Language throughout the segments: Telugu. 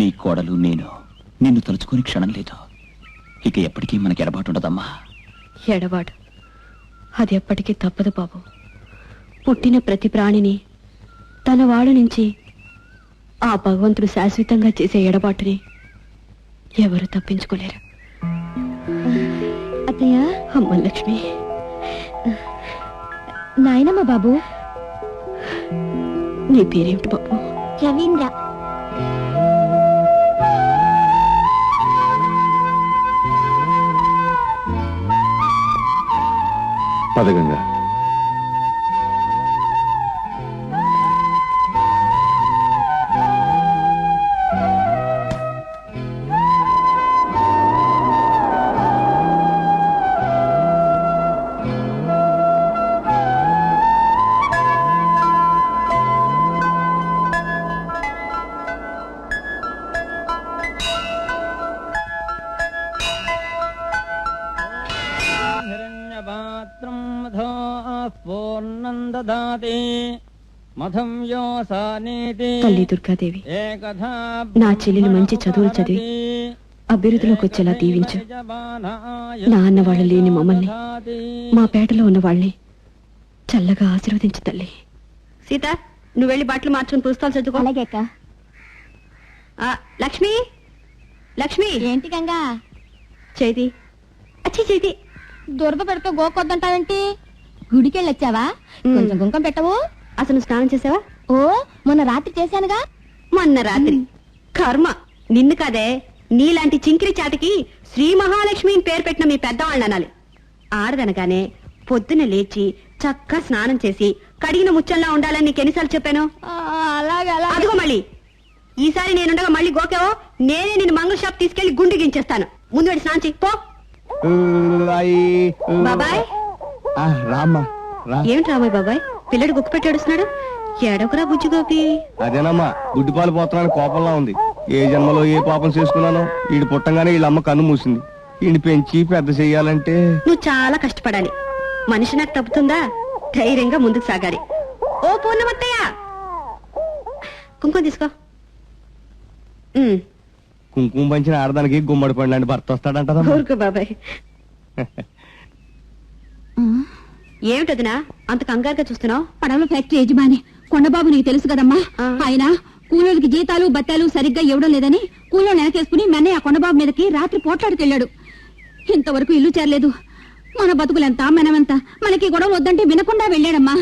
నీ కోడలు నేను నిన్ను తలుచుకుని క్షణం లేదు. ఇక ఎప్పటికీ మనకి ఎడబాటు ఉండదమ్మా. ఎడబాటు అది ఎప్పటికీ తప్పదు బాబు. పుట్టిన ప్రతి ప్రాణిని తన వాళ్ళ నుంచి ఆ భగవంతుడు శాశ్వతంగా చేసే ఎడబాటుని ఎవరు తప్పించుకోలేరు. అత్తయ్య, అమ్మ లక్ష్మి, నాయనమ్మ బాబు. నీ పేరేమిటి బాబు? రవీంద్ర. పదగంగా తల్లి దుర్గాదేవి, నా చెల్లెలు మంచి చదువులు చదివి అభివృద్ధిలోకి వచ్చేలా దీవించు. నా అన్న వాళ్ళు లేని మమ్మల్ని, మా పేటలో ఉన్న వాళ్ళని చల్లగా ఆశీర్వదించు తల్లి. సీత, నువ్వు వెళ్ళి బట్టలు మార్చుకుని పుస్తకాలు చదువుకో. అలాగే అక్క. లక్ష్మి, లక్ష్మి. ఏంటి గంగా? చేతి అచ్చి చేతి దురద పెడితే గోకొద్దంటావేంటి? గుడికెళ్ళొచ్చావా? కొంచెం గుంకం పెట్టవు. అసలు స్నానం చేసావా? ఓ, మొన్న రాత్రి చేశానుగా. మొన్న రాత్రి కర్మ నిన్ను కాదే, నీలాంటి చింకిరి చాటికి శ్రీ మహాలక్ష్మి పేరు పెట్టిన మీ పెద్దవాళ్ళని అనాలి. ఆడదనగానే పొద్దున లేచి చక్కగా స్నానం చేసి కడిగిన ముచ్చంలా ఉండాలని నీకెన్నిసార్లు చెప్పాను? అలాగే. అదిగో మళ్ళీ ఈసారి నేనుండగా మళ్ళీ గోకేవో నేనే నిన్ను మంగళ షాప్ తీసుకెళ్లి గుండు గించేస్తాను. ముందు వెళ్ళి స్నానం చెయ్యి పో. బాబాయ్. రామ్మా. ఏమిటి రామాయ్ బాబాయ్, పిల్లడు గుక్కు పెట్టి ఏడుస్తున్నాడు? ఏడొకరా బుజ్జి గోపి. అదేనమ్మా, గుడ్డిపాలు పోతున్నాను కోపంలా ఉంది. ఏ జన్మలో ఏ పాపం చేసుకున్నానో. వీడు పుట్టంగానే వీళ్ళమ్మ కన్ను మూసింది. వీడిని పెంచి పెద్ద చెయ్యాలంటే నువ్వు చాలా కష్టపడాలి. మనిషి నాకు తప్పుతుందా? ధైర్యంగా ముందుకు సాగాలి. ఓ పూర్ణమత్తయ్య, కుంకుమ తీసుకో. కుంకుమ పంచిన ఆడదానికి గుమ్మడి పండు భర్త వస్తాడంట. ఊరుకో బాబాయ్. ఏమిటదినా అంత కంగారుగా చూస్తున్నావు? పడవల ఫ్యాక్టరీ యజమాని కొండబాబు నీకు తెలుసు కదమ్మా. ఆయన కూలోళ్ళకి జీతాలు బత్తాలు సరిగ్గా ఇవ్వడం లేదని కూలోళ్ళు వెనకేసుకుని మెన్నయ్య ఆ కొండబాబు మీదకి రాత్రి పోట్లాడుకెళ్ళాడు. ఇంతవరకు ఇల్లు చేరలేదు. మన బతుకులెంత మనమెంత, మనకి గొడవలు వద్దంటే వినకుండా వెళ్ళాడమ్మా.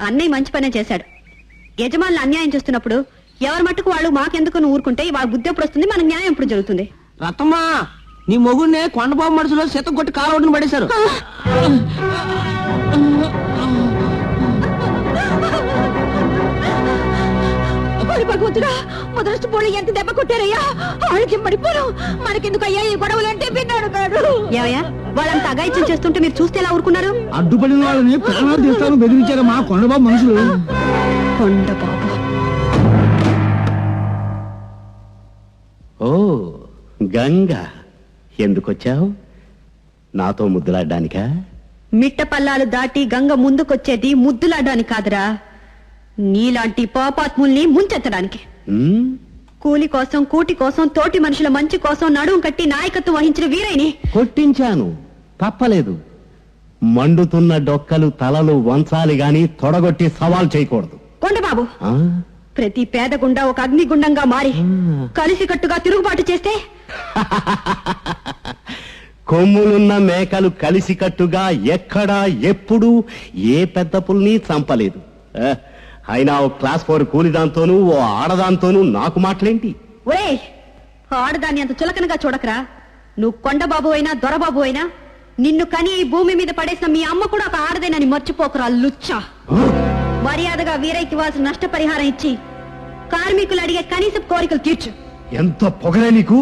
అన్నయ్య మంచి పనే చేశాడు. యజమానులు అన్యాయం చేస్తున్నప్పుడు ఎవరి మట్టుకు వాళ్ళు మాకెందుకు ఊరుకుంటే వాళ్ళ బుద్ధి ఎప్పుడు వస్తుంది, మన న్యాయం ఎప్పుడు జరుగుతుంది? రత్తమ్మా, నీ మొగుడినే కొండబాబు మనుషులో శతం కొట్టి కాలవడిని పడేశారు. భగవంతుడా, మొదటి పోలి ఎంత దెబ్బ కొట్టారయ్యా! వాళ్ళకి మడిపోను. మనకెందుకు అయ్యా ఈ గొడవలు అంటే విన్నాడు కాడు. ఏవయ్యా, వాళ్ళంత అగాయిత్యం చేస్తుంటే మీరు చూస్తే ఎలా ఊరుకున్నారు? అడ్డుపడిన వాళ్ళని ప్రాణాలు తీస్తాను బెదిరించారు మా కొండబాబు మనుషులు. కొండబాబు. ఓ గంగా, ఎందుకొచ్చావు? నాతో ముద్దులాడ్డానికా? మిట్ట పల్లాలు దాటి గంగ ముందుకొచ్చేది ముద్దులాడ్డానికి కాదురా, నీలాంటి పాపాత్ముల్ని ముంచెత్తడానికి. కూలి కోసం, కూటి కోసం, తోటి మనుషుల మంచి కోసం నడుం కట్టి నాయకత్వం వహించిన వీరైని కొట్టించాను, తప్పలేదు. మండుతున్న డొక్కలు తలలు వంచాలి గాని తొడగొట్టి సవాల్ చేయకూడదు. కొండబాబు, ప్రతి పేదగుండా ఒక అగ్నిగుండంగా మారి కలిసికట్టుగా తిరుగుబాటు చేస్తే కొమ్ములున్న మేకలు కలిసికట్టుగా ఎక్కడా ఎప్పుడు ఏ పెద్ద పుల్ని చంపలేదు. అయినా ఓ క్లాస్ 4 కూలిదాంతోనూ ఓ ఆడదాంతోనూ నాకు మాటలేంటి? ఒరే, ఆడదాన్ని అంత చులకనగా చూడకరా. నువ్వు కొండబాబు అయినా దొరబాబు అయినా నిన్ను కని ఈ భూమి మీద పడేసిన మీ అమ్మ కూడా ఒక ఆడదేనని మర్చిపోకరా లుచ్చా. మర్యాదగా వీరైకి ఇవ్వాల్సిన నష్టపరిహారం ఇచ్చి కార్మికులు అడిగే కనీస కోరికలు తీర్చు. ఎంత పొగరే నీకు!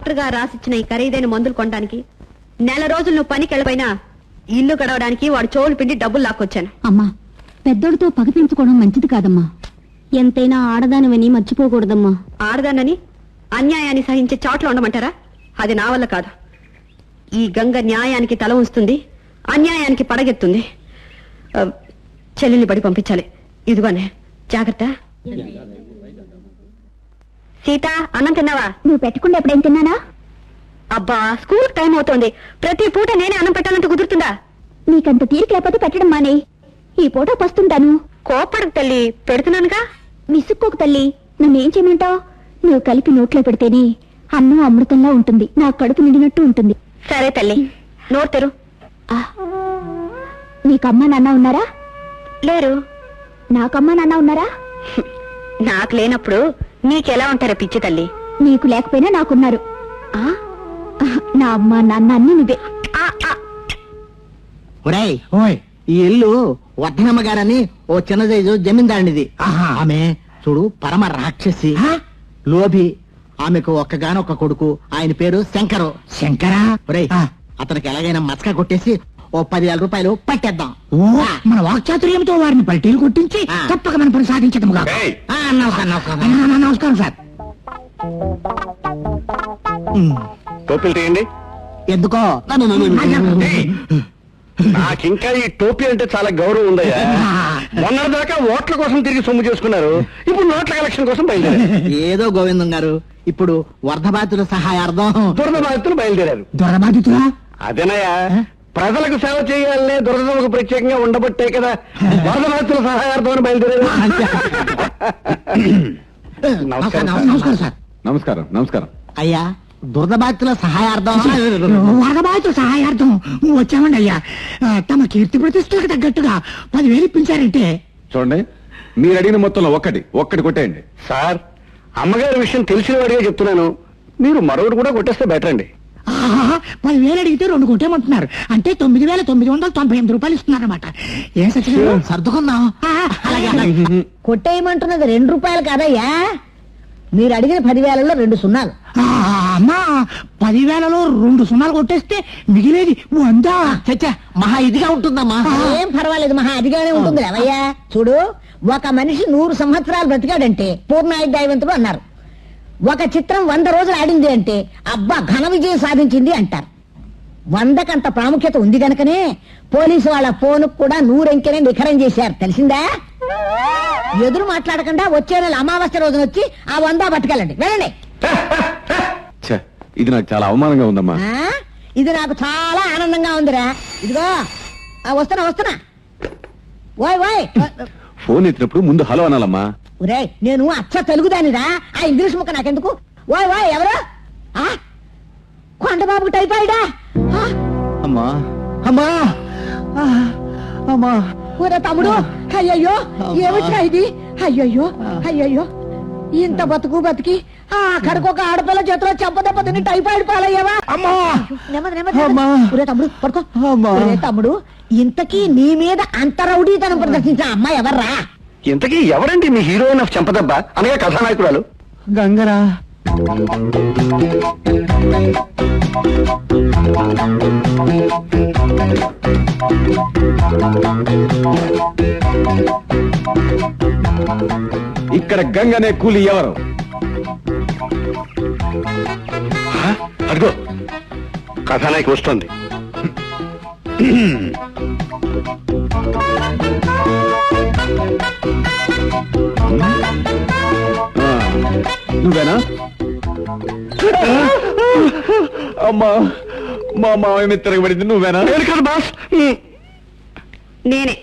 డాక్టర్ గారు రాసిచ్చిన ఈ ఖరీదైన మందులు కొనడానికి, నెల రోజులు నువ్వు పనికి వెళ్ళిపోయినా ఇల్లు గడవడానికి వాడు చెవులు పిండి డబ్బులు లాక్కొచ్చాను. అమ్మా, పెద్దోడితో పగ పెంచుకోవడం మంచిది కాదమ్మా. ఎంతైనా ఆడదానివని మర్చిపోకూడదమ్మా. ఆడదానని అన్యాయాన్ని సహించే చాట్లో ఉండమంటారా? అది నా వల్ల కాదు. ఈ గంగ న్యాయానికి తల ఉంచుతుంది, అన్యాయానికి పడగెత్తుంది. చెల్లెల్ని బడి పంపించాలి. ఇదిగోనే జాగ్రత్త. సీత, అన్నం తిన్నావా? నువ్వు పెట్టకుండా ఎప్పుడైనా తిన్నానా? అబ్బా, స్కూల్ టైం అవుతోంది. ప్రతి పూట నేనే అన్నం పెట్టాలంటే కుదురుతుందా? నీకంత తీరిక లేకపోతే పెట్టడం మానే. ఈ పూట పస్తుంటాను. కోపడకు తల్లి, పెడుతున్నానుగా. విసుక్కోకు తల్లి. నన్నేం చేయమంటావు? నువ్వు కలిపి నోట్లో పెడితేనే అన్నం అమృతంలా ఉంటుంది. నా కడుపు నిండినట్టు ఉంటుంది. సరే తల్లి, నోరు తెరు. నీకమ్మా నాన్న ఉన్నారా? లేరు. నాకమ్మా నాన్న ఉన్నారా? నాకు లేనప్పుడు నీకెలా ఉంటారా పిచ్చి తల్లి? నీకు లేకపోయినా నాకున్నారు. నా అమ్మ నాన్న అన్ని నువ్వే. ఒరేయ్, ఈ ఇల్లు వర్ధనమ్మ గారని ఓ చిన్న సైజు జమీందారునిది. ఆమె చూడు పరమ రాక్షసి, లోభి. ఆమెకు ఒక్కగానొక్క కొడుకు, ఆయన పేరు శంకరు. శంకరా? ఒరేయ్, అతనికి ఎలాగైనా మచ్చక కొట్టేసి ఓ 10,000 రూపాయలు పట్టేద్దాం. మన వాక్చాతుర్యంతో వారిని పల్టీలు కొట్టించి తప్పక మన పని సాధించడం. నమస్కారం సార్. టోపీలు తీయండి. ఎందుకో నాకింకా ఈ టోపీ అంటే చాలా గౌరవం ఉందయ్యా. మొన్నటిదాకా ఓట్ల కోసం తిరిగి సొమ్ము చేసుకున్నారు, ఇప్పుడు నోట్ల కలెక్షన్ కోసం బయలుదేరారు. ఏదో గోవిందం గారు, ఇప్పుడు వరద బాధితుల సహాయార్థం దురద బాధితులు బయలుదేరారు. దొరబాధితులా? అదేనయ్యా, ప్రజలకు సేవ చేయాలనే దురదకు ప్రత్యేకంగా ఉండబట్టే కదా వరద బాధితుల సహాయార్థం అని బయలుదేరారు. నమస్కారం సార్. నమస్కారం. నమస్కారం. అయ్యా, దురద బాధితుల సహాయార్థం వరదబాధితుల సహాయార్థం వచ్చామండి అయ్యా. తమ కీర్తి ప్రతిష్టలకు తగ్గట్టుగా 10,000 ఇప్పించారంటే. చూడండి, మీరు అడిగిన మొత్తంలో ఒక్కటి కొట్టేయండి. సార్, అమ్మగారి విషయం తెలిసిన వాడిగా చెప్తున్నాను, మీరు మరొకటి కూడా కొట్టేస్తే బెటర్ అండి. 10,000 అడిగితే 2 కొట్టేమంటున్నారు. అంటే 9,998 రూపాయలు ఇస్తున్నారు అనమాట. ఏం సత్యం, సర్దుకుందాం. కొట్టేయమంటున్నది 2 రూపాయలు కాదయ్యా, మీరు అడిగిన 10,000లో 2 సున్నాలు. అమ్మా, 10,000లో 2 సున్నాలు కొట్టేస్తే మిగిలేది 100. చచ్చా, మహా ఇదిగా ఉంటుందమ్మా. ఏం పర్వాలేదు, మహా అదిగానే ఉంటుంది అవయ్యా. చూడు, ఒక మనిషి 100 సంవత్సరాలు బ్రతికాడంటే పూర్ణాయుర్దాయవంతుడు అన్నారు. ఒక చిత్రం 100 రోజులు ఆడింది అంటే అబ్బా ఘన విజయం సాధించింది అంటారు. 100కంత ప్రాముఖ్యత ఉంది గనకనే పోలీసు వాళ్ళ ఫోన్ కూడా 100 అంకెనే నిఖరం చేశారు, తెలిసిందా? ఎదురు మాట్లాడకుండా వచ్చే నెల అమావాస్య రోజున వచ్చి ఆ 100 పట్టుకెళ్ళండి, వెళ్ళండి. ఇది నాకు చాలా అవమానంగా ఉందమ్మా. ఇది నాకు చాలా ఆనందంగా ఉందిరా. ఇదిగో వస్తున్నా. ఓయ్ ఫోన్ ఎత్తినప్పుడు ముందు హలో అనాలమ్మా. ఒరే, నేను అచ్చ తెలుగుదానిరా, ఆ ఇంగ్లీష్ ముక్క నాకెందుకు? ఓయ్ ఎవరు? కొండబాబు టైఫాయిడా? అమ్మా అమ్మా అమ్మా. ఊరే తమ్ముడు, అయ్యయ్యో ఏమిట్రా ఇది? అయ్యయ్యో ఇంత బతికి ఆఖరికి ఒక ఆడపిల్ల చేతిలో చెంపదెబ్బ తిని టైఫాయిడ్ పాలయ్యావా? ఊరే తమ్ముడు పడుకో. ఊరే తమ్ముడు, ఇంతకీ నీ మీద అంత రౌడీతనం ప్రదర్శించిన అమ్మాయి ఎవర్రా? ఇంతకీ ఎవరండి మీ హీరోయిన్ ఆఫ్ చెంపదెబ్బ అనగా కథానాయకురాలు? గంగరా. ఇక్కడ గంగనే కూలి ఎవరు? అదిగో కథానాయకు వస్తుంది. నువ్వేనా? అమ్మా, మా మామయ్య తిరగబడింది నువ్వేనా? బాస్, నేనే.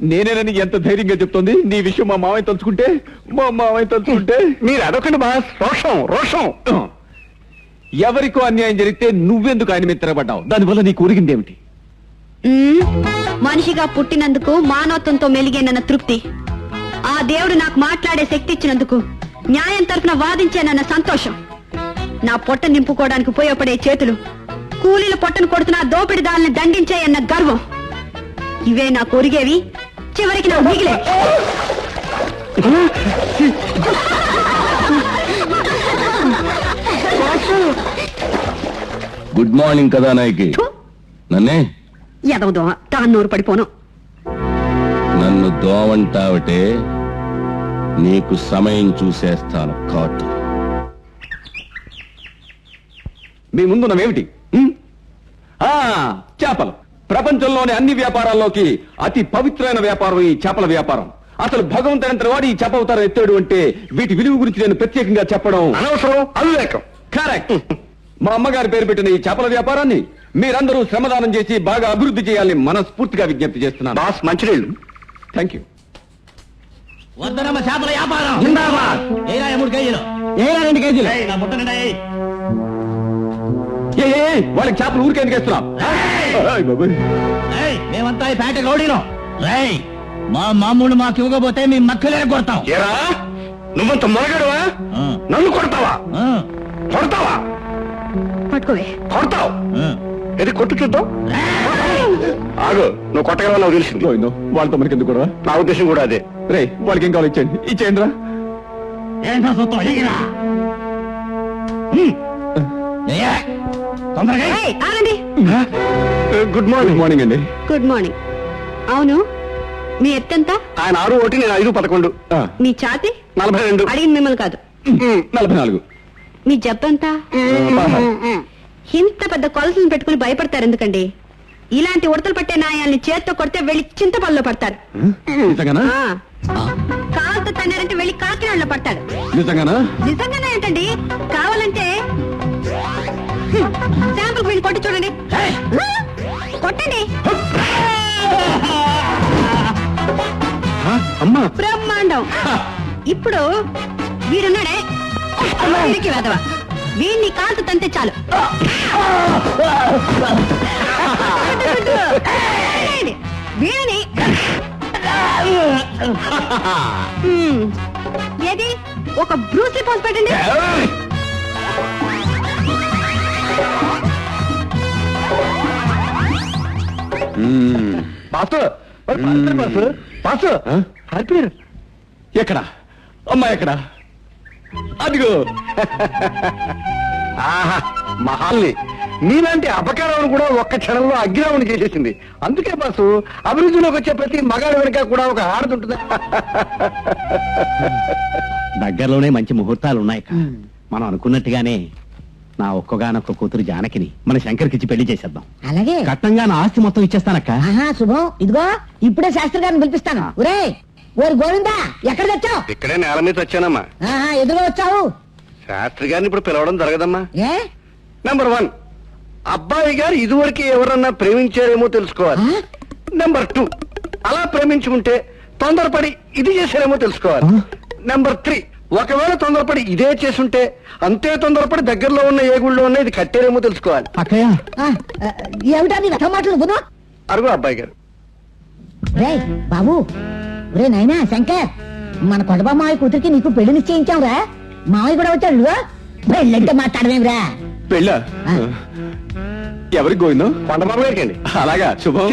నేనేనని ఎంత ధైర్యంగా చెప్తోంది? నీ విషయం మా మామయ్య తలుచుకుంటే మీరు అదొకండి బాస్. రోషం. ఎవరికో అన్యాయం జరిగితే నువ్వెందుకు ఆయన మీద తిరగబడ్డావు? దానివల్ల నీకు ఊరిగిందేమిటి? మనిషిగా పుట్టినందుకు మానవత్వంతో మెలిగేనన్న తృప్తి, ఆ దేవుడు నాకు మాట్లాడే శక్తి ఇచ్చినందుకు న్యాయం తరఫున వాదించానన్న సంతోషం, నా పొట్ట నింపుకోవడానికి ఉపయోగపడే చేతులు కూలీల పొట్టను కొడుతున్న దోపిడిదారుల్ని దండించాయన్న గర్వం, ఇవే నాకు ఒరిగేవి, చివరికి నాకు మిగిలే. గుడ్ మార్నింగ్ కదా నాయకి. నన్నే ఎదవ దోమ దాని నోరు పడిపోను. నన్ను దోవంటావటే, నీకు సమయం చూసేస్తాను కాటు. మీ ముందున్నవేమిటి? చేపలు. ప్రపంచంలోని అన్ని వ్యాపారాల్లోకి అతి పవిత్రమైన వ్యాపారం ఈ చేపల వ్యాపారం. అసలు భగవంతుడంతటి వాడు ఈ చేప అవతారం ఎత్తాడు అంటే వీటి విలువ గురించి నేను ప్రత్యేకంగా చెప్పడం అనవసరం, అవివేకం. కరెక్ట్. మా అమ్మగారి పేరు పెట్టిన ఈ చేపల వ్యాపారాన్ని మీరందరూ శ్రమదానం చేసి బాగా అభివృద్ధి చేయాలని మనస్ఫూర్తిగా విజ్ఞప్తి చేస్తున్నాను. బాస్ మంచినీళ్ళు. Thank you. వద్దనమ్మ చేపల వ్యాపారం జిందాబాద్. ఏరా 3 కేజీలు, ఏరా 2 కేజీలు. నా బుట్ట నిండా ఏయ్. వాళ్ళకి చేపలు ఊరికే ఎందుకు ఇస్తున్నాం? మేమంతా ఈ పేట రౌడీలో. రేయ్, మా మామూలు మాకు ఇవ్వకపోతే మీ మక్కలే కొడతాం. ఏరా, నువ్వంత మొరగడవా? నన్ను కొడతావా? కొడతావా? పట్టుకోవే. కొడతావు. ఇది కొట్టు చూద్దాం. ఆగు, నువ్వు కొట్టగలవా నాకు తెలిసింది. వాళ్ళతో మనకి ఎందుకు కూడా? నా ఉద్దేశం కూడా అదే. రే, వాళ్ళకి ఏం కావాలి ఇచ్చేయండి. ఇచ్చేయండి రా. ఏంటో చూస్తాం. తొందరగా ఏయ్, ఆగండి. Good morning. గుడ్ మార్నింగ్ అండి. Good morning. అవును, మీ ఎత్తెంత? ఆయన 6 1 నేను 5 11. మీ ఛాతి? 42. అడిగింది మిమ్మల్ని కాదు. 44. మీ జబ్బంత? ఇంత పెద్ద కొలసలను పెట్టుకుని భయపడతారు ఎందుకండి? ఇలాంటి ఉడతలు పట్టే నాయాల్ని చేత్తో కొడితే వెళ్ళి చింతపల్లిలో పడతారు. నిజంగానా? కాలుతో తన్నారంటే వెళ్ళి కాకినాడలో పడతాడు. నిజంగానా? నిజంగానే ఏంటండి? కావాలంటే శాంపుల్ వెళ్ళి కొట్టి చూడండి. కొట్టండి. అమ్మా, బ్రహ్మాండం. ఇప్పుడు వీడున్నాడే వీడికి వెదవ. వీడిని కాల్తో తంతే చాలు. వీడిని ఏది ఒక బ్రూస్లీ పోజ్ పెట్టండి. ఎక్కడ అమ్మా? ఎక్కడ? అదిగో. ఆహా, మహాల్ని నీలాంటి అపకారాలను కూడా ఒక్క క్షణంలో అగ్నిరావుని చేసేసింది. అందుకే బాసు, అభివృద్ధిలోకి వచ్చే ప్రతి మగాడి వెనుక కూడా ఒక ఆడదుంటుంది. దగ్గరలోనే మంచి ముహూర్తాలు ఉన్నాయి. మనం అనుకున్నట్టుగానే నా ఒక్కగానొక్క కూతురు జానకిని మన శంకర్కిచ్చి పెళ్లి చేసేద్దాం. అలాగే కట్నంగా నా ఆస్తి మొత్తం ఇచ్చేస్తానక్క. శుభం. ఇదిగో ఇప్పుడే శాస్త్రి గారిని పిలిపిస్తాను. ఒరే ఓరి గోవిందా, ఎక్కడ తెచ్చావు? ఇక్కడే నేల మీద వచ్చానమ్మా. ఎదురుగా వచ్చావు. శాస్త్రి గారిని ఇప్పుడు పిలవడం జరగదమ్మా. ఏ? నెంబర్ 1, అబ్బాయి గారు ఇదివరకు ఎవరన్నా ప్రేమించారేమో తెలుసుకోవాలి. నెంబర్ 2, అలా ప్రేమించుకుంటే తొందరపడి ఇది చేశారేమో తెలుసుకోవాలి. నెంబర్ 3, ఒకవేళ తొందరపడి ఇదే చేసుంటే అంతే తొందరపడి దగ్గరలో ఉన్న ఏ గుళ్ళో ఉన్న ఇది కట్టారేమో తెలుసుకోవాలి. అక్కయ్య, ఏమిటా నీ రథం మాటలు గును? అరుగు అబ్బాయి గారు. రే బాబు, రే నాయనా శంకర్, మన కొడబా మావయ్య కూతురికి నీకు పెళ్లి నిశ్చయించావురా. మావయ్య కూడా వచ్చాడు. పెళ్ళంటే మాట్లాడమేమిరా? పెళ్ళ ఎవరికి గోవిందో? కొండబాబు గారికి అండి. అలాగా, శుభం.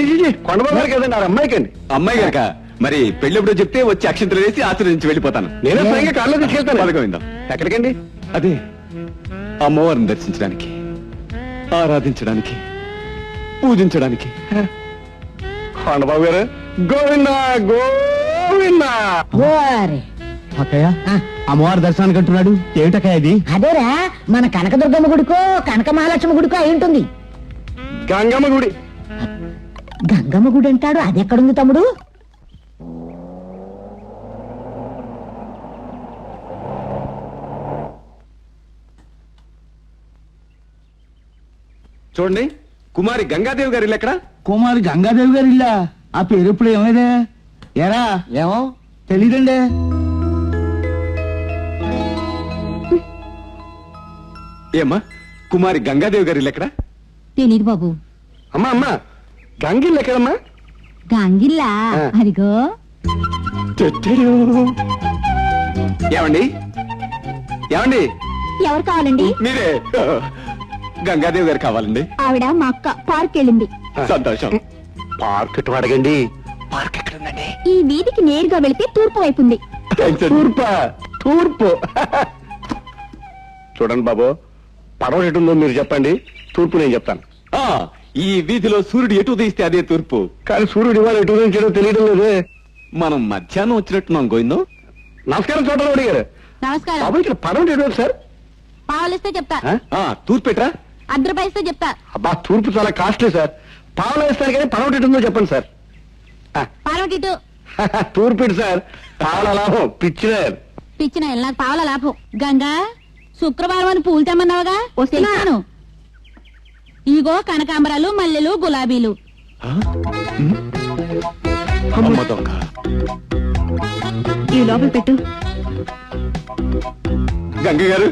కొండబాబు గారికి కదండి, ఆ అమ్మాయికి అండి. అమ్మాయి గారిక? మరి పెళ్లి ఎప్పుడో చెప్తే వచ్చి అక్షంతలు వేసి ఆశీర్వదించి వెళ్ళిపోతాను. నేనే స్వయంగా కాళ్ళు తీసుకెళ్తాను. పద గోవిందం. ఎక్కడికండి? అదే అమ్మవారిని దర్శించడానికి, ఆరాధించడానికి, పూజించడానికి. కొండబాబు గారు, గోవిందా గోవిందా. ఓరి అక్కయ్య, అమ్మవారి దర్శనానికి అంటున్నాడు. ఏమిటక్కయ్య ఇది? అదేరా, మన కనకదుర్గమ్మ గుడికో కనక మహాలక్ష్మి గుడికో అయి ఉంటుంది. గంగమ్మ గుడి. గంగమ్మ గుడి అంటాడు, అది ఎక్కడుంది తమ్ముడు? చూడండి, కుమారి గంగాదేవి గారి ఇల్లు ఎక్కడ? కుమారి గంగాదేవి గారి ఇల్లా? ఆ పేరు ఇప్పుడు ఏమైందే? ఎరా ఏమో తెలీదండి. ఏమ్మా, కుమారి గంగాదేవి గారి ఇల్లు ఎక్కడ? తెలీదు బాబు. అమ్మా అమ్మా, గంగిల్ ఎక్కడమ్మా? గంగిల్లా అదిగో. ఏమండి ఏమండి, ఎవరు కావాలండి? మీరే. గంగాదేవి గారు కావాలండి. ఆవిడ మా అక్క పార్క్ వెళ్ళింది. సంతోషం. పార్క్ ఇటు అడగండి. పార్క్ ఎక్కడ ఉందండి? ఈ వీధికి నేరుగా వెళితే తూర్పు వైపు ఉంది. థాంక్స్ అండి. తూర్పు. చూడండి బాబు, పడవ ఎటు ఉందో మీరు చెప్పండి, తూర్పు నేను చెప్తాను. ఆ, ఈ వీధిలో సూర్యుడు ఎటు ఉదయిస్తే అదే తూర్పు. కానీ సూర్యుడు ఇవాళ ఎటు ఉదయించాడో తెలియడం లేదే. మనం మధ్యాహ్నం వచ్చినట్టున్నాం గోవిందం. నమస్కారం చోటరావు గారు. నమస్కారం. బాబు ఇక్కడ పడవ ఎటు ఉంది సార్? పావులిస్తే చెప్తా. తూర్పు ఎట్రా? ₹1 ఇస్తే చెప్తా. అబ్బా తూర్పు చాలా కాస్ట్లీ సార్. పావులు వేస్తారు కానీ పడవ ఎటు ఉందో చెప్పండి సార్. పార్వటి తూర్పు ఇటు సార్. పావుల లాభం పిచ్చినారు. పిచ్చిన నాకు పావుల లాభం. గంగా శుక్రవారం అని పూలు తెమ్మన్నావుగా, వస్తున్నాను. ఇగో కనకాంబరాలు, మల్లెలు, గులాబీలు. అమ్మ దొంగ. ఈ లోపల పెట్టు. గంగ గారు,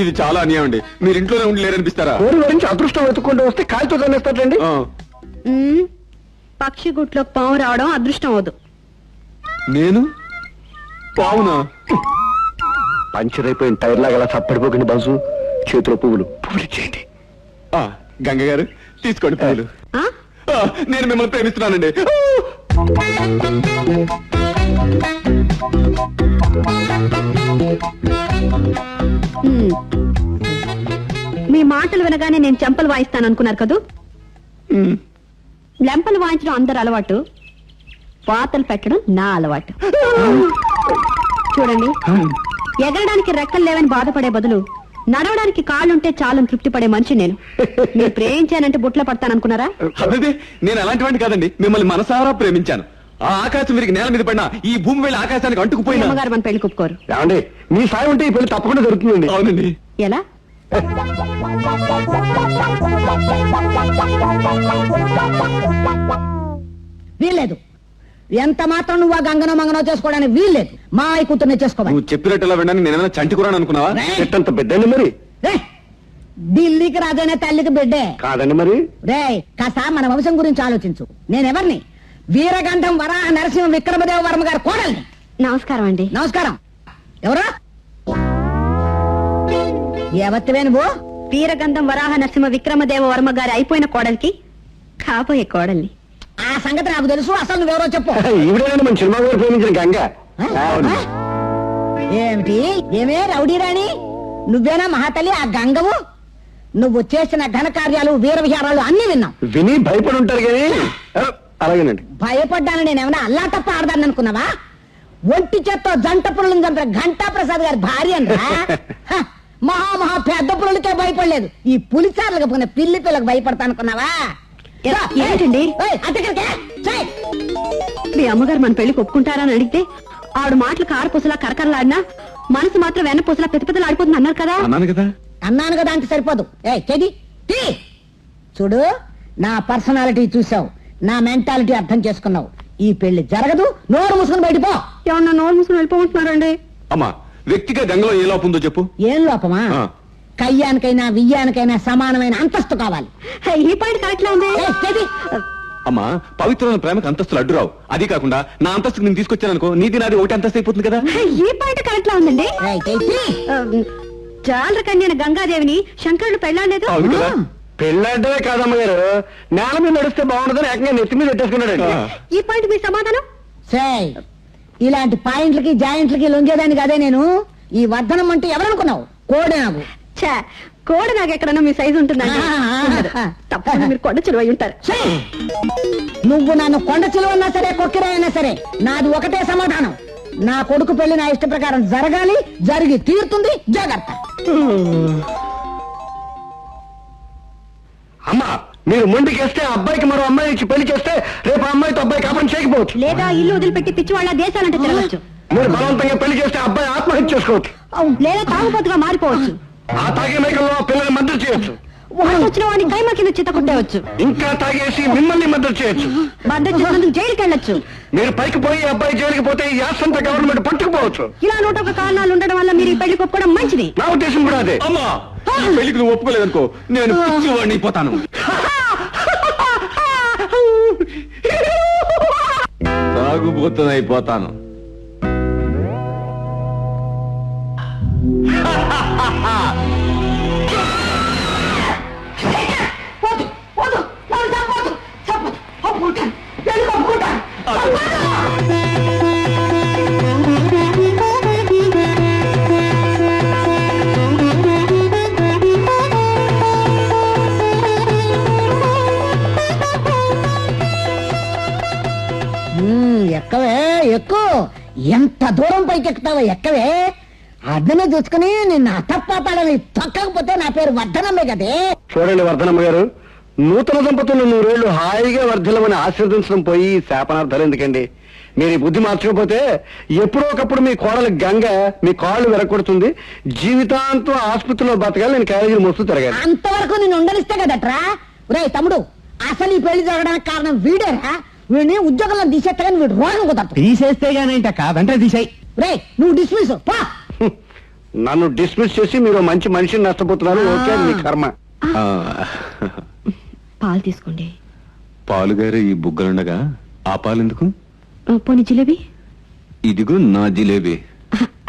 ఇది చాలా అన్యాయం అండి. మీరు ఇంట్లోనే ఉండి లేరనిపిస్తారా? ఊరి గురించి అదృష్టం వెతుక్కుంటూ వస్తే కాలుతో తన్నేస్తారండి. పక్షి గుట్లోకి పాము రావడం అదృష్టం అవదు. నేను పావునా? పంచర్ అయిపోయిన టైర్ లాగా అలా చప్పడిపోకండి బాసు. చేతిలో పువ్వులు ఇచ్చేయండి. గంగ గారు తీసుకోండి పువ్వులు. నేను మిమ్మల్ని ప్రేమిస్తున్నానండి. మీ మాటలు వినగానే నేను చెంపలు వాయిస్తాను అనుకున్నారు కదూ? లెంపలు వాయించడం అందరు అలవాటు, పాతలు పెట్టడం నా అలవాటు. చూడండి, ఎగరడానికి రెక్కలు లేవని బాధపడే బదులు నడవడానికి కాళ్ళుంటే చాలని తృప్తి పడే మనిషి నేను. మీరు ప్రేమించానంటే బుట్లో పడతాననుకున్నారా? అదే, నేను అలాంటి వాడిని కాదండి. మిమ్మల్ని మనసారా ప్రేమించాను. ఆ ఆకాశం విరిగి నేల మీద పడినా, ఈ భూమి వెళ్ళి ఆకాశానికి అంటుకుపోయినా అమ్మగారు మన పెళ్లి కుప్పుకోరు. ఏమండి, మీ సాయం ఉంటే ఈ పెళ్లి తప్పకుండా జరుగుతుందండి. అవునండి. ఎలా? వీల్లేదు. ఎంత మాత్రం నువ్వు ఆ గంగనో మంగనో చేసుకోవడానికి వీల్లేదు. మా అయి కూతుర్నే చేసుకోవాలి. నువ్వు చెప్పినట్టులా వినడానికి నేనేమైనా చంటి కూర అనుకున్నావా? చెట్టంత బిడ్డండి మరి. ఢిల్లీకి రాజనే తల్లికి బిడ్డే కాదండి మరి. రే కాస్త మన వంశం గురించి ఆలోచించు. నేనెవరిని? వీరగంధం వరాహ నరసింహ విక్రమదేవ వర్మ గారి కోడల్ని. నమస్కారం అండి. నమస్కారం. ఎవరా? ఎవత్తివే నువ్వు? వీరగంధం వరాహ నరసింహ విక్రమదేవ వర్మ గారి అయిపోయిన కోడలికి కాబోయే కోడల్ని. ఆ సంగతి నాకు తెలుసు. అసలు నువ్వెవరో చెప్పు. ఈవిడేనండి మన సినిమా గారు ప్రేమించిన గంగ. ఏమిటి? ఏమే రౌడీ రాణి, నువ్వేనా మహాతల్లి ఆ గంగవు? నువ్వు చేసిన ఘనకార్యాలు, వీర విహారాలు అన్ని విన్నాం. విని భయపడి ఉంటారు కానీ. అలాగేనండి. భయపడ్డాను నేనేమన్నా అల్లా తప్ప ఆడదాన్ని అనుకున్నావా? ఒంటి చేత్తో జంట పురులను చంపిన ఘంటా ప్రసాద్ గారి భార్య మహా పెద్ద పురులకే భయపడలేదు. ఈ పులిసార్లకు పోయిన పిల్లి పిల్లకు భయపడతా అనుకున్నావా? ఏంటండి మీ అమ్మగారు మన పెళ్లికి ఒప్పుకుంటారా అని అడిగితే ఆవిడ మాటలు కారపూసలా కరకరలాడినా మనసు మాత్రం వెన్నపూసలా పెద్దపెద్దలు ఆడిపోతుంది అన్నారు కదా. అన్నాను కదా అంటే సరిపోదు. చెది చూడు, నా పర్సనాలిటీ చూసావు, నా మెంటాలిటీ అర్థం చేసుకున్నావు. ఈ పెళ్లి జరగదు. నోరు మూసుకుని బయటపో. ఏమన్నా నోరు మూసుకుని వెళ్ళిపోతున్నారండి? అమ్మా, వ్యక్తిగా గంగలో ఏ లోపం ఉందో చెప్పు. ఏం లోపమా? కయ్యానికైనా వియ్యానికైనా సమానమైన అంతస్తు కావాలి. ఈ పాయింట్ కరెక్ట్ లా ఉంది. అమ్మా, పవిత్రమైన ప్రేమకు అంతస్తులు అడ్డురావు. అది కాకుండా నా అంతస్తుకు నేను తీసుకొచ్చాను అనుకో, నీది నాది ఒకటి అంతస్తు అయిపోతుంది కదా. ఈ పాయింట్ కరెక్ట్ లా ఉందండి. చాలర కన్యన గంగాదేవిని శంకరుడు పెళ్ళాడలేదు. పెళ్ళాడే కాదమ్మ గారు, నేల మీద నడిస్తే బాగుండదని ఏకంగా నెత్తి మీద పెట్టేసుకున్నాడు. ఈ పాయింట్ మీ సమాధానం? ఇలాంటి పాయింట్లకి జాయింట్లకి లొంగేదాన్ని కాదే నేను. ఈ వర్ధనం అంటే ఎవరనుకున్నావు? కోడి నాకు. కోడి నాకు ఎక్కడన్నా మీ సైజు ఉంటుందండి. తప్పకుండా మీరు కొండ చిలువై ఉంటారు. నువ్వు నన్ను కొండ చిలువన్నా సరే, కొక్కిరా అయినా సరే, నాది ఒకటే సమాధానం. నా కొడుకు పెళ్లి నా ఇష్ట ప్రకారం జరగాలి. జరిగి తీరుతుంది. జాగ్రత్త. అమ్మా, మీరు ముందుకేస్తే అబ్బాయికి మరో అమ్మాయి ఇచ్చి పెళ్లి చేస్తే రేపు అమ్మాయితో అబ్బాయి కాపురం చేయకపోవచ్చు. లేదా ఇల్లు వదిలిపెట్టి పిచ్చి వాళ్ళ దేశాలంటే తిరగచ్చు. మీరు బలవంతంగా పెళ్లి చేస్తే అబ్బాయి ఆత్మహత్య చేసుకోవచ్చు. లేదా తాగుబోతుగా మారిపోవచ్చు. ఆ తాగే మైకంలో పిల్లల్ని మద్దతు చేయొచ్చు. వచ్చిన వాడిని కైమ కింద చిత్త కొట్టేవచ్చు. ఇంకా తాగేసి మిమ్మల్ని మద్దతు చేయొచ్చు. మద్దతు చేసినందుకు జైలుకి వెళ్ళొచ్చు. మీరు పైకి పోయి అబ్బాయి జైలుకి పోతే ఈ ఆస్తంతా గవర్నమెంట్ పట్టుకుపోవచ్చు. ఇలా 101 కారణాలు ఉండడం వల్ల మీరు ఈ పెళ్లి ఒప్పుకోవడం మంచిది. నా ఉద్దేశం కూడా అదే. అమ్మా, పెళ్లికి నువ్వు ఒప్పుకోలేదనుకో, నేను పిచ్చివాడిని అయిపోతాను. తాగుబోతునైపోతాను. ఎంత దూరం పైకి ఎక్కుతావో ఎక్కవే. అద్దెను చూసుకుని నిన్ను అతప్పాతాడని తొక్కకపోతే నా పేరు వర్ధనమ్మే కదే. చూడండి వర్ధనమ్మ గారు, నూతన దంపతులు 100 ఏళ్లు హాయిగా వర్ధిల్లమని ఆశీర్వదించడం పోయి శాపనార్థాలు ఎందుకండి? మీరు ఈ బుద్ధి మార్చకపోతే ఎప్పుడో ఒకప్పుడు మీ కోడలు గంగ మీ కాళ్ళు విరగొడుతుంది. జీవితాంతం ఆసుపత్రిలో బతకాలి, నేను కాలేజీలు మోస్తూ తిరగాలి. అంతవరకు నేను ఉండనిస్తే కదట్రా. రే తమ్ముడు, అసలు ఈ పెళ్లి జరగడానికి కారణం వీడేరా. వీడిని ఉద్యోగంలో తీసేస్తాగాని వీడు రోగం కుదరదు. తీసేస్తే గానేంటక్క, వెంటనే తీసేయి. రే నువ్వు డిస్మిస్ పా. నన్ను డిస్మిస్ చేసి మీరు మంచి మనిషిని నష్టపోతున్నారు. ఓకే, మీ కర్మ. పాలు తీసుకోండి. పాలు గారు ఈ బుగ్గలుండగా ఆ పాలు ఎందుకు? పోనీ జిలేబీ? ఇదిగో నా జిలేబీ.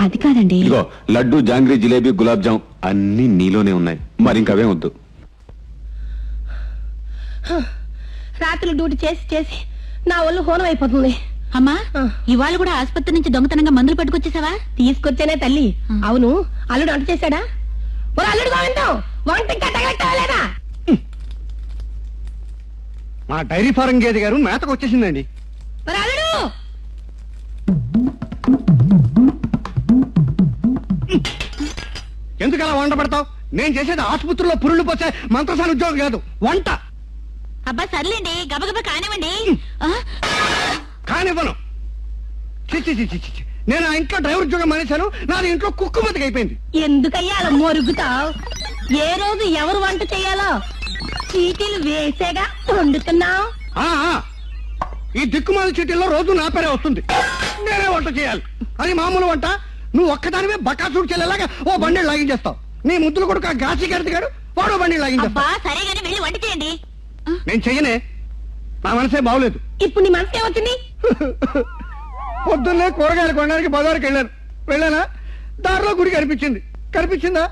అది కాదండి. ఇదిగో లడ్డు, జాంగ్రీ, జిలేబీ, గులాబ్ జామ్ అన్ని నీలోనే ఉన్నాయి. మరి ఇంకవే వద్దు. రాత్రులు డ్యూటీ చేసి చేసి నా ఒళ్ళు హోనం అయిపోతుంది. అమ్మా, ఇవాళ కూడా ఆసుపత్రి నుంచి దొంగతనంగా మందులు పట్టుకొచ్చేసావా? తీసుకొచ్చానే తల్లి. అవును, అల్లుడు వంట చేశాడా? అల్లుడు గోవిందం వంట ఇంకా తగలెట్టలేదా? మా డైరీ ఫారం గేదె గారు మేతకు వచ్చేసిందండి. అల్లుడు ఎందుకు అలా వంట పెడతావు? నేను చేసేది ఆసుపత్రిలో పురుళ్ళు పోసే మంత్రసాల ఉద్యోగం కాదు, వంట. అబ్బా సర్లేండి, గబగబా కానివ్వండి. కానివ్వను. నేను ఆ ఇంట్లో డ్రైవర్ ఉద్యోగం మానేశాను. నాది ఇంట్లో కుక్కు బతికి అయిపోయింది. ఎందుకయ్యా అలా మొరుగుతావు? ఏ రోజు ఎవరు వంట చేయాలో చీటీలు వేసేగా వండుతున్నావు. ఈ దిక్కుమాల చీటీల్లో రోజు నా పేరే వస్తుంది. నేనే వంట చేయాలి. అది మామూలు వంట. నువ్వు ఒక్కదానివే బకాసూడు చెల్లెలాగా ఓ బండి లాగించేస్తావు. నీ ముద్దులు కొడుకు ఆ గాసి గడిగాడు, వాడు బండి లాగించేస్తా. సరే గానీ వెళ్ళి వంట చేయండి. నేను చెయ్యనే, నా మనసే బాగోలేదు. ఇప్పుడు నీ మనసు ఏమవుతుంది? పొద్దున్నే కూరగాయలు కొనడానికి బజారుకి వెళ్ళానా, దారిలో గుడి కనిపించిందా?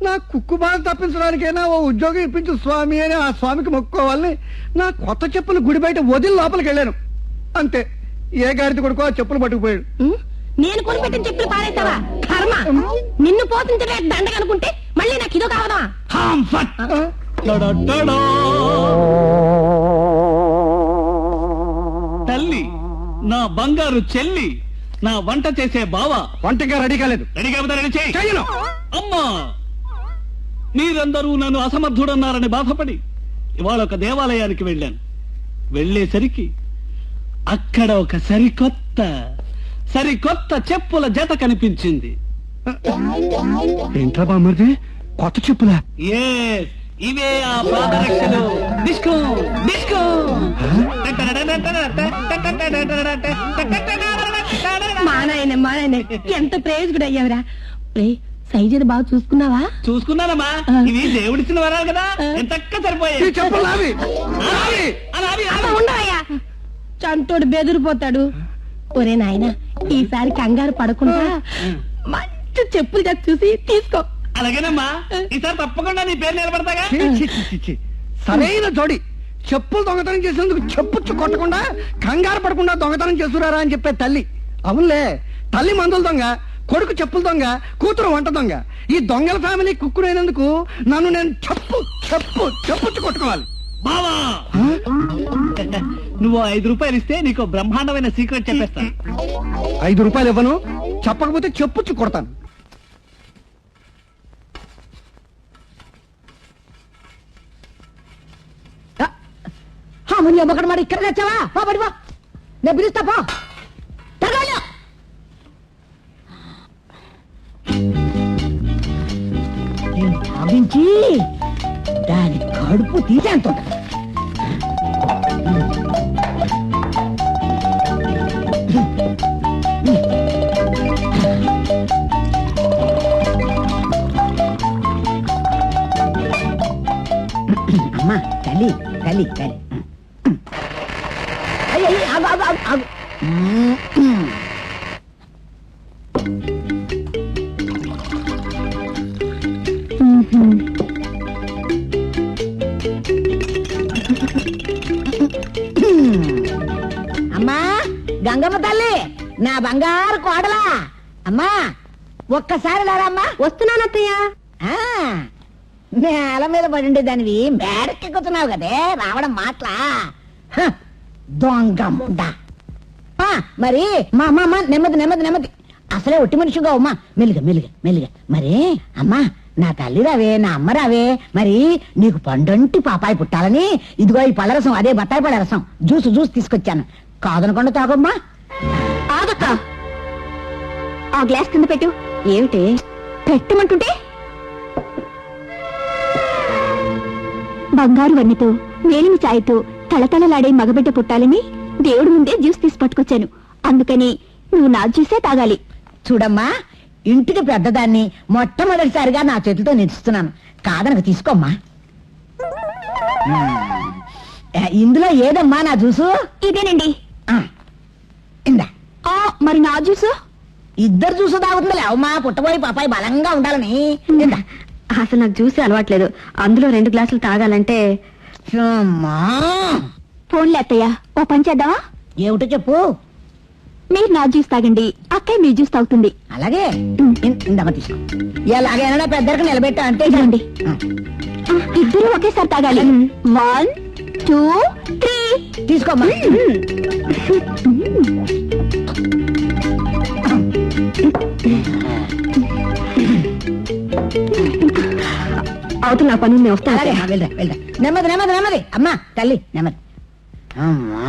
నా కుక్కు బాధ తప్పించడానికైనా ఓ ఉద్యోగం ఇప్పించు స్వామి అని ఆ స్వామికి మొక్కుకోవాలని నా కొత్త చెప్పులు గుడి బయట వదిలి లోపలికి వెళ్ళాను. అంతే, ఏ గాడిద కొడుకో ఆ చెప్పులు పట్టుకుపోయాడు. నేను కొనిపెట్టిన చెప్పులు పారేస్తావా? కర్మ, నిన్ను పోతుంటే దండగా అనుకుంటే మళ్ళీ నాకు ఇదో కావదా? తల్లి, నా బంగారు చెల్లి, నా వంట చేసే బావ వంటగా రెడీ కాలేదు. రెడీ కాకపోతే రెడీ చేయి. అమ్మా, మీరందరూ నన్ను అసమర్థుడన్నారని బాధపడి ఇవాళ ఒక దేవాలయానికి వెళ్ళాను. వెళ్ళేసరికి అక్కడ ఒక సరికొత్త చెప్పుల జత కనిపించింది. ఏంట్రా బామ్మర్ది, కొత్త చెప్పులా? ఇవే ఆ పాదరక్షలు. Disco disco. మానాయన ఎంత ప్రేజ్ కూడా అయ్యావురా. సైజ్ అది బాగా చూసుకున్నావా? చూసుకున్నానమ్మా, ఇవి దేవుడిచ్చిన వరాలు కదా, ఎంతక్క సరిపోయాయి. ఉండవయ్యా, చంటోడు బెదిరిపోతాడు. ఒరే నాయన, ఈసారి కంగారు పడకుండా మంచి చెప్పులు జత చూసి తీసుకో. అలాగేనమ్మా, ఈసారి తప్పకుండా నీ పేరు నిలబడతాగా. సరైన జోడి. చెప్పులు దొంగతనం చేసేందుకు చెప్పుచ్చు కొట్టకుండా కంగారు పడకుండా దొంగతనం చేస్తురారా అని చెప్పే తల్లి. అవునులే, తల్లి మందుల దొంగ, కొడుకు చెప్పుల దొంగ, కూతురు వంట దొంగ. ఈ దొంగల ఫ్యామిలీ కుక్కునైనందుకు నన్ను నేను చెప్పుచ్చు కొట్టుకోవాలి. బావా, నువ్వు 5 రూపాయలు ఇస్తే నీకు బ్రహ్మాండమైన సీక్రెట్ చెప్పేస్తాను. 5 రూపాయలు ఇవ్వను, చెప్పకపోతే చెప్పుచ్చు కొడతాను. ఒకటి మాట ఇక్కడ తెచ్చావా? బడి బా, నేను పిలుస్తా పో. నేను భావించి దాని కడుపు తీసేంత అమ్మా. తల్లి తల్లి తల్లి, అమ్మా గంగమ్మ తల్లి, నా బంగారు కోడలా. అమ్మా ఒక్కసారి లేరమ్మా. వస్తున్నానత్తయ్య. నేల మీద పడి దానివి మేడకెక్కుతున్నావు కదే, రావడం మాటలా? దొంగ ముండా. మరి మా అమ్మ నెమ్మది నెమ్మది నెమ్మది అసలే ఒట్టి మనిషిగా అమ్మా మెల్లిగా మెల్లిగా మెల్లిగా మరి అమ్మా నా తల్లి రావే నా అమ్మ రావే మరి నీకు పండంటి పాపాయి పుట్టాలని ఇదిగో ఈ పళ్ళరసం అదే బత్తాయి పళ్ళ రసం జ్యూస్ తీసుకొచ్చాను కాదనకుండా తాగమ్మా. ఆగక్క ఆ గ్లాస్ కింద పెట్టు. ఏమిటి పెట్టమంటుంటే? బంగారు వన్నెతో మేలిమి ఛాయతో తళతళలాడే మగబిడ్డ పుట్టాలని దేవుడి ముందే జ్యూస్ తీసి పట్టుకొచ్చాను. అందుకని నువ్వు నా జ్యూసే తాగాలి. చూడమ్మా ఇంటికి పెద్దదాన్ని మొట్టమొదటిసారిగా నా చేతితో నిలుస్తున్నాను కాదనక తీసుకోమ్మా. ఇందులో ఏదమ్మా నా జ్యూసు? ఇదేనండి. ఇందా. మరి నా జ్యూసు? ఇద్దరు జ్యూసు తాగుతుందిలే అమ్మా పుట్టబోయి పాపాయి బలంగా ఉండాలని. ఇందా. అసలు నాకు జ్యూసే అలవాట్లేదు, అందులో 2 గ్లాసులు తాగాలంటే. అమ్మా ఫోన్లే అత్తయ్య, ఓ పని చేద్దామా? ఏమిటో చెప్పు. మీరు నా జ్యూస్ తాగండి, అక్కయ్య మీ జ్యూస్ తాగుతుంది. అలాగే ఇందమ్మ తీసుకో. ఎలాగైనా పెద్దరికి నిలబెట్టా అంటే ఇదిగోండి. ఇద్దరు ఒకేసారి తాగాలి. 1 2 3 తీసుకోమ్మా. అవుతుంది నా పని, నేను వస్తాను. అలాగే వెళ్ళరా వెళ్ళరా నెమ్మది నెమ్మది నెమ్మది అమ్మా తల్లి నెమ్మది. అమ్మా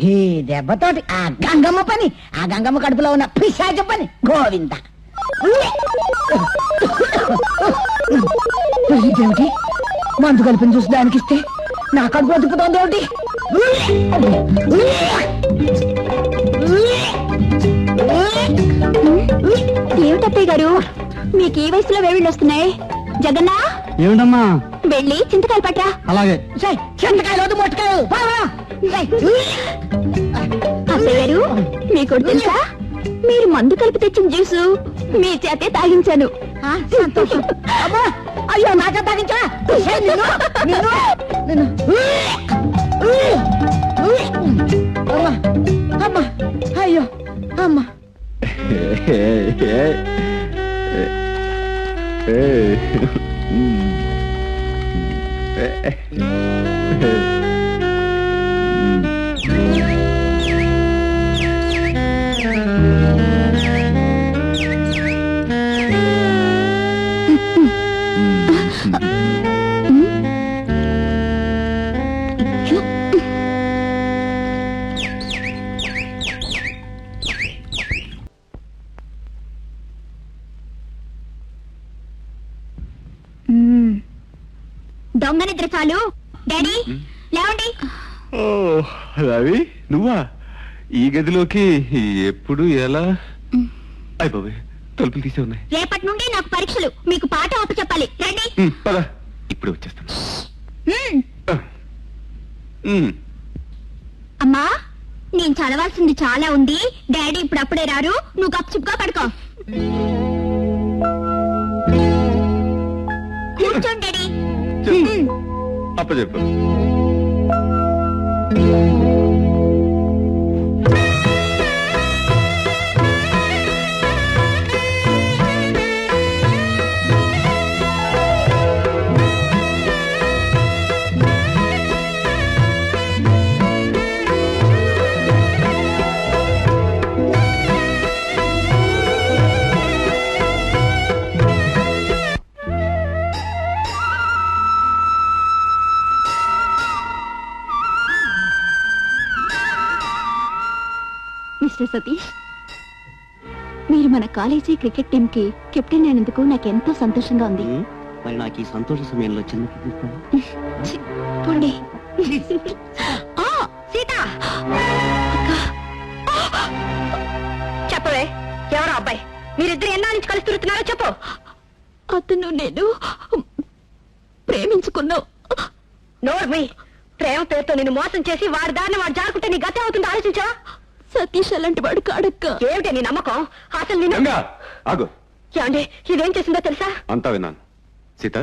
ఈ దెబ్బతోటి ఆ గంగమ్మ పని, ఆ గంగమ్మ కడుపులో ఉన్న పిశాచ పని గోవింద. ఇదేమిటి మందు కలిపిన చూసి దానికి ఇస్తే నా కడుపు బతుకుతోంది ఏమిటి? ఏమిటత్తయ్య గారు మీకు ఈ వయసులో వేవిళ్ళు వస్తున్నాయి? జగన్నా ఏమిటమ్మా? వెళ్ళి చింతకాయలు పట్రా. అలాగే. చింతకాయలు మొట్టకాయలు అత్తయ్య గారు మీకు తెలుసా, మీరు మందు కలిపి తెచ్చిన జ్యూసు మీ చేతే తాగించాను. సంతోషం. అమ్మా అయ్యో నాకే తాగించా. అమ్మా అమ్మా అయ్యో అమ్మా. దొంగ నిద్ర చాలు. డాడీ లేవండి. ఓ రవి, నువ్వా? ఈ గదిలోకి ఎప్పుడు ఎలా? అయిపోయి తలుపులు తీసే ఉన్నాయి. రేపటి నుండి నాకు పరీక్షలు, మీకు పాట ఆపు చెప్పాలి. రండి. పద, ఇప్పుడు వచ్చేస్తాను. అమ్మా నేను చదవాల్సింది చాలా ఉంది. డాడీ ఇప్పుడు అప్పుడే రారు, నువ్వు గప్చుప్గా పడుకో. కూర్చోండి డాడీ. అప్ప చెప్పు. మిస్టర్ సతీష్, మీరు మన కాలేజీ క్రికెట్ టీం కి కెప్టెన్ అయినందుకు నాకెంతో సంతోషంగా ఉంది. మరి నాకు ఈ సంతోష సమయంలో చిన్న పోండి. సీత చెప్పవే, ఎవరో అబ్బాయి? మీరిద్దరు ఎన్నా నుంచి కలిసి తిరుగుతున్నారో చెప్పు. అతను నేను ప్రేమించుకున్నావు. నోర్మి, ప్రేమ పేరుతో నిన్ను మోసం చేసి వాడి దారిని వాడు జారుకుంటే నీ గతే అవుతుందో ఆలోచించా? సతీష్ అలాంటి వాడు కాడక్క. ఏమిటే నీ నమ్మకం? అసలు నేను ఆగు. ఏమండి ఇదేం చేసిందో తెలుసా? అంతా విన్నాను. సీత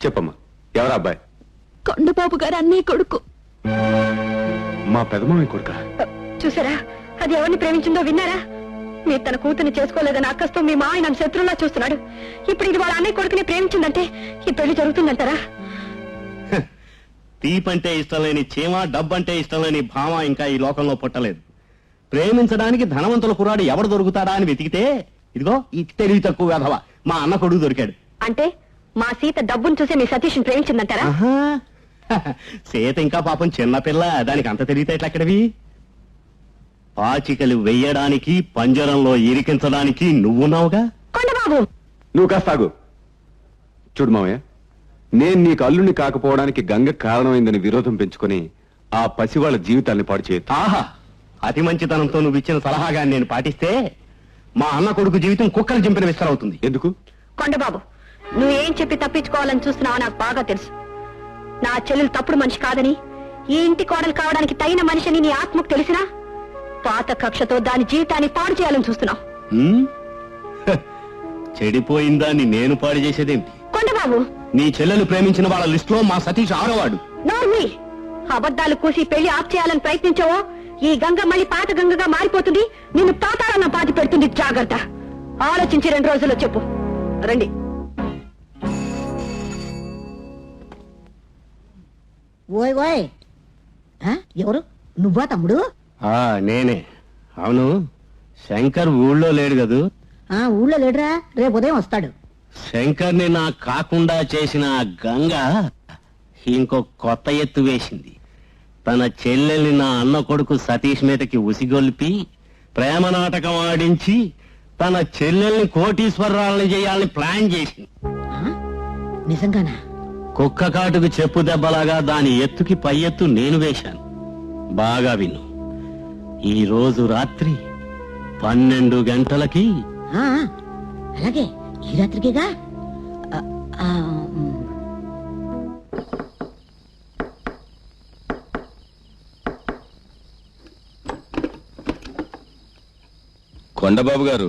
చెప్పమ్మా, ఎవరా అబ్బాయి? కొండబాబు గారు అన్నయ్య కొడుకు. మా పెదమామి కొడుక? చూసారా, అది ఎవరిని ప్రేమించిందో విన్నారా? మీరు తన కూతుర్ని చేసుకోలేదని అక్కస్తో మీ మాయ నన్ను శత్రువులా చూస్తున్నాడు. ఇప్పుడు ఇది వాళ్ళ అన్నయ్య కొడుకుని ప్రేమించిందంటే ఈ పెళ్లి జరుగుతుందంటారా? తీపంటే ఇష్టం లేని చీమ, డబ్బంటే ఇష్టం లేని భామ ఇంకా ఈ లోకంలో పుట్టలేదు. ప్రేమించడానికి ధనవంతుల కుర్రాడు ఎవడు దొరుకుతాడా అని వెతికితే ఇదిగో ఈ తెలివి తక్కువ వెధవ మా అన్న కొడుకు దొరికాడు. అంటే మా సీత డబ్బును చూసి మీ సతీష్ని ప్రేమించిందంటారా? ఆహా. సీత ఇంకా పాపం చిన్నపిల్ల, దానికి అంత తెలివితేటలు ఎక్కడవి? పాచికలు వెయ్యడానికి పంజరంలో ఇరికించడానికి నువ్వున్నావుగా. కొండబాబు, నువ్వు కాస్తాగు. చూడు మావయ్య, నేను నీకు అల్లుని కాకపోవడానికి గంగ కారణమైందని విరోధం పెంచుకొని ఆ పసివాళ్ల జీవితాల్ని పాడు చేయొద్దు. ఆహా, అతి మంచితనంతో నువ్వు ఇచ్చిన సలహాగా నేను పాటిస్తే మా అన్న కొడుకు జీవితం కుక్కలు చింపిన విస్తరవుతుంది. ఎందుకు? కొండబాబు, నువ్వేం చెప్పి తప్పించుకోవాలని చూస్తున్నావో నాకు బాగా తెలుసు. నా చెల్లెలు తప్పుడు మనిషి కాదని, ఈ ఇంటి కోడలు కావడానికి తగిన మనిషిని నీ ఆత్మకు తెలిసినా పాత కక్షతో దాని జీవితాన్ని పాడు చేయాలని చూస్తున్నావు. హ్మ్? హ, చెడిపోయిందాన్ని నేను పాడు చేసేదేంటి? కొండబాబు, నీ చెల్లెలు ప్రేమించిన వాళ్ళ లిస్ట్ లో మా సతీష్ 6వ వాడు. నోర్మి, అబద్ధాలు కూసి పెళ్లి ఆఫ్ చేయాలని ప్రయత్నించావో ఈ గంగ మళ్ళీ పాత గంగగా మారిపోతుంది, నిన్ను పాతాళన్న పాతి పెడుతుంది. జాగ్రత్త. ఆలోచించి 2 రోజుల్లో చెప్పు. రండి. ఓయ్ ఓయ్ ఆ, ఎవరు? నువ్వా తమ్ముడు? నేనే. అవును, శంకర్ ఊళ్ళో లేడు కదూ? ఊళ్ళో లేడురా, రేపు ఉదయం వస్తాడు. శంకర్ని నాకు కాకుండా చేసిన ఆ గంగ ఇంకో కొత్త ఎత్తు వేసింది. తన చెల్లెల్ని నా అన్న కొడుకు సతీష్ మీదకి ఉసిగొల్పి ప్రేమ నాటకం ఆడించి తన చెల్లెల్ని కోటీశ్వరరాలని చేయాలని ప్లాన్ చేసింది. నిజంగానా? కుక్క కాటుకు చెప్పు దెబ్బలాగా దాని ఎత్తుకి పై ఎత్తు నేను వేశాను. బాగా విను. ఈ రోజు రాత్రి 12 గంటలకి. అలాగే, ఈ రాత్రికేగా. కొండబాబు గారు,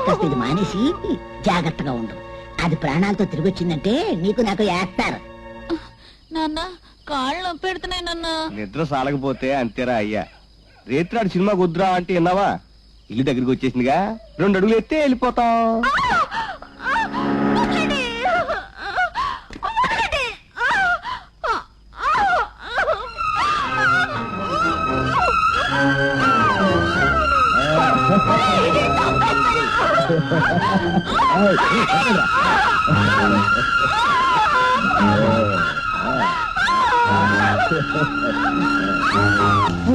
కాస్త ఇది మానేసి జాగ్రత్తగా ఉండు. అది ప్రాణాలతో తిరిగి వచ్చిందంటే నీకు నాకు వేస్తారు. నాన్న, కాళ్ళు నొప్పి పెడుతున్నాయి నాన్న. నిద్ర సాలకపోతే అంతేరా అయ్యా. రేత్రాడు సినిమా కుద్రా అంటే విన్నావా? ఇల్లు దగ్గరికి వచ్చేసిందిగా, 2 అడుగులు ఎత్తే వెళ్ళిపోతాం.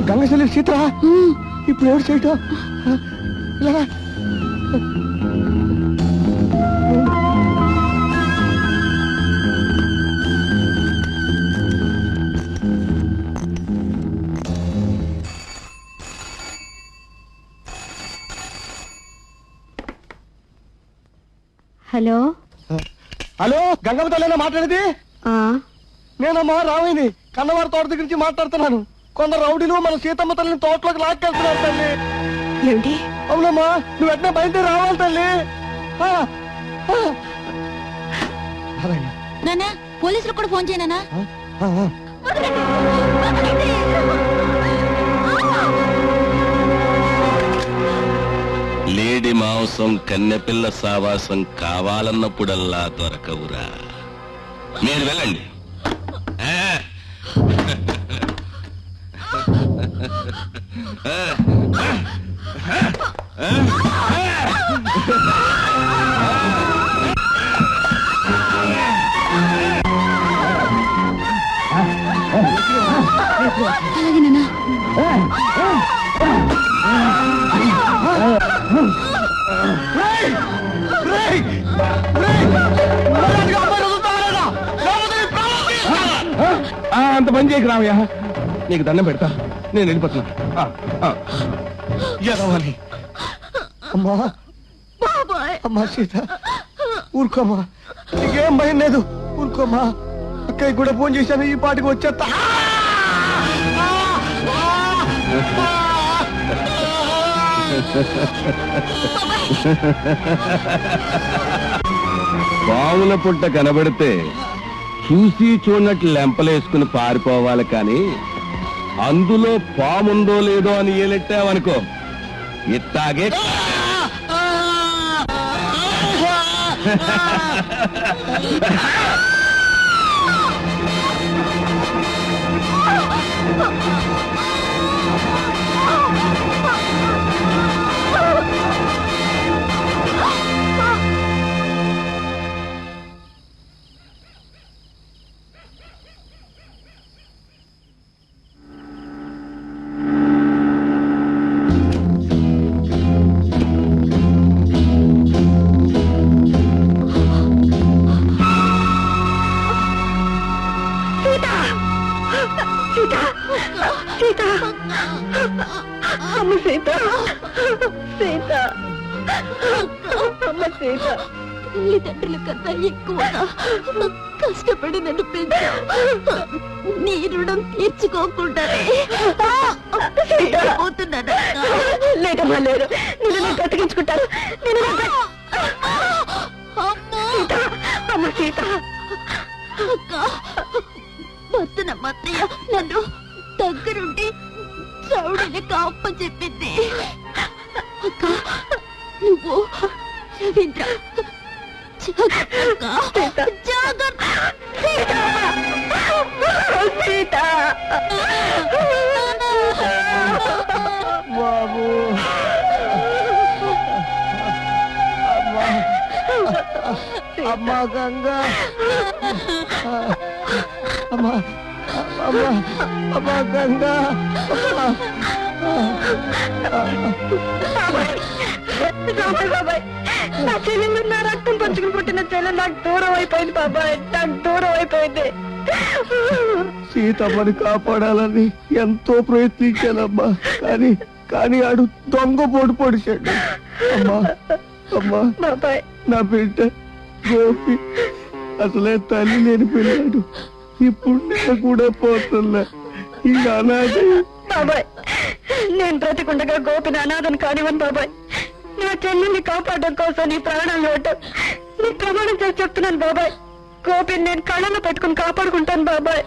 గంగశల్లి సీత ఇప్పుడు ఎవరు చేయటం? హలో. హలో, గంగమ్మ తల్లేనా మాట్లాడేది? నేనమ్మా రావేని కన్నవారి తోట దగ్గర నుంచి మాట్లాడుతున్నాను. కొందరు రౌడీలు మన సీతమ్మ తల్లిని తోటలోకి లాక్కెళ్తున్నారు తల్లి. ఏమిటి? అవునమ్మా, నువ్వు వెంటనే బయలుదేరి రావాలి తల్లి. నాన్న, పోలీసులకు కూడా ఫోన్ చేయనా? లేడి మాంసం కన్నెపిల్ల సావాసం కావాలన్నప్పుడల్లా దొరకవురా. మీరు వెళ్ళండి. అలాగే నాన్న. అంత పని చేయకు రామయ్య, నీకు దండం పెడతా. నేను వెళ్ళిపోతున్నా. ఎదవాలి అమ్మా, అమ్మా సీత ఊరుకోమ్మా, నీకేం భయం లేదు, ఊరుకోమ్మా. అక్కడికి కూడా ఫోన్ చేశాను, ఈ పాటికి వచ్చేస్తా. పావుల పుట్ట కనబడితే చూసి చూడనట్లు లెంపలేసుకుని పారిపోవాలి కానీ అందులో పాముందో లేదో అని ఏలెట్టావనుకో ఇట్టాగే తల్లిదండ్రుల కన్నా ఎక్కువగా కష్టపడి నన్ను పెంచావు. నీ రుణం తీర్చుకోకుండానే లేదమ్మా, లేదు, నేను బ్రతికించుకుంటాను. అమ్మ సీత, వస్తున్నమ్మ అత్తయ్య నన్ను దగ్గరుండి చౌడిని కాప్ప చెప్పింది. అక్క నువ్వు రవీంద్ర బాబు అమ్మా గంగా, అమ్మా అమ్మా అమ్మా గంగా, బాబాయ్ నా చెల్లెలు నా రక్తం పంచుకుని పుట్టిన చెల్లె నాకు దూరం అయిపోయింది బాబాయ్, నాకు దూరం అయిపోయింది. సీతమ్మని కాపాడాలని ఎంతో ప్రయత్నించానమ్మా, కానీ కానీ ఆడు దొంగ పోటు పొడిచాడు. అమ్మా అమ్మా బాబాయ్, నా బిడ్డ గోపి అసలే తల్లి లేని పిల్లాడు, ఇప్పుడు నేను కూడా పోతున్నా. ఈ అనాథ బాబాయ్, నేను బ్రతికుండగా గోపిని అనాథను కానివ్వను బాబాయ్. నా చెల్లెల్ని కాపాడడం కోసం నీ ప్రాణాలు ఇవ్వటం నీ ప్రమాణం చేసి చెప్తున్నాను బాబాయ్. గోపిని నేను కళ్ళలో పెట్టుకుని కాపాడుకుంటాను బాబాయ్.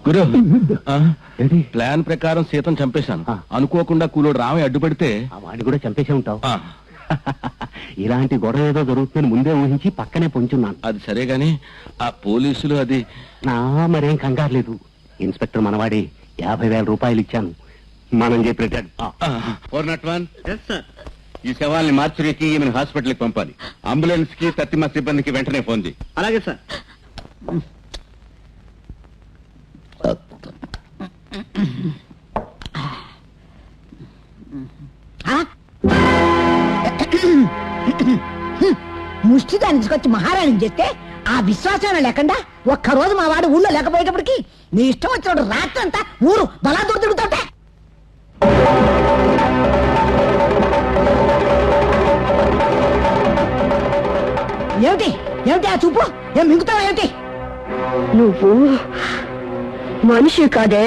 గురు, ప్లాన్ ప్రకారం సీతను చంపేశాను. అనుకోకుండా కూలోడు రామయ్య అడ్డుపడితే వాడిని కూడా చంపేసే ఉంటావు. ఇలాంటి గొడవ ఏదో జరుగుతుందని ముందే ఊహించి పక్కనే పొంచున్నాను. అది సరే గాని ఆ పోలీసులు అది మరేం కంగారు లేదు. ఇన్స్పెక్టర్ మనవాడి 50,000 రూపాయలు ఇచ్చాను. మనం చెప్పేటాడు. ఈ శవాల్ని మార్చురీకి ఈమెను హాస్పిటల్ కి పంపాలి. అంబులెన్స్ కి తత్తిమ సిబ్బందికి వెంటనే ఫోన్ చేయి. అలాగే సార్. ముష్టిదాన్ని తీసుకొచ్చి మహారాణిని చేస్తే ఆ విశ్వాసం లేకుండా ఒక్కరోజు మా వాడు ఊళ్ళో లేకపోయేటప్పటికి నీ ఇష్టం వచ్చినప్పుడు రాత్రి అంతా ఊరు బలా దొరుకుతుంటే ఏమిటి ఏమిటి ఆ చూపు? ఏం మింగుతావా ఏమిటి? నువ్వు మనిషి కాదే,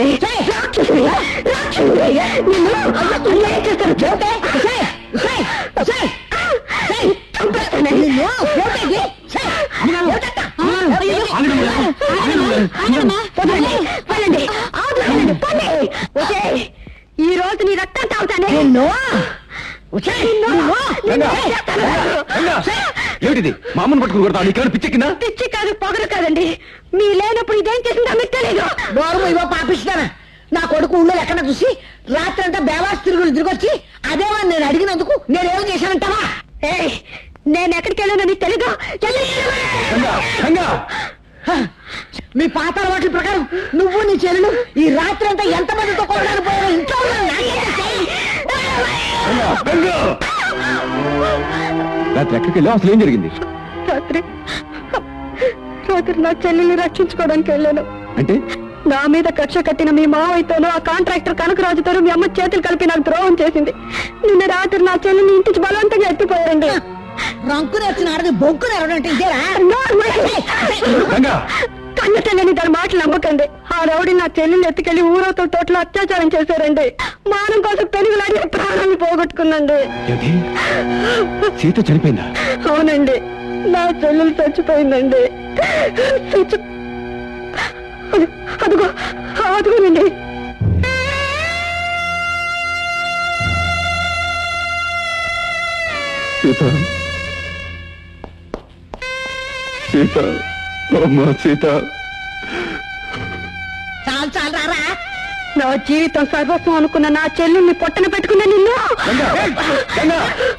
ఈ రోజు నీ రక్తం తాగుతానే. ఏమిటిది? మా అమ్మను పట్టుకుని కొడతా? నీకేమైనా పిచ్చెక్కిందా? పిచ్చి కాదు, పొగరు కాదండి. మీ లేనప్పుడు ఇదేం చేసిందో మీకు తెలియదు. గౌరవం ఇవ్వ పాపిస్తానా? నా కొడుకు ఊళ్ళో ఎక్కడ చూసి రాత్రి అంతా బేవాస్ తిరుగులు తిరిగొచ్చి ఆ అదేమని నేను అడిగినందుకు నేనేం చేశానంటావా? నేను ఎక్కడికి వెళ్ళానని తెలీదు. మీ పాత అలవాట్ల ప్రకారం నువ్వు నీ చెల్లెలు ఈ రాత్రి అంతా ఎంతమందితో కొనడానికి పోయారో ఇంట్లో ఉన్న నాకేం తెలియదు. రాత్రి ఎక్కడికి వెళ్ళావు? అసలు ఏం జరిగింది? రాత్రి నా చెల్లెల్ని రక్షించుకోవడానికి వెళ్ళాను. అంటే నా మీద కక్ష కట్టిన మీ మావయ్యతోనూ ఆ కాంట్రాక్టర్ కనకరాజుతోనూ మీ అమ్మ చేతులు కలిపి నాకు ద్రోహం చేసింది. నిన్న రాత్రి నా చెల్లెల్ని ఇంటికి బలవంతంగా ఎత్తిపోయారండి. రంకుని వచ్చిన ఆడది బొగ్గుని ఎవరంటే ఇదేరా? కన్న చెల్లెని దాని మాటలు నమ్మకండి. ఆ రౌడీ నా చెల్లెల్ని ఎత్తుకెళ్లి ఊరవతల తోటలో అత్యాచారం చేశారండి. మానం కోసం పెనుగులాడి ప్రాణాన్ని పోగొట్టుకుందండి. సీత చనిపోయిందా? అవునండి, నా చెల్లెలు చచ్చిపోయిందండి. అదిగో అదిగోనండి. సీత, సీత, అమ్మా సీత. చాలు చాలు రారా. నా జీవితం సర్వస్వం అనుకున్న నా చెల్లెల్ని పొట్టన పెట్టుకున్నా నిన్ను.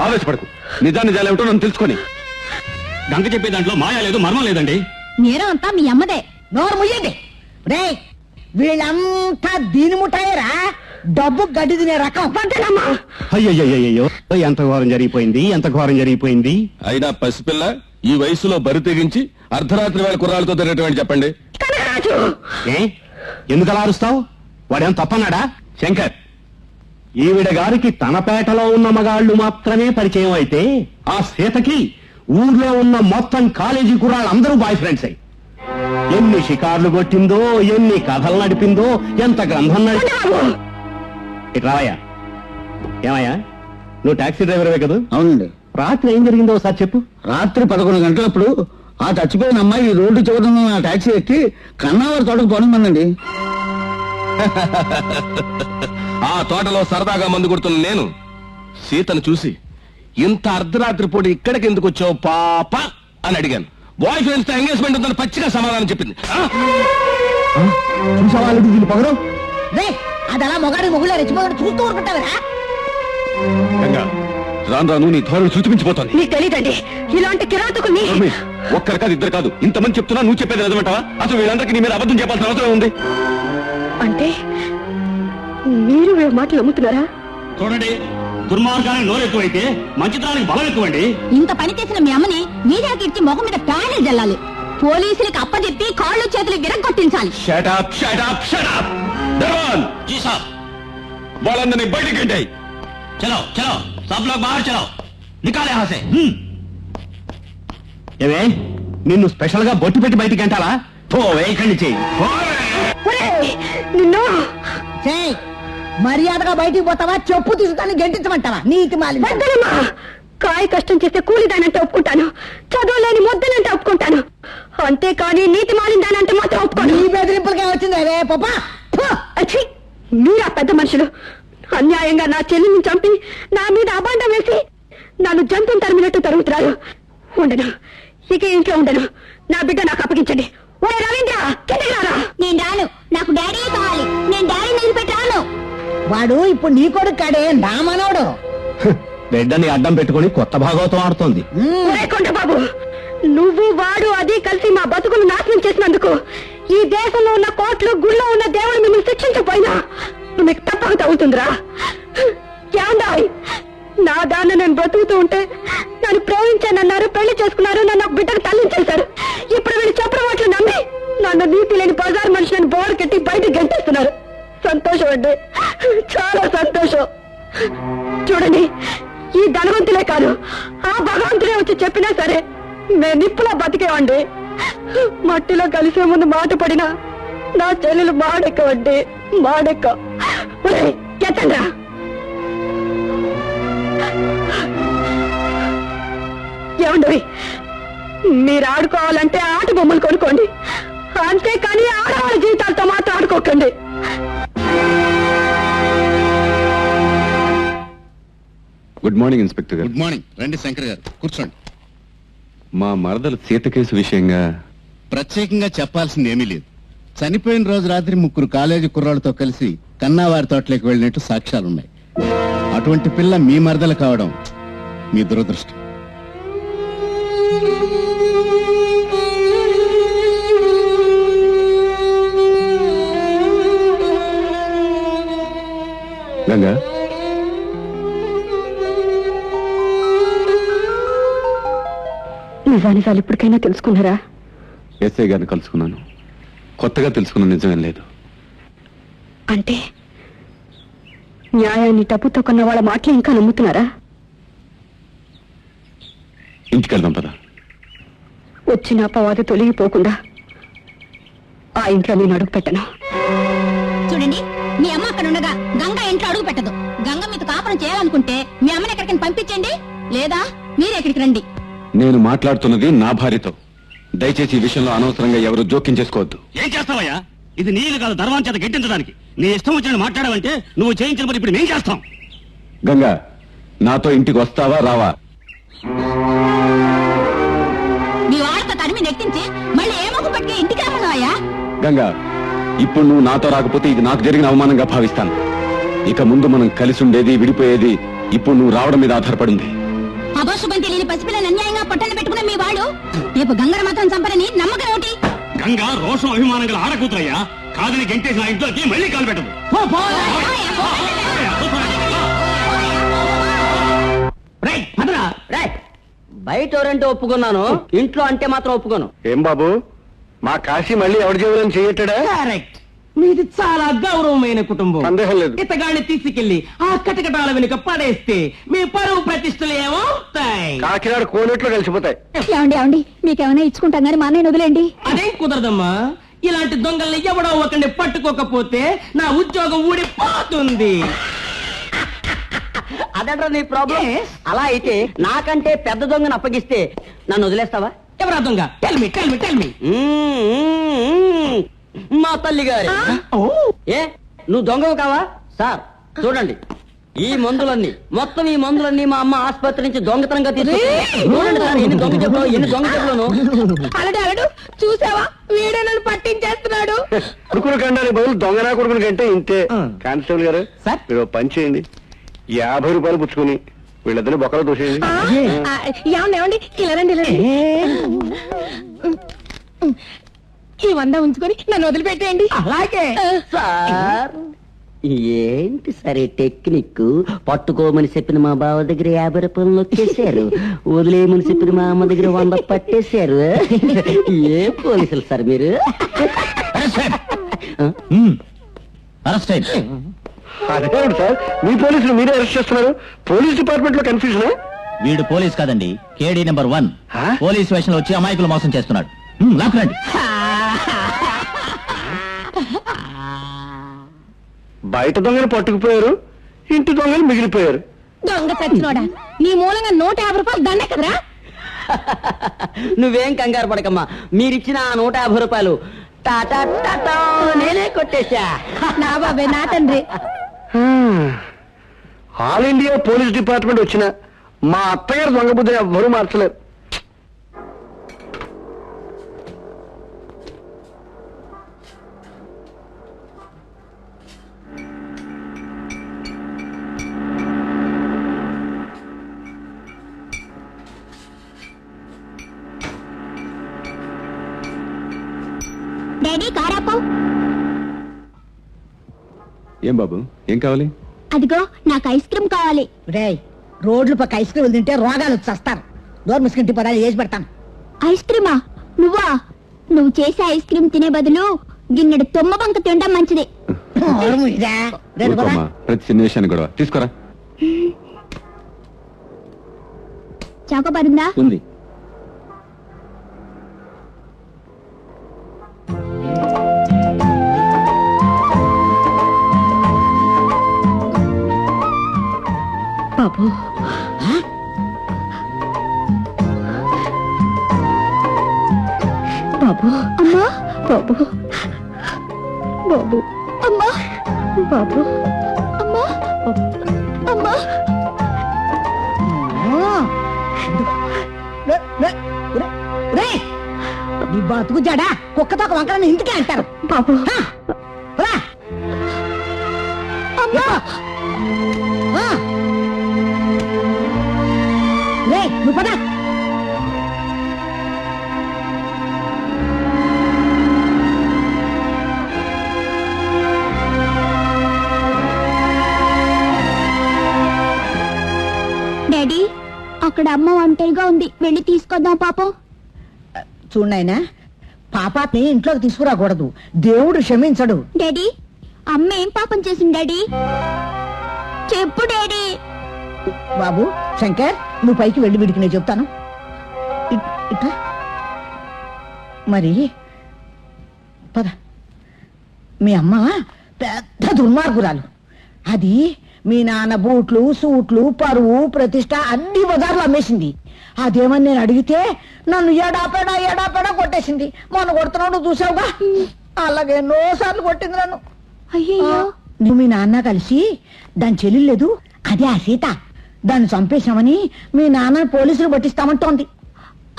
ఆవేశపడకు, నిజాలు ఏమిటో నన్ను తెలుసుకొని. గంగ చెప్పే దాంట్లో మాయా లేదు, మర్మం లేదండి. నేరం అంతా మీ అమ్మదే. నోరు ముయ్యండి రే. వీళ్ళంతా దీని ముఠాయరా, డబ్బు గడ్డి తినే రకం. అయ్యయ్యో, ఎంత ఘోరం జరిగిపోయింది, ఎంత ఘోరం జరిగిపోయింది. అయినా పసిపిల్ల ఈ వయసులో బరి తెగించి అర్ధరాత్రి వేళ కుర్రాలతో తిరగటం చెప్పండి. ఏ ఎందుకు అలా అరుస్తావు? వాడేం తప్పన్నాడా? శంకర్, ఈవిడ గారికి తన పేటలో ఉన్న మగాళ్లు మాత్రమే పరిచయం అయితే ఆ సీతకి ఊర్లో ఉన్న మొత్తం కాలేజీ కుర్రాళ్ళు అందరూ బాయ్ ఫ్రెండ్స్ అయ్యి ఎన్ని షికార్లు కొట్టిందో, ఎన్ని కథలు నడిపిందో, ఎంత గ్రంథం రావయ్యా. ఏమయ్యా, నువ్వు టాక్సీ డ్రైవర్వే కదా? అవునండి. రాత్రి ఏం జరిగిందో ఒకసారి చెప్పు. రాత్రి 11 గంటలప్పుడు ఆ చచ్చిపోయిన అమ్మాయి రోడ్డు చివరన నా టాక్సీ ఎక్కి కన్నావారి తోటకు పోనమందండి. ఆ తోటలో సరదాగా మందు కొడుతున్న నేను సీతను చూసి ఇంత అర్ధరాత్రి పూట ఇక్కడికి ఎందుకు వచ్చావు పాప అని అడిగాను. బాయ్ ఫ్రెండ్స్ తో ఎంగేజ్మెంట్ ఉందని పచ్చిగా సమాధానం చెప్పింది. చూసేవాళ్ళు పొగరు. రే, అది అలా మొగాడి మొగుళ్ళ రెచ్చిపోయి చూస్తూ ఊరుకుంటావరా? రాను రాను నీ ధోరణి చూపించిపోతుంది. నీకు తెలీదండి ఇలాంటి కిరాతకుని. ఒక్కరు కాదు, ఇద్దరు కాదు, ఇంతమంది చెప్తున్నా నువ్వు చెప్పేది నిజమంటావా? అసలు వీళ్ళందరికీ నీ మీద అబద్ధం చెప్పాల్సిన అవసరం ఉంది. అంటే మీరు వీళ్ళ మాటలు నమ్ముతున్నారా? చూడండి, దుర్మార్గానికి నోరు ఎక్కువైతే మంచితనానికి బలం ఎక్కువండి. ఇంత పని చేసిన మీ అమ్మని మీడియాకిచ్చి మొహం మీద ప్యానెల్ జల్లాలి. పోలీసులకు అప్పచెప్పి కాళ్ళు చేతులు విరగొట్టించాలి. Shut up, shut up, shut up! దర్వాన్, జీ సాబ్. వాళ్ళందరినీ బయటికి గంటాయి. చలో చలో, సబ్ లోగ్ బాహర్ చలో, నికాలే యహాं సే. ఏమే, నిన్ను స్పెషల్ గా బొట్టు పెట్టి బయటికి అంటారా? ఇక్కడి చెయ్యి. నిన్ను చేయి. మర్యాదగా బయటికి పోతావా, చెప్పు తీసుకొని గెంటించమంటావా? నీతి మాలిన కాయ కష్టం చేస్తే కూలిదానంటే ఒప్పుకుంటాను, చదువులేని ముద్దనంటే ఒప్పుకుంటాను, అంతేకాని నీతి మాలిందానంటే మాత్రం ఒప్పుకోను. నీ బెదిరింపులకే వచ్చింది రే పాప. మీరా పెద్ద మనుషులు అన్యాయంగా నా చెల్లిని చంపి నా మీద అబాండం వేసి నన్ను జంతువుని తరిమినట్టు తరుగుతున్నారు. ఉండను, ఇక ఇంట్లో ఉండను. నా బిడ్డ నాకు అప్పగించండి. ఓ రవీంద్ర, కిందకి రారా. నేను రాను, నాకు డాడీ కావాలి. నేను డాడీ నిలబెట్టి రాను. వాడు ఇప్పుడు నీ కొడుకు కాడే, నా మనోడు. బిడ్డని అడ్డం పెట్టుకుని కొత్త భాగవతం ఆడుతోంది. బాబు, నువ్వు వాడు అది కలిసి మా బతుకులు నాశనం చేసినందుకు ఈ దేశంలో ఉన్న కోట్లు గుళ్ళో ఉన్న దేవుడు మిమ్మల్ని శిక్షించకపోయినా మీకు తప్పక తగ్గుతుందిరా. ఏమండాయ్, నా దాన్ని నేను బ్రతుకుతూ ఉంటే నన్ను ప్రేమించానన్నారు, పెళ్లి చేసుకున్నారు, నన్ను ఒక బిడ్డకు తల్లించేశారు. ఇప్పుడు వీళ్ళు చెప్పడం వాటిని నమ్మి నన్ను నీతి లేని బజార్ మనుషులను బోర్ కట్టి బయటకు గంటేస్తున్నారు. సంతోషం అండి, చాలా సంతోషం. చూడండి, ఈ ధనవంతులే కాదు, ఆ భగవంతులే వచ్చి చెప్పినా సరే నేను నిప్పులా బతికేవండి. మట్టిలో కలిసే ముందు మాట పడినా నా చెల్లెలు మాడెక్కవండి, మాడెక్క. ఎత్తండ్రా. ఏమండి, మీరు ఆడుకోవాలంటే ఆట బొమ్మలు కొనుక్కోండి, అంతేకాని ఆడవాళ్ళ జీవితాలతో మాత్రం ఆడుకోకండి. గుడ్ మార్నింగ్ ఇన్స్పెక్టర్ గారు. Good morning. రండి శంకర్ గారు, కూర్చోండి. మా మరదల సీత కేసు విషయంగా ప్రత్యేకంగా చెప్పాల్సింది ఏమీ లేదు. చనిపోయిన రోజు రాత్రి 3 కాలేజీ కుర్రాళ్ళతో కలిసి కన్నావారి తోటలోకి వెళ్ళినట్టు సాక్ష్యాలున్నాయి. అటువంటి పిల్ల మీ మరదలు కావడం మీ దురదృష్టం. గంగా, నిజానిజాలు ఇప్పటికైనా తెలుసుకున్నారా? ఎస్ఐ గారిని కలుసుకున్నాను. కొత్తగా తెలుసుకున్న నిజమేం లేదు. అంటే న్యాయాన్ని డబ్బుతో కొన్న వాళ్ళ మాటలు ఇంకా నమ్ముతున్నారా? ఇంటికి వెళ్దాం పద. వచ్చిన అపవాదు తొలగిపోకుండా ఆ ఇంట్లో నేను అడుగు పెట్టను. చూడండి, మీ అమ్మ అక్కడ ఉండగా గంగ ఇంట్లో అడుగు పెట్టదు. గంగ మీతో కాపురం చేయాలనుకుంటే మీ అమ్మని ఎక్కడికి పంపించండి, లేదా మీరు ఎక్కడికి రండి. నేను మాట్లాడుతున్నది నా భార్యతో. దయచేసి ఈ విషయంలో అనవసరంగా ఎవరు జోక్యం చేసుకోవద్దు. ఏం చేస్తావయ్యా? ఇది నీళ్ళు కాదు, ధర్మం చేత గెట్టించడానికి. నీ ఇష్టం వచ్చినట్టు మాట్లాడావంటే నువ్వు చేయించిన మరి ఇప్పుడు మేం చేస్తాం. గంగా, నాతో ఇంటికి వస్తావా రావా? మీ వాళ్ళతో తడిమి నెట్టించి మళ్ళీ ఏమొక పట్టుకే ఇంటికి రామన్నావయ్యా? గంగా, ఇప్పుడు నువ్వు నాతో రాకపోతే ఇది నాకు జరిగిన అవమానంగా భావిస్తాను. ఇక ముందు మనం కలిసి ఉండేది విడిపోయేది ఇప్పుడు నువ్వు రావడం మీద ఆధారపడింది. అభోషుభం తెలియని పసిపిల్లని అన్యాయంగా పట్టణ పెట్టుకున్న మీ వాళ్ళు రేపు గంగర మాత్రం చంపరని నమ్మకం ఏమిటి? గంగా రోషం అభిమానం గల ఆడకూతురయ్యా. కాదని గంటేసి నా ఇంట్లోకి మళ్ళీ కాలు పెట్టదు. బయట ఎవరంటే ఒప్పుకున్నాను, ఇంట్లో అంటే మాత్రం ఒప్పుకోను. ఏం బాబు, మా కాశీ మళ్ళీ ఎవరి జీవనం చేయటడా? కరెక్ట్. మీది చాలా గౌరవమైన కుటుంబం. సందేహం లేదు. ఇతగాన్ని తీసుకెళ్లి ఆ కటకటాల వెనుక పడేస్తే మీ పరువు ప్రతిష్టలు ఏమవుతాయి? కాకినాడ కోనేట్లో కలిసిపోతాయి. ఏమండి ఏమండి మీకేమైనా ఇచ్చుకుంటాం గానీ మా అన్నయ్య వదిలేండి. అదేం కుదరదమ్మా. ఇలాంటి దొంగల్ని ఎవడో ఒకరిని పట్టుకోకపోతే నా ఉద్యోగం ఊడిపోతుంది. అదంటారా నీ ప్రాబ్లం? అలా అయితే నాకంటే పెద్ద దొంగను అప్పగిస్తే నన్ను వదిలేస్తావా? ఎవరా దొంగ? Tell me tell me tell me. మా తల్లి గారు. ఏ నువ్వు దొంగవు కావా? సార్ చూడండి, ఈ మందులన్నీ మొత్తం ఈ మందులన్నీ మా అమ్మ ఆసుపత్రి నుంచి దొంగతనంగా తీసుకొచ్చింది. చూడండి సార్, ఎన్ని దొంగ జబ్బులను. అలడు అలడు చూసావా, వీడే నన్ను పట్టించేస్తున్నాడు. కొడుకులు కండానికి బదులు దొంగనా కొడుకుని కంటే ఇంతే. కానిస్టేబుల్ గారు, మీరు ఓ పని చేయండి, 50 రూపాయలు పుచ్చుకుని వీళ్ళిద్దరిని బొక్కలో దూసేయండి. ఏమండి ఏమండి ఇలా రండి ఇలా రండి. ఈ 100 ఉంచుకొని నన్ను వదిలిపెట్టేయండి. అలాగే సార్. ఏంటి సరే టెక్నిక్? పట్టుకోమని చెప్పిన మా బావ దగ్గర 50 రూపాయలు నొక్కేశారు, వదిలేయమని చెప్పిన మా అమ్మ దగ్గర 100 పట్టేశారు. ఏ పోలీసులు సార్ మీరు? అదేంటి సార్, మీ పోలీసులు మీరే అరెస్ట్ చేస్తున్నారు? పోలీస్ డిపార్ట్మెంట్ లో కన్ఫ్యూజన్. వీడు పోలీస్ కాదండి, కేడీ నెంబర్ 1. పోలీస్ వేషంలో వచ్చి అమాయకులు మోసం చేస్తున్నాడు. లాక్రండి. బయట దొంగలు పట్టుకుపోయారు, ఇంటి దొంగలు మిగిలిపోయారు. దొంగ చచ్చినోడా, నీ మూలంగా 150 రూపాయలు దండే కదరా. నువ్వేం కంగారు పడకమ్మా, మీరిచ్చిన ఆ 150 రూపాయలు టాటా టాటా నేనే కొట్టేశా. నా బాబే నా తండ్రి. ఆల్ ఇండియా పోలీస్ డిపార్ట్మెంట్ వచ్చిన మా అత్తగారు దొంగ బుద్ధి ఎవ్వరూ మార్చలేరు. డాడీ కారాపు. ఏం బాబు, ఏం కావాలి? అదిగో నాకు ఐస్ క్రీమ్ కావాలి. రేయ్, రోడ్లు పక్క ఐస్ క్రీమ్ తింటే రోగాలు వచ్చేస్తారు. డోర్ ముసుకుంటి పదాలు చేసి పెడతాను. ఐస్ క్రీమా? నువ్వా? నువ్వు చేసే ఐస్ క్రీమ్ తినే బదులు గిన్నెడు తుమ్మ బంక తినడం మంచిది. ఊరుకోమ్మా, ప్రతి చిన్న విషయాన్ని గొడవ. తీసుకోరా. చాకోబార్ ఉందా? ఉంది. బాబు, బాబు, అమ్మా, బాబు, బాబు, అమ్మా, బాబు, అమ్మా, అమ్మా. నీ బతుకు జడా కుక్కతో ఒక వంకరని ఇంటికే అంటారు. బాబు, రా. అమ్మా. అక్కడ అమ్మ ఒంటరిగా ఉంది, వెళ్ళి తీసుకొద్దాం పాపం. చూడైనా పాపాన్ని ఇంట్లోకి తీసుకురాకూడదు, దేవుడు క్షమించడు. డాడీ, అమ్మ ఏం పాపం చేసింది డాడీ? చెప్పు డాడీ. బాబు శంకర్, నువ్వు పైకి వెళ్ళి వీడికి నేను చెప్తాను. ఇట్లా మరి పద. మీ అమ్మ పెద్ద దుర్మార్గురాలు. అది మీ నాన్న బూట్లు, సూట్లు, పరువు, ప్రతిష్ట అన్ని బజార్లు అమ్మేసింది. అదేమని నేను అడిగితే నన్ను ఏడాపేడా కొట్టేసింది. మొన్న కొడుతున్నావు చూసావుగా, అలాగే ఎన్నోసార్లు కొట్టింది నన్ను. అయ్యో, నువ్వు మీ నాన్న కలిసి దాని చెల్లి లేదు, అదే ఆ సీత, దాన్ని చంపేశామని మీ నాన్న పోలీసులు పట్టిస్తామంటోంది.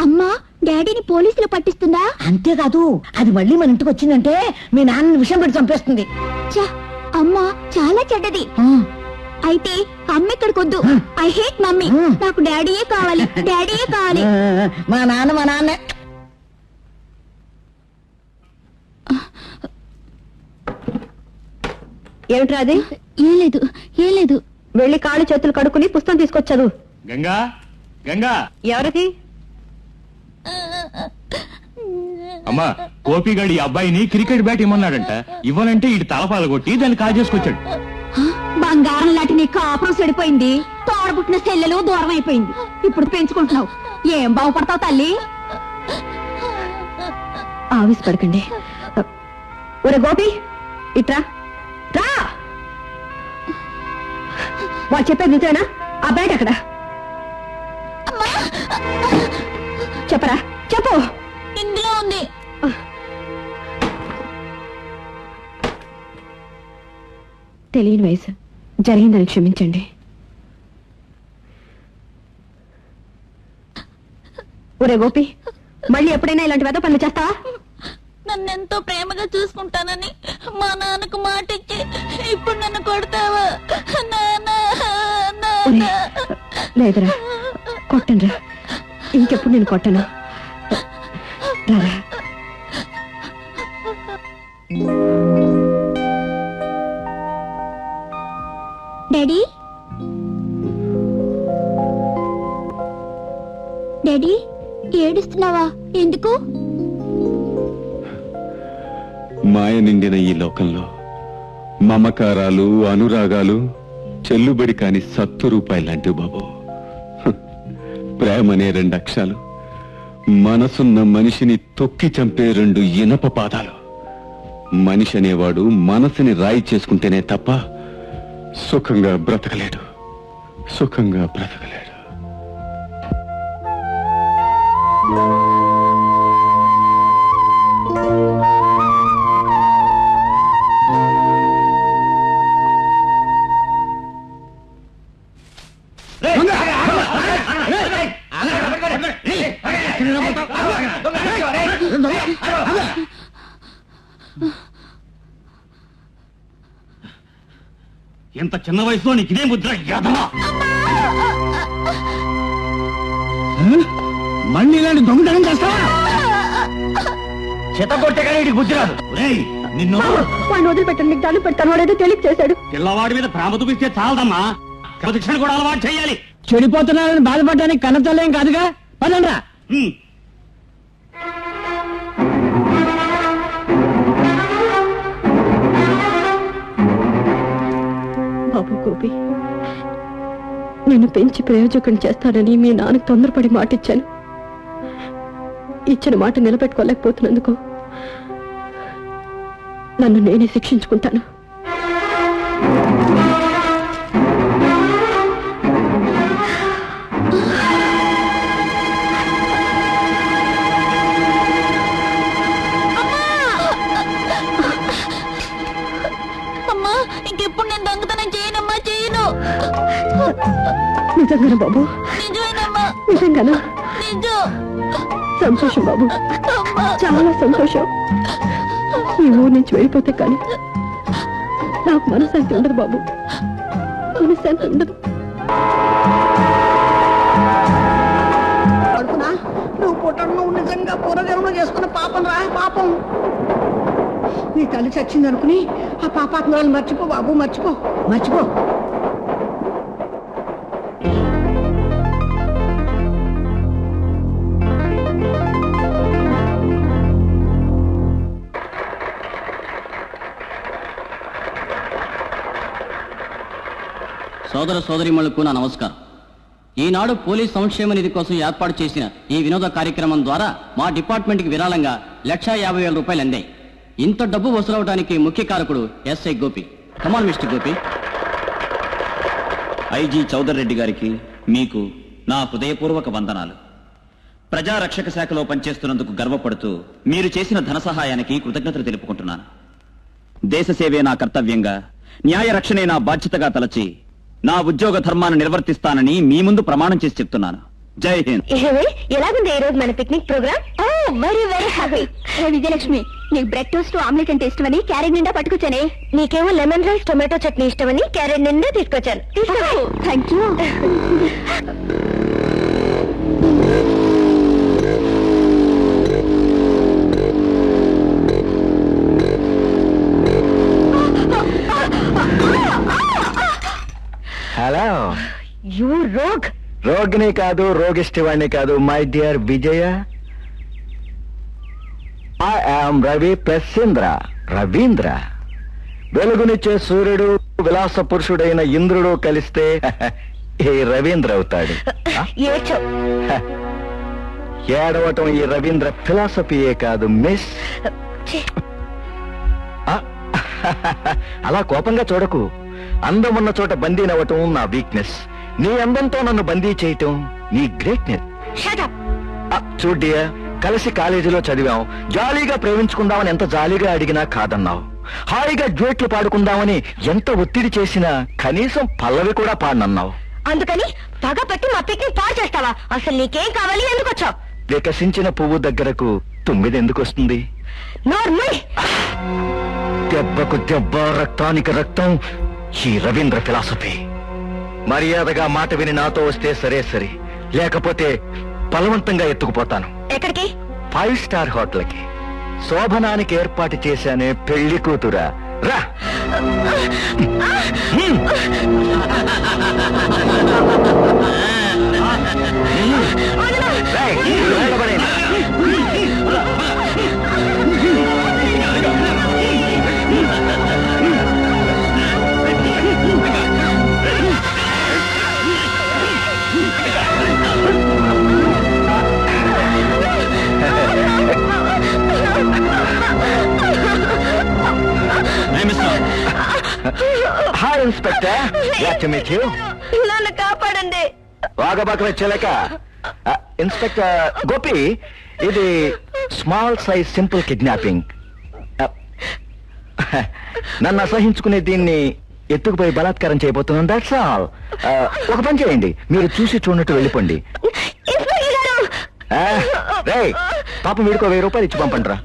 అమ్మా డాడీని పోలీసులు పట్టిస్తుందా? అంతేకాదు, అది మళ్ళీ మన ఇంటికి వచ్చిందంటే మీ నాన్నని విషయం పెట్టి చంపేస్తుంది. అమ్మా చాలా చెడ్డది. అయితే అమ్మ ఇక్కడికి వద్దు. I hate mummy. నాకు డాడీయే కావాలి, డాడీయే కావాలి. మా నాన్న ఏమిట్రా అది? ఏం లేదు. వెళ్ళి కాళ్ళు చేతులు కడుక్కుని పుస్తకం తీసుకొచ్చాను. గంగా గంగా, ఎవరికి? అమ్మా గోపిగాడి ఈ అబ్బాయిని క్రికెట్ బ్యాట్ ఇమ్మన్నాడంట. ఇవ్వనంటే ఇటు తలపాలు కొట్టి దాన్ని కాల్ చేసుకొచ్చాడు. బంగారం లాంటి నీ కాపురం చెడిపోయింది, తోడబుట్టిన సెల్లెలు దూరం అయిపోయింది. ఇప్పుడు పెంచుకుంటున్నావు, ఏం బాగుపడతావు తల్లి? ఆవేశపడకండి. ఒరే గోపి, ఇట్రా రా. వాళ్ళు చెప్పేది నిజమేనా? ఆ బ్యాట్ అక్కడ చెప్పరా, చెప్పు. ఇందులో ఉంది. తెలియని వయసు, జరిగిందని క్షమించండి. ఒరే గోపి, మళ్ళీ ఎప్పుడైనా ఇలాంటి వెద పనులు చేస్తావా? నన్నెంతో ప్రేమగా చూసుకుంటానని మా నాన్నకు మాట ఇచ్చి ఇప్పుడు నన్ను కొడతావా? లేదురా, కొట్టనురా, ఇంకెప్పుడు నేను కొట్టను. రారా. డాడీ, డాడీ ఏడుస్తున్నావా? ఎందుకు? మాయ నిండిన ఈ లోకంలో మమకారాలు, అనురాగాలు చెల్లుబడి కాని ₹100 లాంటివి బాబు. ప్రేమనే 2 అక్షరాలు, మనసున్న మనిషిని తొక్కి చంపే 2 ఇనప పాదాలు. మనిషి అనేవాడు మనసుని రాయి చేసుకుంటేనే తప్ప సుఖంగా బ్రతకలేడు. ఎంత చిన్న వయసులో నీకు ఇదే ముద్ర? మళ్ళీ ఇలాంటి దొంగతనం చేస్తావా? చితగొట్టే కానీ వీడికి బుద్ధి రాదు. నిన్ను వాడిని వదిలిపెట్టండి, నీకు దండం పెడతాను. వాడేదో తెలియక చేశాడు. పిల్లవాడి మీద ప్రేమ చూపిస్తే చాలదమ్మా, క్రమశిక్షణ కూడా అలవాటు చేయాలి. చెడిపోతున్నారని బాధపడడానికి కన్నతల్లేం కాదుగా. పదండ్రా. బాబు గోపి, నిన్ను పెంచి ప్రయోజకం చేస్తానని మీ నాన్నకు తొందరపడి మాటిచ్చాను. ఇచ్చిన మాట నిలబెట్టుకోలేకపోతున్నందుకు నన్ను నేనే శిక్షించుకుంటాను. అమ్మా, ఇంకెప్పుడు నేను దొంగతనం చేయనమ్మా, చేయను. నిజంగానా బాబు? నిజమేనమ్మా. నిజంగానా? నిజం. సంతోషం బాబు, చాలా సంతోషం. ఈ ఊరు నుంచి వెళ్ళిపోతే కానీ నాకు మనశ్శాంతి ఉండదు బాబు, మనశ్శాంతి ఉండదు. కడుపునా నువ్వు పుట్టడం నిజంగా పూర్వజన్మ చేసుకున్న పాపం రా, పాపం. నీ తల్లి చచ్చింది అనుకుని ఆ పాపాత్మరాలు మర్చిపో బాబు, మర్చిపో. సోదర సోదరిమణులకు నా నమస్కారం. ఈనాడు పోలీస్ సంక్షేమ నిధి కోసం ఏర్పాటు చేసిన ఈ వినోద కార్యక్రమం ద్వారా మా డిపార్ట్మెంట్కి విరాళంగా 1,50,000 రూపాయలు అందాయి. ఇంత డబ్బు వసూలవడానికి ముఖ్య కారకుడు SI Gopi. Come on mister Gopi. IG చౌదర్ Reddy గారికి మీకు నా హృదయపూర్వక వందనాలు. ప్రజారక్షక శాఖలో పనిచేస్తున్నందుకు గర్వపడుతూ మీరు చేసిన ధన సహాయానికి కృతజ్ఞతలు తెలుపుకుంటున్నాను. దేశ సేవే నా కర్తవ్యంగా, న్యాయ రక్షణే నా బాధ్యతగా తలచి నా ఉద్యోగ ధర్మాన్ని నిర్వర్తిస్తానని మీ ముందు ప్రమాణం చేసి చెప్తున్నాను. జై హింద్. ఎలాగుంది ఈ రోజు మన picnic programme? Very very happy. Vijayalakshmi, నీకు బ్రెడ్ టోస్ట్ ఆమ్లెట్ అంటే ఇష్టమని క్యారెట్ నిండా పట్టుకొచ్చానే. నీకేమో లెమన్ రైస్ టొమాటో చట్నీ ఇష్టమని క్యారెట్ నిండా తీసుకొచ్చాను. Thank you. Hello. You rogue. రోగిని కాదు, రోగిష్టివాణ్ణి కాదు, my dear Vijaya. I am Ravi Prasindra Ravindra. వెలుగునిచ్చే సూర్యుడు, విలాస పురుషుడైన ఇంద్రుడు కలిస్తే ఈ రవీంద్ర అవుతాడు. ఏడవటం ఈ రవీంద్ర ఫిలాసఫీయే కాదు మిస్. అలా కోపంగా చూడకు. అందం ఉన్న చోట బందీ నవ్వటం నా వీక్నెస్. నీ అందంతో నన్ను బందీ చేయటం నీ గ్రేట్నెస్. చూడ్డియా, కలిసి కాలేజీలో చదివాం, జాలీగా ప్రేమించుకుందామని ఎంత జాలీగా అడిగినా కాదన్నావు. హాయిగా డ్యూయెట్లు పాడుకుందామని ఎంత ఒత్తిడి చేసినా కనీసం పల్లవి కూడా పాడనన్నావు. అందుకని పగ పెట్టి మా పిక్నిక్ పాడు చేస్తావా? అసలు నీకేం కావాలి? ఎందుకు వచ్చావు? వికసించిన పువ్వు దగ్గరకు తుమ్మిది ఎందుకు వస్తుంది? దెబ్బకు దెబ్బ, రక్తానికి రక్తం, ఈ రవీంద్ర ఫిలాసఫీ. మర్యాదగా మాట విని నాతో వస్తే సరే సరే, లేకపోతే బలవంతంగా ఎత్తుకుపోతాను. ఎక్కడికి? 5 స్టార్ హోటల్కి. శోభనానికి ఏర్పాటు చేశానే పెళ్లి కూతురా, రా. Hi inspector, glad to meet you. నన్ను కాపాడండి. వాగబాక వచ్చేలేక. ఇన్స్పెక్టర్ గోపి, ఇది స్మాల్ సైజ్ సింపుల్ కిడ్నాపింగ్. నన్ను అసహించుకునే దీన్ని ఎత్తుకుపోయి బలాత్కారం చేయబోతున్నాను. That's all. ఒక పని చేయండి, మీరు చూసి చూడనట్టు వెళ్ళిపోండి. రే పాపం, వీడికో 1000 రూపాయలు ఇచ్చి పంపండిరా.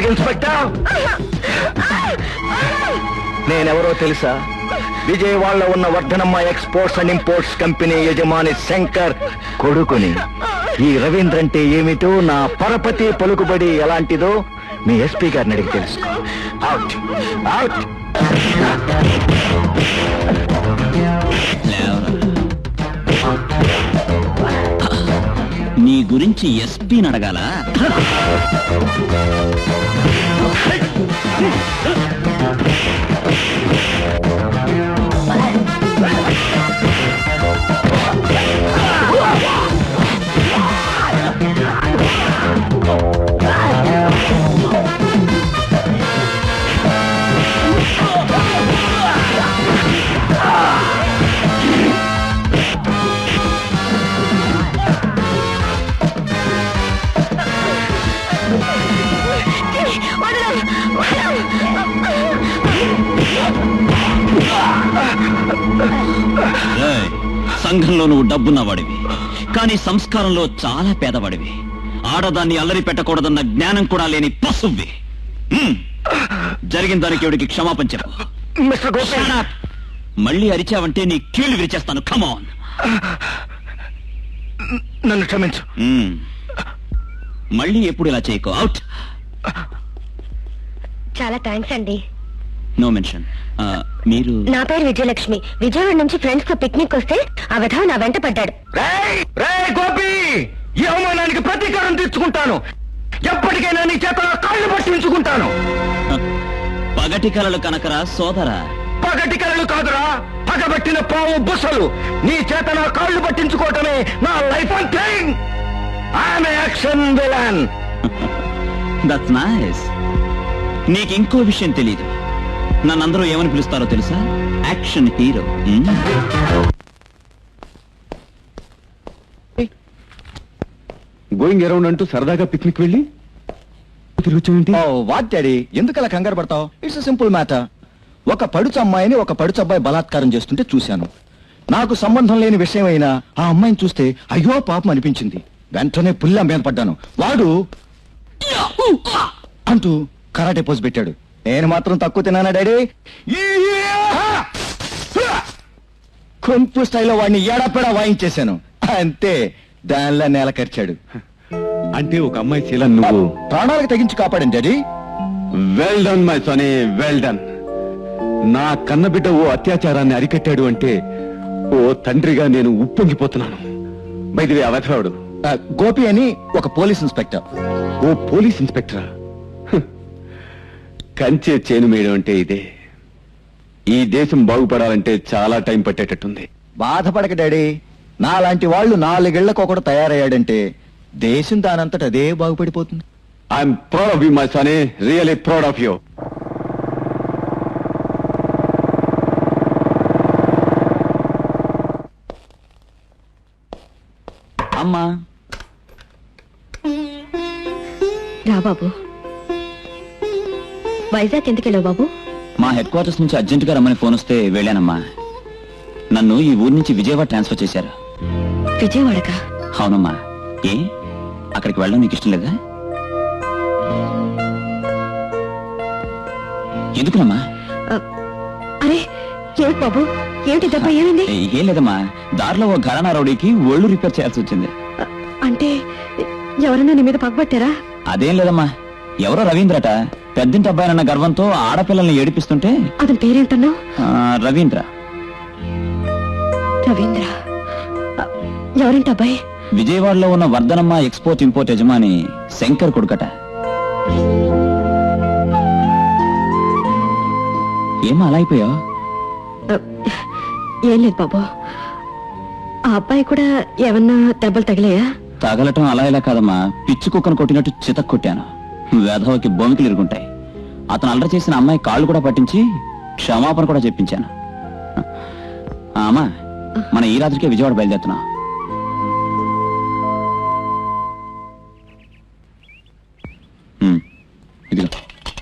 ఇన్స్పెక్టర్, నేనెవరో తెలుసా? విజయవాడలో ఉన్న Vardhanamma exports and imports company యజమాని శంకర్ కొడుకుని. ఈ రవీంద్ర అంటే ఏమిటో, నా పరపతి పలుకుబడి ఎలాంటిదో మీ ఎస్పీ గారిని అడిగి తెలుసుకో. Out out. నీ గురించి ఎస్పీని అడగాల. ఏయ్, సంఘంలో నువ్వు డబ్బున్నవాడివి కానీ సంస్కారంలో చాలా పేదవాడివి. ఆడదాన్ని అల్లరి పెట్టకూడదన్న జ్ఞానం కూడా లేని పశువ్వి. జరిగిన దానికి ఎవడికి క్షమాపణ చెప్పు. Shut up. మళ్ళీ అరిచావంటే నీ కీళ్లు విరిచేస్తాను. కమాన్, నన్ను క్షమించు. మళ్ళీ ఎప్పుడు ఇలా చేయకో. అవుట్. చాలా థ్యాంక్స్ అండి. No mention. మీరు? నా పేరు విజయలక్ష్మి. విజయవాడ నుంచి ఫ్రెండ్స్ తో పిక్నిక్ వస్తే ఆ విధవ నా వెంట పడ్డాడు. గోపి, ఈ అవమానానికి ప్రతీకారం తీర్చుకుంటాను. ఎప్పటికైనా నీ చేతలో కాళ్ళు పట్టించుకుంటాను. పగటి కలలు కనకరా సోదరా. పగటి కలలు కాదురా, పగబట్టిన పావు బుసలు. నీ చేత నా కాళ్ళు పట్టించుకోవటమే నా లైఫ్ అంతే. I'm action villain. That's nice. నీకు ఇంకో విషయం తెలీదు. నన్నందరూ ఏమని పిలుస్తారో తెలుసా? Action hero. గోయింగ్ అరౌండ్ అంటూ సరదాగా పిక్నిక్ వెళ్ళి తిరుగుతావేంటి? వాట్ డాడీ, ఎందుకలా కంగారు పడతావు? It's simple matter. ఒక పడుచు అమ్మాయిని ఒక పడుచు అబ్బాయి బలాత్కారం చేస్తుంటే చూశాను. నాకు సంబంధం లేని విషయం అయినా ఆ అమ్మాయిని చూస్తే అయ్యో పాపం అనిపించింది. వెంటనే పుల్ల మీద పడ్డాను. వాడు అంటూ కరాటే పోజ్ పెట్టాడు. నేను మాత్రం తక్కువ తిన్నానా డాడీ? కుంపు స్టైల్లో వాడిని ఏడాపెడా వాయించేశాను. అంతే, దానిలో నేల కరిచాడు. అంటే ఒక అమ్మాయి శీల నువ్వు ప్రాణాలకు తెగించి కాపాడండి daddy. Well done my sonny, well done. నా కన్నబిడ్డ ఓ అత్యాచారాన్ని అరికట్టాడు అంటే ఓ తండ్రిగా నేను ఉప్పొంగిపోతున్నాను. బైదివే అవధవాడు గోపి అని ఒక పోలీస్ ఇన్స్పెక్టర్. ఓ పోలీస్ ఇన్స్పెక్టరా? కంచే చేను మేయడం అంటే ఇదే. ఈ దేశం బాగుపడాలంటే చాలా టైం పట్టేటట్టుంది. బాధపడక డాడీ, నాలాంటి వాళ్ళు 4 ఏళ్లకు ఒకడు తయారయ్యాడంటే దేశం దానంతట అదే బాగుపడిపోతుంది. I'm proud of you my sonny, really proud of you. అమ్మా రా బాబు. వైజాగ్ ఎందుకెళ్ళావు బాబు? మా హెడ్ క్వార్టర్స్ నుంచి అర్జెంట్ గా రమ్మని ఫోన్ వస్తే వెళ్ళానమ్మా. నన్ను ఈ ఊరి నుంచి విజయవాడ ట్రాన్స్ఫర్ చేశారు. విజయవాడకా? అవునమ్మా. ఏ, అక్కడికి వెళ్ళడం నీకు ఇష్టం లేదా? ఎందుకునమ్మా? అరే ఏమిటి బాబు, ఏమిటి దెబ్బ, ఏమైంది? ఏం లేదమ్మా, దారిలో ఓ ఘరానా రౌడీకి ఒళ్ళు రిపేర్ చేయాల్సి వచ్చింది. అంటే ఎవరన్నా నీ మీద పగబట్టారా? అదేం లేదమ్మా, ఎవరో రవీంద్రట పెద్దింటి అబ్బాయినన్న గర్వంతో ఆడపిల్లల్ని ఏడిపిస్తుంటే. అతని పేరేంటన్నావు? రవీంద్ర. రవీంద్ర ఎవరింటి అబ్బాయి? విజయవాడలో ఉన్న వర్ధనమ్మ ఎక్స్పోర్ట్ ఇంపోర్ట్ యజమాని శంకర్ కొడుకట. ఏమా అలా అయిపోయావు? ఏం లేదు బాబు, ఆ అబ్బాయి కూడా ఏమన్నా దెబ్బలు తగిలాయా? తగలటం అలా ఇలా కాదమ్మా, పిచ్చి కుక్కను కొట్టినట్టు చితక్ కొట్టాను. వేధవకి బొమికలు ఇరుగుంటాయి. అతను అల్లరి చేసిన అమ్మాయి కాళ్ళు కూడా పట్టించి క్షమాపణ కూడా చెప్పించాను. అమ్మా, మన ఈ రాత్రికే విజయవాడ బయలుదేరుతున్నా. ఇదిగో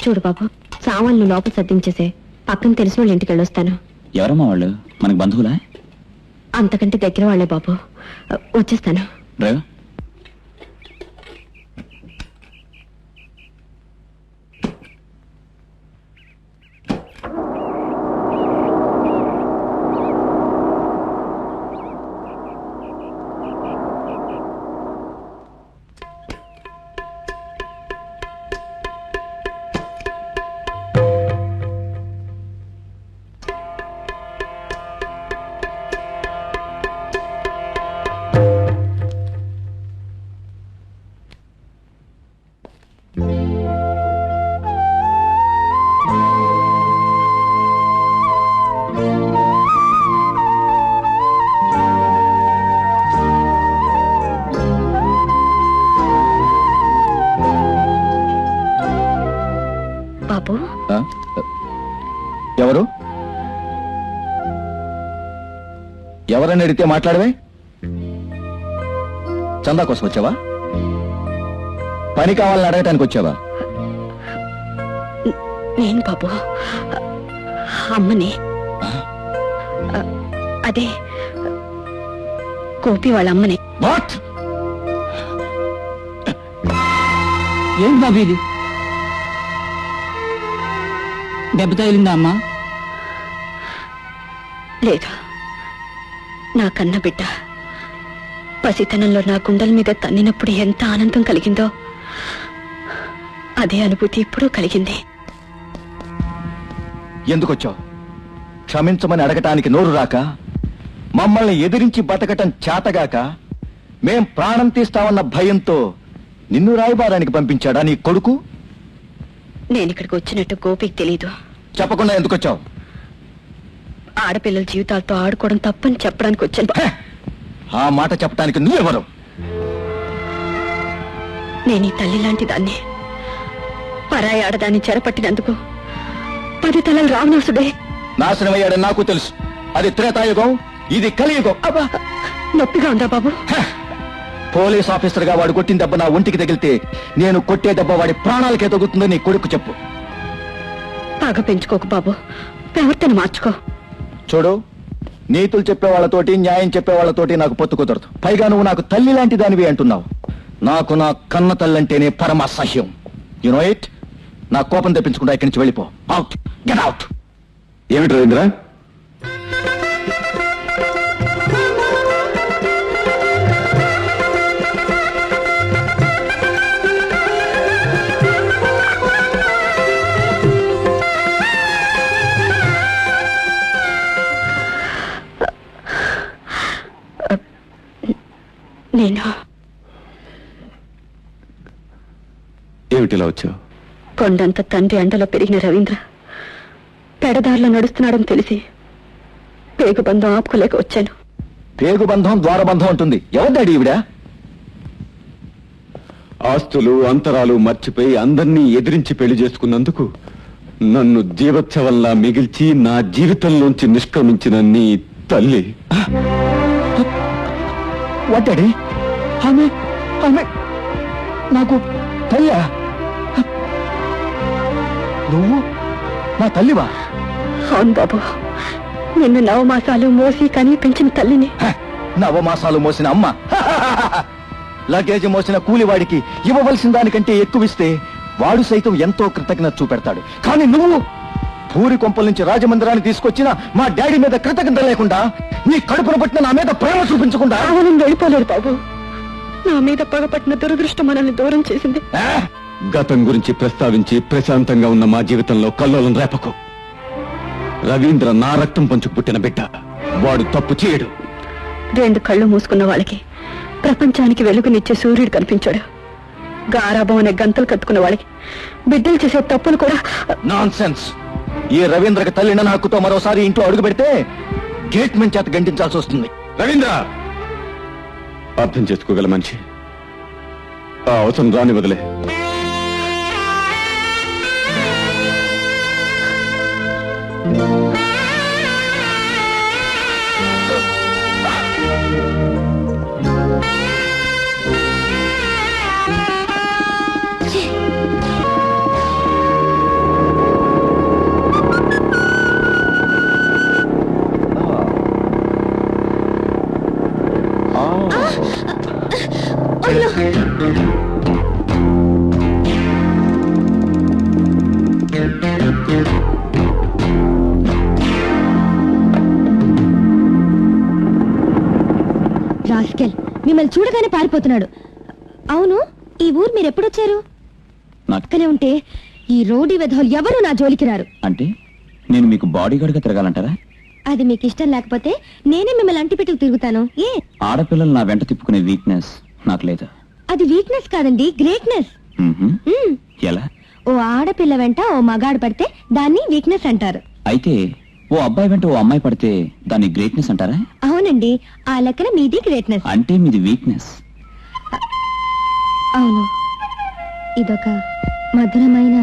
చూడు బాబు, సామాన్లు లోపల సర్దించేసే, పక్కన తెలిసిన వాళ్ళ ఇంటికి వెళ్ళొస్తాను. ఎవరమ్మా వాళ్ళు? మనకు బంధువులా? అంతకంటే దగ్గర వాళ్ళే బాబు, వచ్చేస్తాను. డ్రైవర్. ఎవరైనా అడిగితే మాట్లాడవే. చందా కోసం వచ్చావా? పని కావాలని అడగటానికి వచ్చావా? నేను బాబు అమ్మని. అదే గోపి వాళ్ళ అమ్మని. వాట్? ఏంటి బాబు ఇది? దెబ్బ తగిలిందా అమ్మా? లేదు, నా కన్న బిడ్డ పసితనంలో నా గుండెల మీద తన్నినప్పుడు ఎంత ఆనందం కలిగిందో అదే అనుభూతి ఇప్పుడు కలిగింది. ఎందుకొచ్చావు? క్షమించమని అడగటానికి నోరు రాక, మమ్మల్ని ఎదిరించి బతకటం చేతగాక, మేం ప్రాణం తీస్తామన్న భయంతో నిన్ను రాయబారానికి పంపించాడా నీ కొడుకు? నేనిక్కడికి వచ్చినట్టు గోపికి తెలీదు. చెప్పకుండా ఎందుకొచ్చావు? ఆడపిల్లల జీవితాలతో ఆడుకోవడం తప్పని చెప్పడానికి వచ్చాను. ఆ మాట చెప్పడానికి నువ్వెవరు? నేను ఈ తల్లి లాంటి దాన్ని పరాయి ఆడదాన్ని చెరపట్టినందుకు 10 తలలు రావణాసుడే నాశనమయ్యాడని నాకు తెలుసు. అది త్రేతాయుగం, ఇది కలియుగం. అబ్బా, నొప్పిగా ఉందా బాబు? పోలీస్ ఆఫీసర్ గా వాడు కొట్టిన దెబ్బ నా ఒంటికి తగిలితే నేను కొట్టే దెబ్బ వాడి ప్రాణాలకే తగ్గుతుందో నీ కొడుకు చెప్పు. బాగా పెంచుకోకు బాబు, ప్రవర్తన మార్చుకో. చూడు, నీతులు చెప్పేవాళ్లతోటి న్యాయం చెప్పేవాళ్లతోటి నాకు పొత్తు కుదరదు. పైగా నువ్వు నాకు తల్లి లాంటి దానివి అంటున్నావు. నాకు నా కన్న తల్లంటేనే పరమ అసహ్యం. You know it. నా కోపం తెప్పించుకుంటా ఇక్కడి నుంచి వెళ్ళిపో. Out, get out. ఏమిటి రవీంద్ర? నేను ఏమిటిలా వచ్చావు? కొండంత తండ్రి అండలో పెరిగిన రవీంద్ర పెడదారిలో నడుస్తున్నాడని తెలిసి పేగుబంధం ఆపుకోలేక వచ్చాను. పేగుబంధం ద్వారబంధం ఉంటుంది. ఎవరిదాడి ఈవిడ? ఆస్తులు అంతరాలు మర్చిపోయి అందర్నీ ఎదిరించి పెళ్లి చేసుకున్నందుకు నన్ను జీవోత్సవంలా మిగిల్చి నా జీవితంలోంచి నిష్క్రమించిన నీ తల్లి. వడ్డాడి ఆమె ఆమె నాకు తల్లి. నువ్వు నా తల్లివా? అవును బాబు, నిన్ను 9 మాసాలు మోసి కని పెంచిన తల్లిని. నవమాసాలు మోసిన అమ్మ, లగేజ్ మోసిన కూలివాడికి ఇవ్వవలసిన దానికంటే ఎక్కువిస్తే వాడు సైతం ఎంతో కృతజ్ఞత చూపెడతాడు. కానీ నువ్వు పూరి కొంపల నుంచి రాజమందిరాన్ని తీసుకొచ్చిన మా డాడీ మీద కృతజ్ఞత లేకుండా, నీ కడుపును పట్టిన నా మీద ప్రేమ చూపించకుండా వెళ్ళిపోలేదు బాబు. నా మీద పగపట్టిన దురదృష్టం మనల్ని దూరం చేసింది. గతం గురించి ప్రస్తావించి ప్రశాంతంగా ఉన్న మా జీవితంలో కల్లోలం రేపకు. రవీంద్ర నా రక్తం పంచుకు పుట్టిన బిడ్డ. వాడు తప్పు చేయడు. 2 కళ్ళు మూసుకున్న వాళ్ళకి ప్రపంచానికి వెలుగునిచ్చే సూర్యుడు కనిపించాడు. గారాబం అనే గంతలు కట్టుకున్న వాళ్ళకి బిడ్డలు చేసే తప్పులు కూడా. నాన్సెన్స్. ఈ రవీంద్రకి తల్లిన హక్కుతో మరోసారి ఇంట్లో అడుగు పెడితే గేట్మెంట్ చేత గంటించాల్సి వస్తుంది. రవీంద్ర అర్థం చేసుకోగల మనిషి. ఆ అవసరం రాని వదిలే. రాస్కెల్ మిమ్మల్ని చూడగానే పారిపోతున్నాడు. అవును, ఈ ఊరు మీరు ఎప్పుడొచ్చారు? నాకనే ఉంటే ఈ రోడ్డు వెధవులు ఎవరు నా జోలికి రారు. అంటే నేను మీకు బాడీ గార్డ్ గా తిరగాలంటారా? అది మీకు ఇష్టం లేకపోతే నేనే మిమ్మల్ని అంటిపెట్టుకు తిరుగుతాను. ఏ ఆడపిల్లలు నా వెంట తిప్పుకునే వీక్నెస్ నాకు లేదు. అది వీక్నెస్ కాదండి, గ్రేట్నెస్. ఎలా? ఓ ఆడపిల్ల వెంట ఓ మగాడు పడితే దాన్ని వీక్నెస్ అంటారు. అయితే ఓ అబ్బాయి వెంట ఓ అమ్మాయి పడితే దాన్ని గ్రేట్నెస్ అంటారా? అవునండి, ఆ లెక్కన మీది గ్రేట్నెస్. అంటే మీది వీక్నెస్. అవును, ఇదొక మధురమైన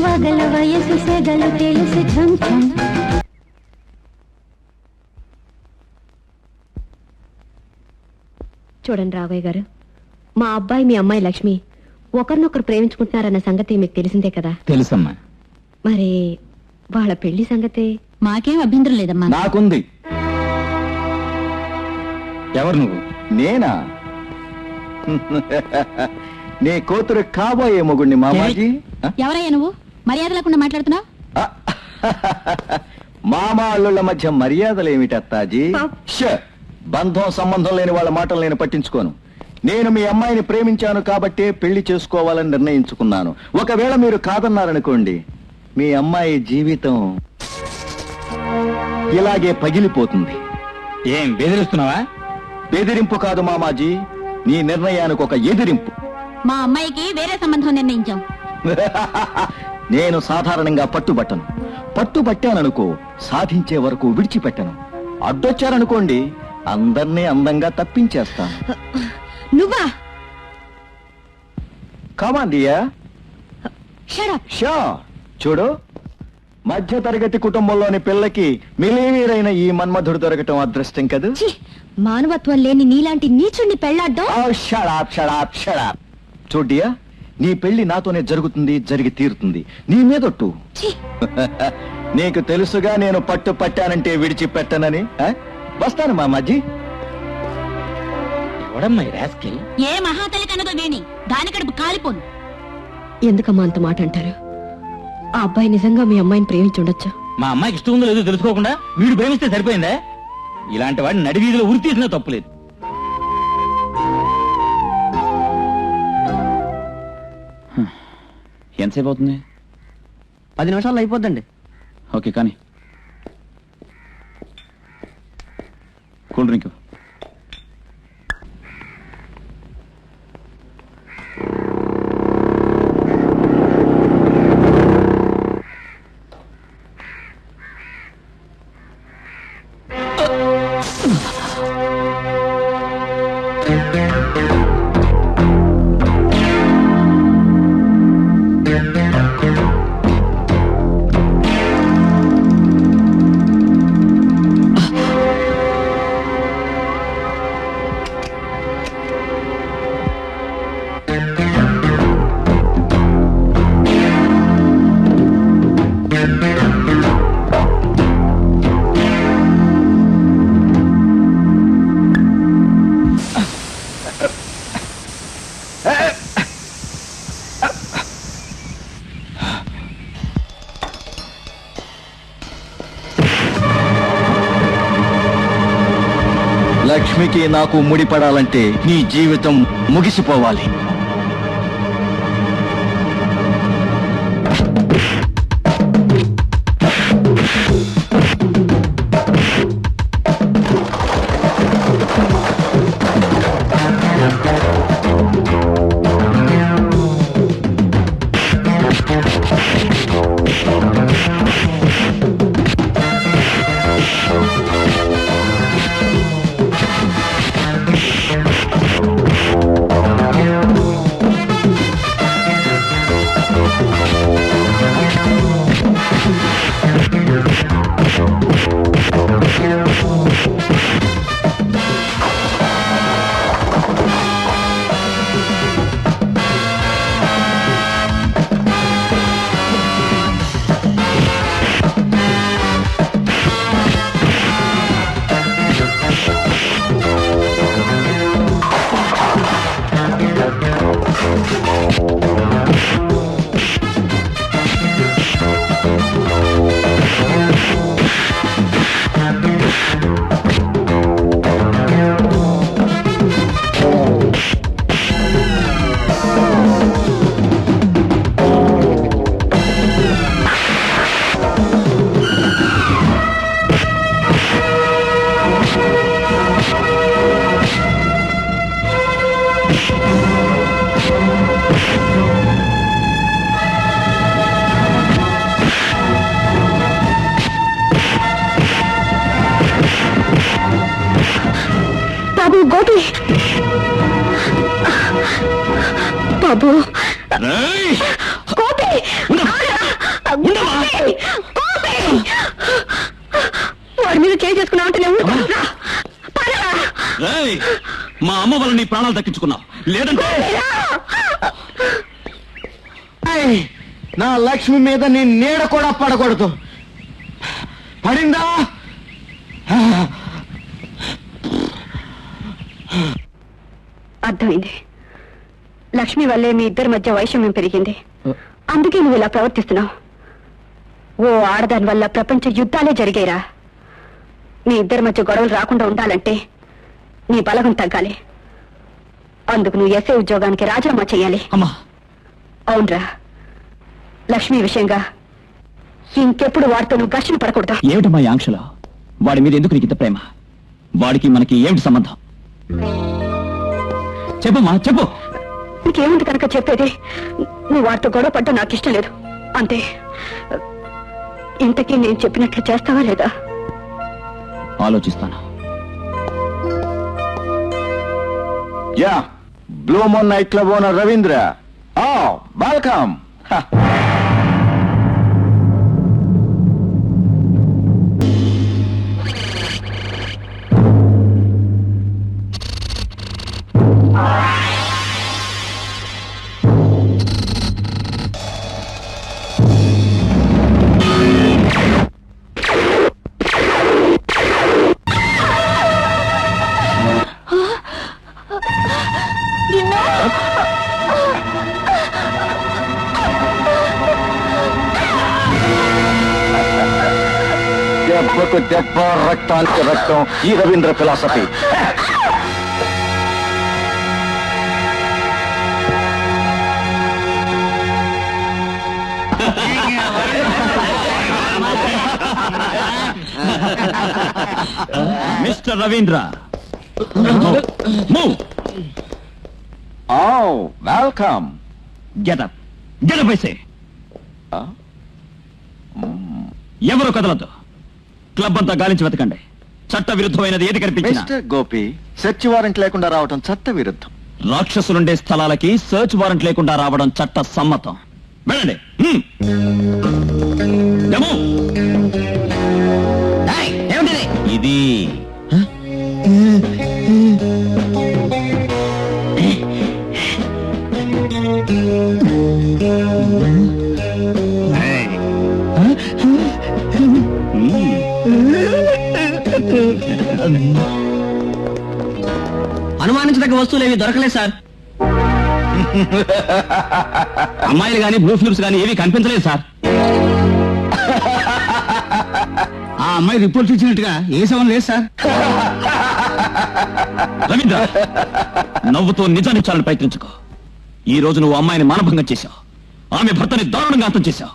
వగల వయసు సెగలు తెలిసి చూడండి రాఘవయ్య గారు, మా అబ్బాయి మీ అమ్మాయి లక్ష్మి ఒకరినొకరు ప్రేమించుకుంటున్నారన్న సంగతి మీకు తెలిసిందే కదా. తెలుసమ్మా. మరి వాళ్ళ పెళ్లి సంగతి మాకేం అభ్యంతరం లేదమ్మా. నాకుంది. ఎవరు నువ్వు? నేనా? నీ కూతురు కాబోయే మొగుడిని మామాజీ. ఎవరయ్యా నువ్వు? మర్యాద లేకుండా మాట్లాడుతున్నావు. మామా అల్లుళ్ళ మధ్య మర్యాదలేమిటి అత్తాజీ? బంధం సంబంధం లేని వాళ్ళ మాటలు నేను పట్టించుకోను. నేను మీ అమ్మాయిని ప్రేమించాను కాబట్టే పెళ్లి చేసుకోవాలని నిర్ణయించుకున్నాను. ఒకవేళ మీరు కాదన్నారనుకోండి, మీ అమ్మాయి జీవితం ఇలాగే పగిలిపోతుంది. ఏం బెదిరిస్తున్నావా? బెదిరింపు కాదు మామాజీ, నీ నిర్ణయానికి ఒక ఎదిరింపు. మా అమ్మాయికి వేరే సంబంధం నిర్ణయించాం. నేను సాధారణంగా పట్టుబట్టను. పట్టుబట్టాననుకో సాధించే వరకు విడిచిపెట్టను. అడ్డొచ్చారనుకోండి, అందర్నీ అందంగా తప్పించేస్తాను. నువ్వా? Come on dear. షో చూడు, మధ్య తరగతి కుటుంబంలోని పిల్లకి మిలీనీరైన ఈ మన్మధుడు దొరకటం అదృష్టం కదూ. మానవత్వం లేని నీలాంటి నీచుణ్ణి పెళ్లాడ్డం. చూడ్డియా, నీ పెళ్లి నాతోనే జరుగుతుంది, జరిగి తీరుతుంది. నీ మీదొట్టు. నీకు తెలుసుగా నేను పట్టు పట్టానంటే విడిచిపెట్టనని. వస్తాను మామాజీ. ఎవడమ్మా రాస్కెల్? ఏ మహాతల్లి కన్నదో వేణి, దాని కడుపు కాలిపోను. ఎందుకమ్మా అంత మాట అంటారు? ఆ అబ్బాయి నిజంగా మీ అమ్మాయిని ప్రేమించుండొచ్చు. మా అమ్మాయికి ఇష్టం ఉందో లేదో తెలుసుకోకుండా వీడు ప్రేమిస్తే సరిపోయిందా? ఇలాంటి వాడిని నడి వీధిలో ఉరి తీసినా తప్పులేదు. ఎంతసేపు అవుతుంది? 10 నిమిషాల్లో అయిపోద్దండి. ఓకే కానీ కూల్ డ్రింక్. లక్ష్మికి నాకు ముడిపడాలంటే నీ జీవితం ముగిసిపోవాలి. బాబు వాడి మీద చేయి చేసుకున్నావు. మా అమ్మ వల్ల కేవలం నీ ప్రాణాలు దక్కించుకున్నావు, లేదంటే నా లక్ష్మి మీద నీ నీడ కూడా పడకూడదు. పడిందా? అర్థమైంది. లక్ష్మి వల్లే మీ ఇద్దరి మధ్య వైషమ్యం పెరిగింది. అందుకే నువ్వు ఇలా ప్రవర్తిస్తున్నావు. ఓ ఆడదాని వల్ల ప్రపంచ యుద్ధాలే జరిగాయిరా. మీ ఇద్దరి మధ్య గొడవలు రాకుండా ఉండాలంటే నీ బలగం తగ్గాలి. అందుకు నువ్వు ఎస్ఐ ఉద్యోగానికి రాజీనామా చేయాలి. అవునరా, లక్ష్మి విషయంగా ఇంకెప్పుడు వాడితో నువ్వు ఘర్షణ పడకూడదు. ఏమిటమ్మా ఈ ఆంక్షలో? వాడి మీద ఎందుకు నీకు ఇంత ప్రేమ? వాడికి మనకి ఏమిటి సంబంధం? చెప్పమ్మా, చెప్పు. నీకేముంది కనుక చెప్పేది? నువ్వు వాడితో గొడవ పడ్డా నాకు ఇష్టం లేదు, అంతే. ఇంతకీ నేను చెప్పినట్లు చేస్తావా లేదా? ఆలోచిస్తాను. Yeah, blue moon night club owner Ravindra. Welcome. దెబ్బకు దెబ్బ, రక్తానికి రక్తం, ఈ Ravindra philosophy. Mister Ravindra, welcome. Get up get up వేసే. ఎవరు కదలద్దు. క్లబ్ అంతా గాలించి వెతకండి. చట్ట విరుద్ధమైనది ఏది కనిపించినా. మిస్టర్ గోపి, సెర్చ్ వారెంట్ లేకుండా రావటం చట్ట విరుద్ధం. రాక్షసులుండే స్థలాలకి సర్చ్ వారెంట్ లేకుండా రావడం చట్ట సమ్మతం. వెళ్ళండి. ఇది అనుమానించదగ్గ వస్తువులు ఏవి దొరకలేదు సార్. అమ్మాయిలు గానీ బ్లూ ఫిలిప్స్ గానీ ఏవి కనిపించలేదు సార్. ఆ అమ్మాయి రిపోర్ట్ ఇచ్చినట్టుగా ఏ శవం లేదు సార్. రవీంద్ర, నవ్వుతో నిజాన్ని చాలని ప్రయత్నించుకో. ఈ రోజు నువ్వు అమ్మాయిని మానభంగం చేశావు. ఆమె భర్తని దారుణంగా అంతం చేశావు.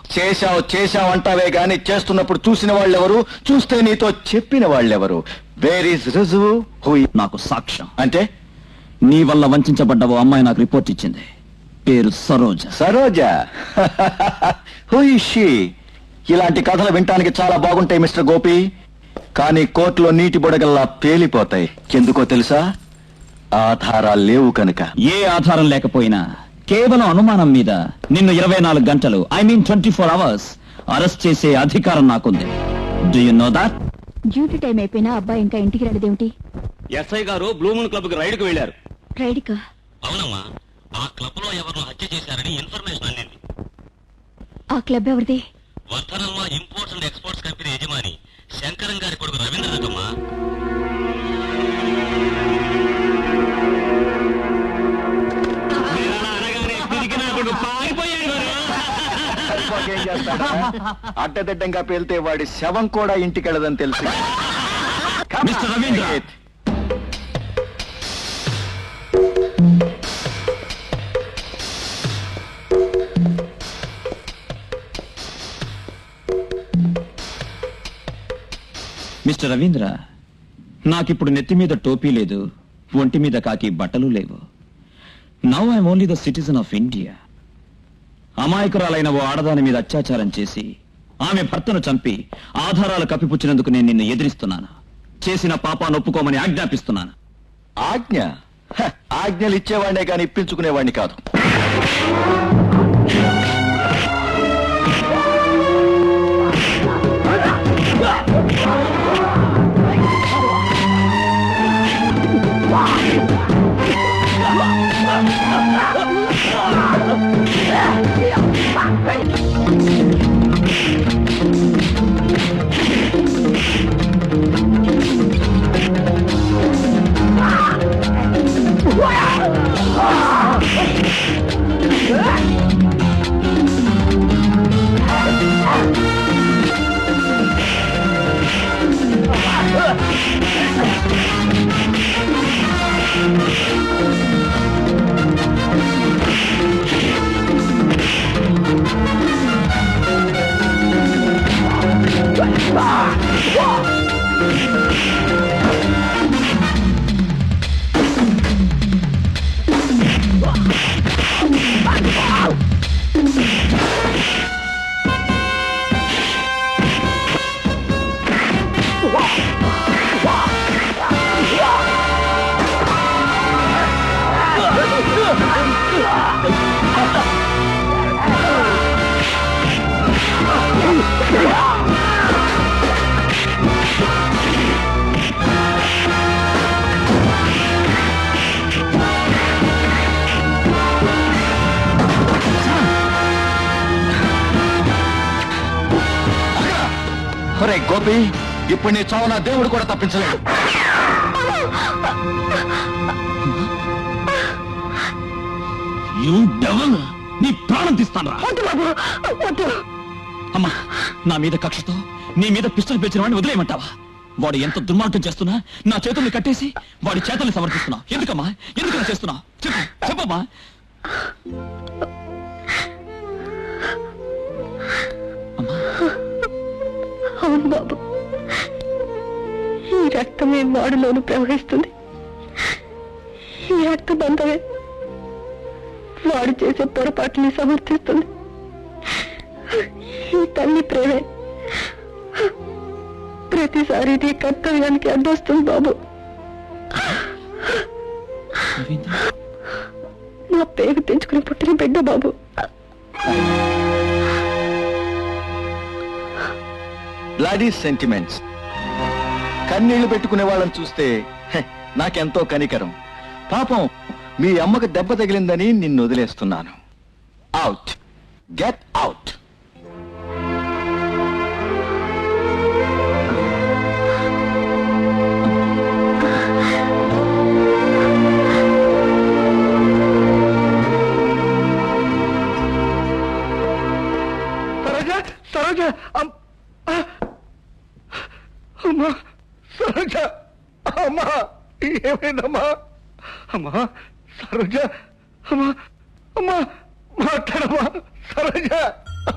చేశావు అంటావే గాని చేస్తున్నప్పుడు చూసిన వాళ్ళెవరు, చూస్తే నీతో చెప్పిన వాళ్ళెవరు? వేర్ ఈజ్ రుజువు? నాకు సాక్ష్యం. అంటే నీ వల్ల వంచబడ్డ ఓ అమ్మాయి నాకు రిపోర్ట్ ఇచ్చింది. పేరు Saroja. Saroja? Who is she? ఇలాంటి కథలు వినటానికి చాలా బాగుంటాయి మిస్టర్ గోపి, కానీ కోర్టులో నీటి బుడగల్లా పేలిపోతాయి. ఎందుకో తెలుసా? ఆధారాలు లేవు కనుక. ఏ ఆధారం లేకపోయినా కేవలం అనుమానం మీద నిన్ను 24 గంటలు, ఐ మీన్ 24 hours అరెస్ట్ చేసే అధికారం నాకుంది. Do you know that? Duty time అయిపోయినా అబ్బాయి ఇంకా ఇంటికి రాలేదేమిటి? ఎస్ఐ గారు బ్లూ మూన్ క్లబ్ కి రైడ్ కు వెళ్లారు. రైడ్కా? అవునమ్మా, ఆ క్లబ్ లో ఎవరు హత్య చేశారని ఇన్ఫర్మేషన్ అందింది. ఆ క్లబ్ ఎవరిది? Vardhanamma imports and exports company యజమాని శంకరం గారి కొడుకు రవీంద్ర రథమ్మా. అడ్డదిడ్డంగా పేలితే వాడి శవం కూడా ఇంటికెళ్ళదని తెలుసు. మిస్టర్ రవీంద్ర, మిస్టర్ రవీంద్ర, నాకిప్పుడు నెత్తి మీద టోపీ లేదు, ఒంటి మీద కాకి బట్టలు లేవు. Now I'm only the citizen of India. అమాయకురాలైన ఓ ఆడదాని మీద అత్యాచారం చేసి ఆమె భర్తను చంపి ఆధారాలు కప్పిపుచ్చినందుకు నేను నిన్ను ఎదిరిస్తున్నాను. చేసిన పాపాన్ని ఒప్పుకోమని ఆజ్ఞాపిస్తున్నాను. ఆజ్ఞ? ఆజ్ఞలు ఇచ్చేవాడినే కానీ ఇప్పించుకునేవాడిని కాదు. ఒరే గోపి, ఇప్పుడు నీ చావు నా దేవుడు కూడా తప్పించలేడు. నీ ప్రాణం తీస్తాను. అమ్మా, నా మీద కక్షతో నీ మీద పిస్టల్ పేర్చిన వాడిని వదిలేయమంటావా? వాడు ఎంత దుర్మార్గం చేస్తున్నా నా చేతుల్ని కట్టేసి వాడి చేతుల్ని సమర్థిస్తున్నావు. ఎందుకమ్మా, ఎందుకు చేస్తున్నావు? చెప్పు, చెప్పమ్మా. అవును బాబు, ఈ రక్తమే వాడిలోను ప్రవహిస్తుంది. ఈ రక్త బంధమే వాడు చేసే పొరపాటుని సమర్థిస్తుంది. ఈ తల్లి ప్రేమే ప్రతిసారి నీ కర్తవ్యానికి అడ్డొస్తుంది బాబు. నా పేరు తెంచుకుని పుట్టిన బిడ్డ బాబు. Bloody sentiments. కన్నీళ్లు పెట్టుకునే వాళ్ళని చూస్తే నాకెంతో కనికరం. పాపం మీ అమ్మకు దెబ్బ తగిలిందని నిన్ను వదిలేస్తున్నాను. Out, get out. సరోజ, అమ్మా, సరోజ, అమ్మా, ఏమైందమ్మా? అమ్మా సరోజ, అమ్మా, అమ్మా, మాట్లాడమ్మా సరోజ,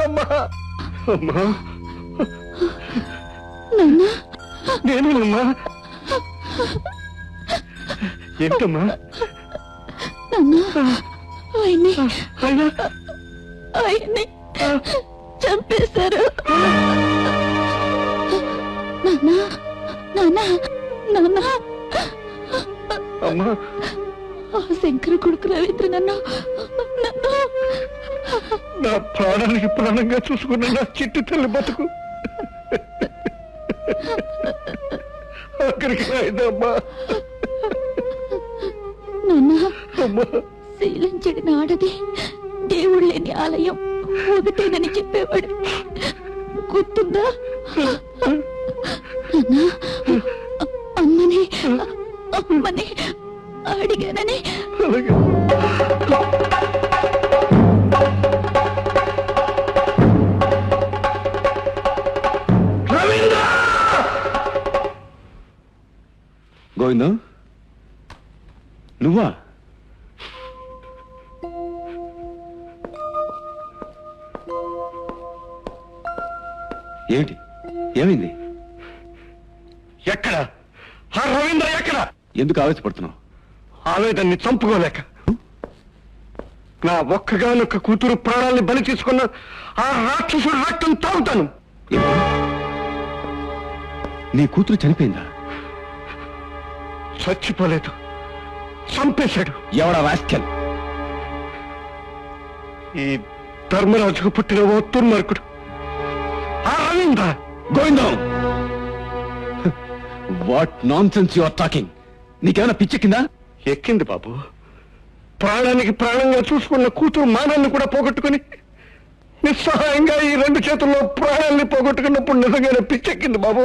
అమ్మా, అమ్మా. నేనేనమ్మా. ఏంటమ్మా? ఆయన్ని చంపేశారు. అమ్మా, ఆ శంకర కొడుకు రవీంద్ర నన్ను నా ప్రాణానికి ప్రాణంగా చూసుకున్న నా చిట్టు తల్లి బతుకు అక్కడికి రాయిందమ్మా. శీలం చెడిన ఆడది దేవుడు లేని ఆలయం ఒకటేనని చెప్పేవాడు గుర్తుందా? అమ్మని అమ్మని అడిగానని. గోవిందం, నువ్వా? ఏమిటి, ఏమైంది? ఎక్కడ ఆ రవీంద్ర? ఎక్కడ? ఎందుకు ఆవేశపడుతున్నావు? ఆవేదన్ని చంపుకోలేక. నా ఒక్కగానొక్క కూతురు ప్రాణాల్ని బలి తీసుకున్న ఆ రాక్షసుడు రక్తం తాగుతాను. నీ కూతురు చనిపోయిందా? చచ్చిపోలేదు, చంపేశాడు. ఎవడా రాస్కెల్? ఈ ధర్మరాజుకు పుట్టిన ఓ దుర్మార్గుడు ఆ Ravindra. Govindam, what nonsense you are talking? నీకేమైనా పిచ్చెక్కిందా? ఎక్కింది బాబు. ప్రాణానికి ప్రాణంగా చూసుకున్న కూతురు మానాన్ని కూడా పోగొట్టుకుని నిస్సహాయంగా ఈ 2 చేతుల్లో ప్రాణాన్ని పోగొట్టుకున్నప్పుడు నిజంగానే పిచ్చెక్కింది బాబు.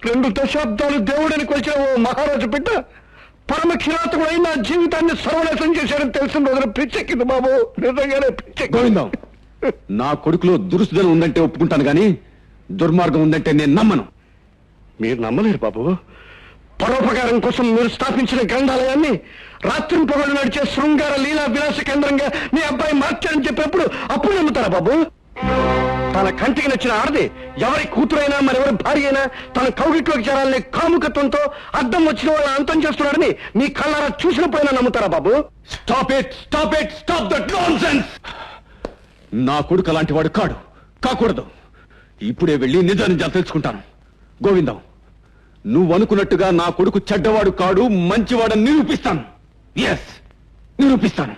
2 దశాబ్దాలు దేవుడని కొలిచిన ఓ మహారాజు బిడ్డ పరమ కిరాతకుడై నా జీవితాన్ని సర్వనాశం చేశాడని తెలిసిన రోజున పిచ్చెక్కింది బాబు. నిజంగానే పిచ్చెక్కింది. గోవిందం, నా కొడుకులో దురుసుదనం ఉందంటే ఒప్పుకుంటాను గాని దుర్మార్గం ఉందంటే నేను నమ్మను. మీరు నమ్మలేరు బాబు. పరోపకారం కోసం మీరు స్థాపించిన గ్రంథాలయాన్ని రాత్రి పగలు నడిచే శృంగార లీలా విలాస కేంద్రంగా మీ అబ్బాయి మార్చారని చెప్పినప్పుడు అప్పుడు నమ్ముతారా బాబు? తన కంటికి నచ్చిన ఆడది ఎవరి కూతురైనా మరెవరి భార్య అయినా తన కౌగిట్లోకి చేరాలనే కాముకత్వంతో అడ్డం వచ్చిన వాళ్ళ అంతం చేస్తున్నాడని మీ కళ్ళారా చూసినప్పుడైనా నమ్ముతారా బాబు? Stop it, stop it, stop that nonsense. నా కొడుకు అలాంటి వాడు కాకూడదు. ఇప్పుడే వెళ్ళి నిజాలు తెలుసుకుంటాను. గోవిందం, నువ్వు అనుకున్నట్టుగా నా కొడుకు చెడ్డవాడు కాడు, మంచివాడని నిరూపిస్తాను. ఎస్, నిరూపిస్తాను.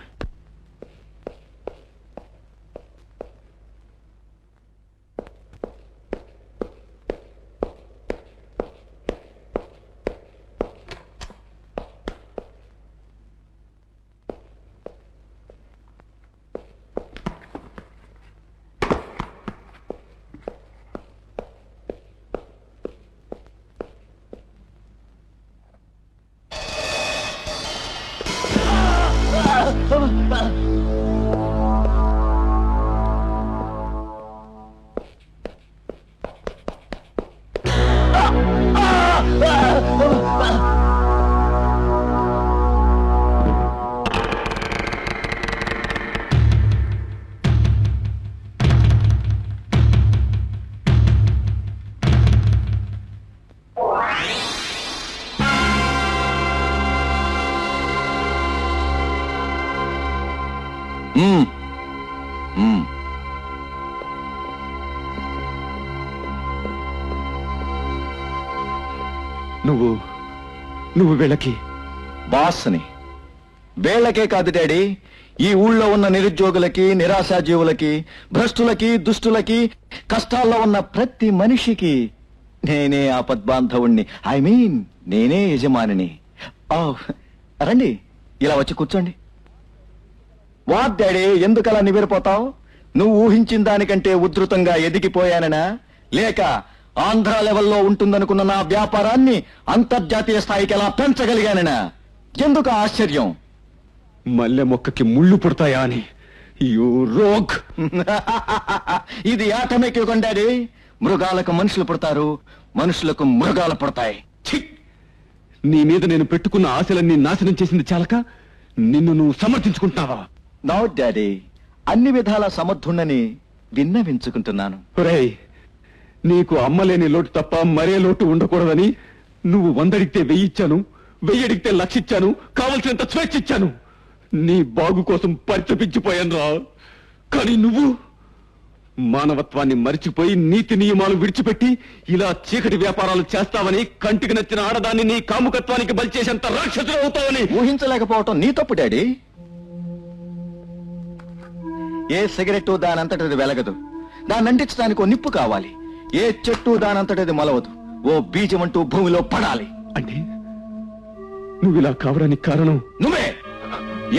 నువ్వు వీళ్ళకి బాస్ని. వీళ్ళకే కాదు డాడీ, ఈ ఊళ్ళో ఉన్న నిరుద్యోగులకి, నిరాశాజీవులకి, భ్రష్టులకి, దుష్టులకి, కష్టాల్లో ఉన్న ప్రతి మనిషికి నేనే ఆపద్బాంధవుణ్ణి. ఐ మీన్ నేనే యజమానిని. రండి, ఇలా వచ్చి కూర్చోండి. వాట్ డాడీ, ఎందుకలా నివ్వెరపోతావు? నువ్వు ఊహించిన దానికంటే ఉధృతంగా ఎదిగిపోయాననా, లేక ఆంధ్ర లెవెల్లో ఉంటుందనుకున్న నా వ్యాపారాన్ని అంతర్జాతీయ స్థాయికి ఎలా పెంచగలిగాననా? ఎందుకు ఆశ్చర్యం? మల్లె మొక్కకి ముళ్ళు పుడతాయా అని. You rogue. ఇది ఆటమిక్ యుగం డాడీ. మృగాలకు మనుషులు పుడతారు, మనుషులకు మృగాలు పుడతాయి. నీ మీద నేను పెట్టుకున్న ఆశలన్నీ నాశనం చేసింది చాలక నిన్ను నువ్వు సమర్థించుకుంటావా? నో డాడీ, అన్ని విధాల సమర్థుణ్ణని విన్నవించుకుంటున్నాను. రేయ్, నీకు అమ్మలేని లోటు తప్ప మరే లోటు ఉండకూడదని నువ్వు 100 అడిగితే 1000 ఇచ్చాను, 1000 అడిగితే 1,00,000 ఇచ్చాను, కావలసినంత స్వేచ్ఛ ఇచ్చాను. నీ బాగు కోసం పరితపించిపోయాను రా. కానీ నువ్వు మానవత్వాన్ని మరిచిపోయి నీతి నియమాలు విడిచిపెట్టి ఇలా చీకటి వ్యాపారాలు చేస్తావని, కంటికి నచ్చిన ఆడదాన్ని నీ కాముకత్వానికి బలిచేసేంత రాక్షసులు అవుతావని ఊహించలేకపోవటం నీ తప్పు డాడీ. ఏ సిగరెట్టు దానంతటది వెలగదు, దాన్ని అంటించడానికి ఓ నిప్పు కావాలి. ఏ చెట్టు దానంతటది మొలవదు, ఓ బీజం అంటూ భూమిలో పడాలి. అంటే నువ్వు ఇలా కావడానికి కారణం నువ్వే.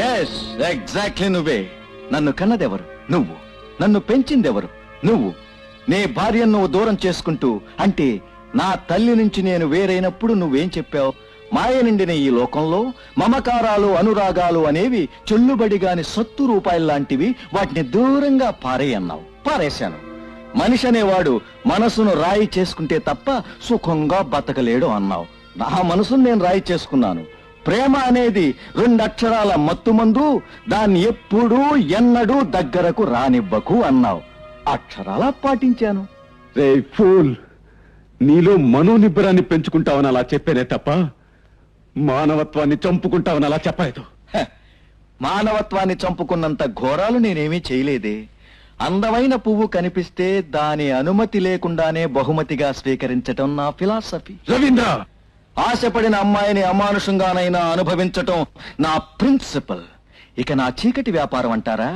ఎస్, ఎగ్జాక్ట్లీ నువ్వే. నన్ను కన్నదెవరు? నువ్వు. నన్ను పెంచిందెవరు? నువ్వు. నీ భార్యను నువ్వు దూరం చేసుకుంటూ, అంటే నా తల్లి నుంచి నేను వేరైనప్పుడు నువ్వేం చెప్పావు? మాయ నిండిన ఈ లోకంలో మమకారాలు, అనురాగాలు అనేవి చెల్లుబడిగాని సత్తు రూపాయల్లాంటివి, వాటిని దూరంగా పారేయన్నావు. పారేశాను. మనిషి అనేవాడు మనసును రాయి చేసుకుంటే తప్ప సుఖంగా బతకలేడు అన్నావు. నా మనసును నేను రాయి చేసుకున్నాను. ప్రేమ అనేది 2 అక్షరాల మత్తుమందు, దాన్ని ఎప్పుడూ ఎన్నడూ దగ్గరకు రానివ్వకు అన్నావు. అక్షరాలా పాటించాను. రే ఫూల్, నీలో మనోనిబ్బరాన్ని పెంచుకుంటావని అలా చెప్పేనే తప్ప మానవత్వాన్ని చంపుకుంటావని అలా చెప్పలేదు. మానవత్వాన్ని చంపుకున్నంత ఘోరాలు నేనేమీ చేయలేదే. అందమైన పువ్వు కనిపిస్తే దాని అనుమతి లేకుండానే బహుమతిగా స్వీకరించటం నా ఫిలాసఫీ. రవీంద్ర, ఆశపడిన అమ్మాయిని అమానుషంగానైనా అనుభవించటం నా ప్రిన్సిపల్. ఇక నా చీకటి వ్యాపారం అంటారా?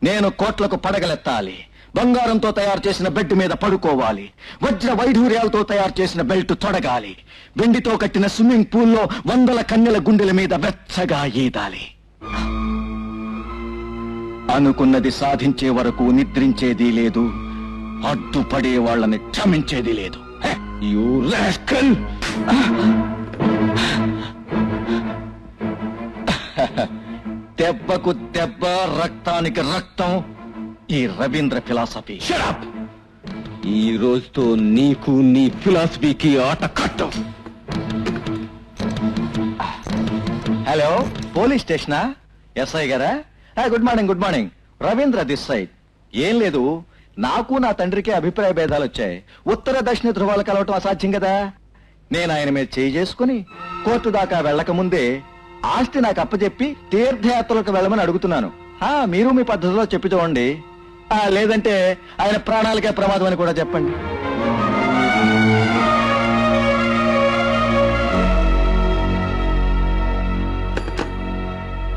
నేను కోట్లకు పడగలెత్తాలి, బంగారంతో తయారు చేసిన బెడ్ మీద పడుకోవాలి, వజ్ర వైఢూర్యాలతో తయారు చేసిన బెల్ట్ తొడగాలి, వెండితో కట్టిన స్విమ్మింగ్ పూల్లో 100 కన్నెల గుండెల మీద వెచ్చగా ఈదాలి. అనుకున్నది సాధించే వరకు నిద్రించేది లేదు, అడ్డుపడే వాళ్ళని క్షమించేది లేదు. You rascal! దెబ్బకు దెబ్బ, రక్తానికి రక్తం, ఈ రవీంద్ర ఫిలాసఫీ. షడప్! ఈ రోజుతో నీకు నీ ఫిలాసఫీకి ఆట కట్టం. హలో, పోలీస్ స్టేషనా? ఎస్ఐ గారా? Good morning, good morning. Ravindra this side. ఏం లేదు, నాకు నా తండ్రికి అభిప్రాయ భేదాలు వచ్చాయి. ఉత్తర దక్షిణ ధృవాలు కలవటం అసాధ్యం కదా. నేను ఆయన మీద చేయి చేసుకుని కోర్టు దాకా వెళ్ళక ముందే ఆస్తి నాకు అప్పచెప్పి తీర్థయాత్రలకు వెళ్ళమని అడుగుతున్నాను. మీరు మీ పద్ధతిలో చెప్పి చూడండి. లేదంటే ఆయన ప్రాణాలకే ప్రమాదం అని కూడా చెప్పండి.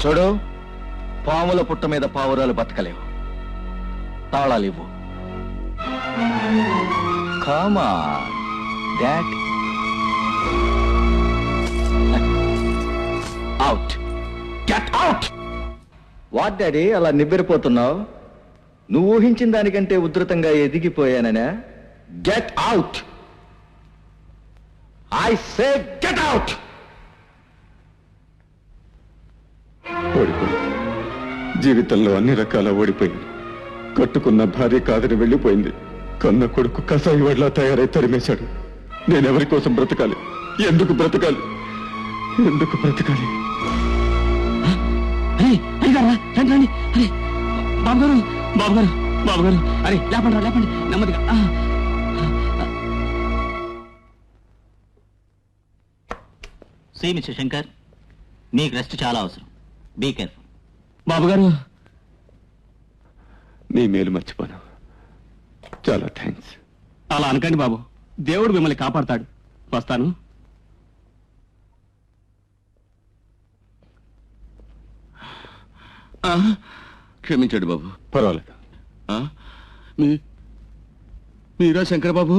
చూడు, పాముల పుట్ట మీద పావురాలు బతకలేవు. తాళాలు ఇవ్వు. కామా dad. Out. Get out. What daddy అలా నివ్వెరపోతున్నావు? నువ్వు ఊహించిన దానికంటే ఉధృతంగా ఎదిగిపోయాననా? Get out. I say get out. ఓడిపోయింది. జీవితంలో అన్ని రకాల ఓడిపోయింది. కట్టుకున్న భార్య కాదని వెళ్ళిపోయింది. కన్న కొడుకు కసాయి వాడిలా తయారై తరిమేశాడు. నేనెవరి కోసం బ్రతకాలి? ఎందుకు బ్రతకాలి? ఎందుకు బ్రతకాలి? బాబుగారు, బాబుగారు, బాబుగారు, అరే లేపండి, లేపండి, నెమ్మదిగా. సి మిస్టర్ శంకర్, మీకు రెస్ట్ చాలా అవసరం. Be careful. బాబుగారు, నీ మేలు మర్చిపోను. చాలా థ్యాంక్స్. అలా అనకండి బాబు, దేవుడు మిమ్మల్ని కాపాడతాడు. వస్తాను. క్షమించాడు బాబు. పర్వాలేదు. మీరా శంకర్ బాబు?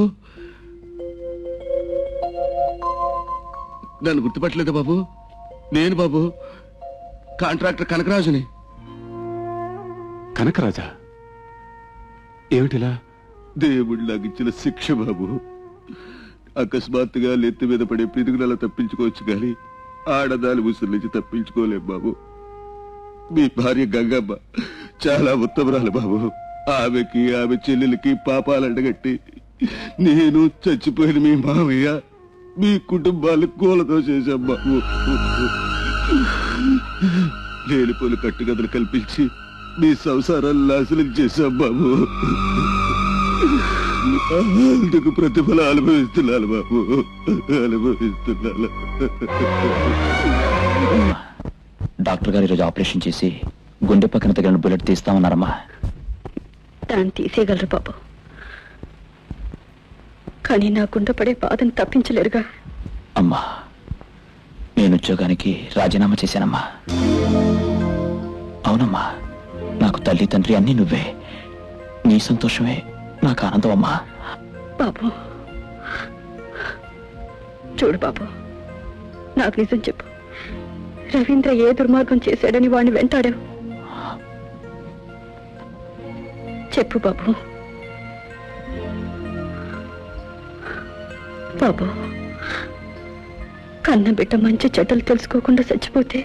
నన్ను గుర్తుపట్టలేదా బాబు? నేను బాబు, కాంట్రాక్టర్ కనకరాజుని. కనకరాజా? ఏమిటిలా? దేవుడు నాకు ఇచ్చిన శిక్ష బాబు. అకస్మాత్తుగా నెత్తి మీద పడే పిడుగునలా తప్పించుకోవచ్చు కానీ ఆడదాని ముసురు నుంచి తప్పించుకోలేం బాబు. మీ భార్య గంగమ్మ చాలా ఉత్తమరాలు బాబు. ఆమెకి, ఆమె చెల్లెలకి పాపాలంటగట్టి నేను, చచ్చిపోయిన మీ మామయ్య, మీ కుటుంబాలు కూలతో చేశాం బాబు. లేనిపోలు కట్టుగదులు కల్పించి మీ సంసారాలు నాశనం చేశాం బాబు. అందుకు ప్రతిఫలం అనుభవిస్తున్నాను బాబు, అనుభవిస్తున్నాను. డాక్టర్ గారు ఈరోజు ఆపరేషన్ చేసి గుండె పక్కన తగిలిన బుల్లెట్ తీస్తామన్నారమ్మా. దాన్ని తీసేయగలరు బాబు, కానీ నా గుండె పడే బాధను తప్పించలేరుగా. అమ్మా, నేను ఉద్యోగానికి రాజీనామా చేశానమ్మా. అవునమ్మా, నాకు తల్లి తండ్రి అన్నీ నువ్వే. నీ సంతోషమే నాకు ఆనందం అమ్మా. బాబు చూడు బాబు, నాకు నిజం చెప్పు. రవీంద్ర ఏ దుర్మార్గం చేశాడని వాడిని వెంటాడావు? చెప్పు బాబు. బాబు, కన్న బిడ్డ మంచి చెడ్డలు తెలుసుకోకుండా చచ్చిపోతే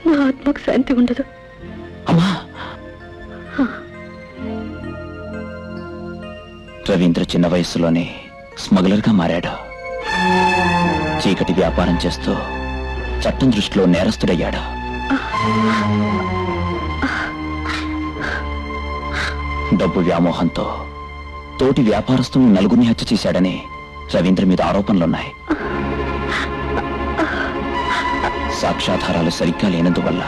నా ఆత్మకు శాంతి ఉండదు. అమ్మా, రవీంద్ర చిన్న వయసులోనే స్మగ్లర్గా మారాడు. చీకటి వ్యాపారం చేస్తూ చట్టం దృష్టిలో నేరస్తుడయ్యాడు. డబ్బు వ్యామోహంతో తోటి వ్యాపారస్తులను నలుగురిని హత్య చేశాడని రవీంద్ర మీద ఆరోపణలున్నాయి. సాక్ష్యాధారాలు సరిగ్గా లేనందువల్ల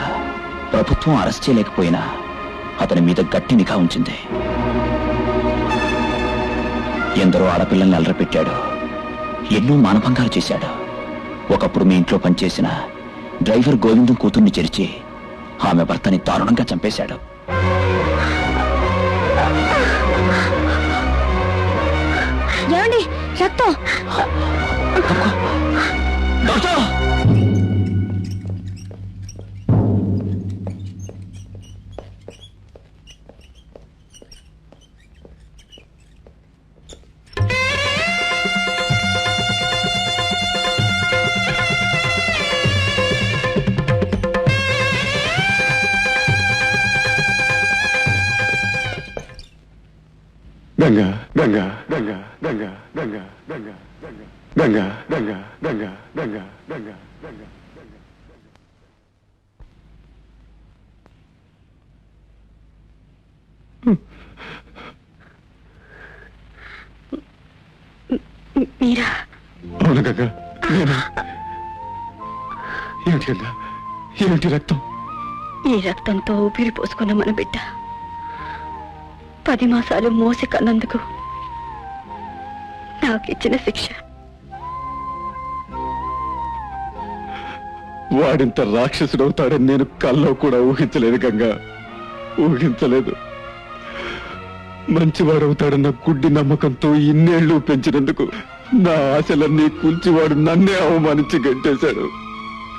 ప్రభుత్వం అరెస్ట్ చేయలేకపోయినా అతని మీద గట్టి నిఘా ఉంచింది. ఎందరో ఆడపిల్లల్ని అల్లరిపెట్టాడు, ఎన్నో మానభంగాలు చేశాడు. ఒకప్పుడు మీ ఇంట్లో పనిచేసిన డ్రైవర్ గోవిందం కూతుర్ని చెరిచి ఆమె భర్తని దారుణంగా చంపేశాడు. ఏమండి రక్తం డాక్టర్ గంగా గంగా గంగా గంగా గంగా గంగా గంగా గంగా గంగా గంగా గంగా గంగా మీరా? అవును గంగా, నేను. ఏమిటి గంగా, ఏమిటి రక్తం? ఈ రక్తంతో ఊపిరి పోసుకున్న మన బిడ్డ 10 మాసాలు మోసి కన్నందుకు నాకిచ్చిన శిక్ష. వాడింత రాక్షసుడవుతాడని నేను కల్లో కూడా ఊహించలేదు గంగా, ఊహించలేదు. మంచివాడవుతాడన్న గుడ్డి నమ్మకంతో ఇన్నేళ్లు పెంచినందుకు నా ఆశలన్నీ కూల్చివాడు నన్నే అవమానించి గంటేశాడు.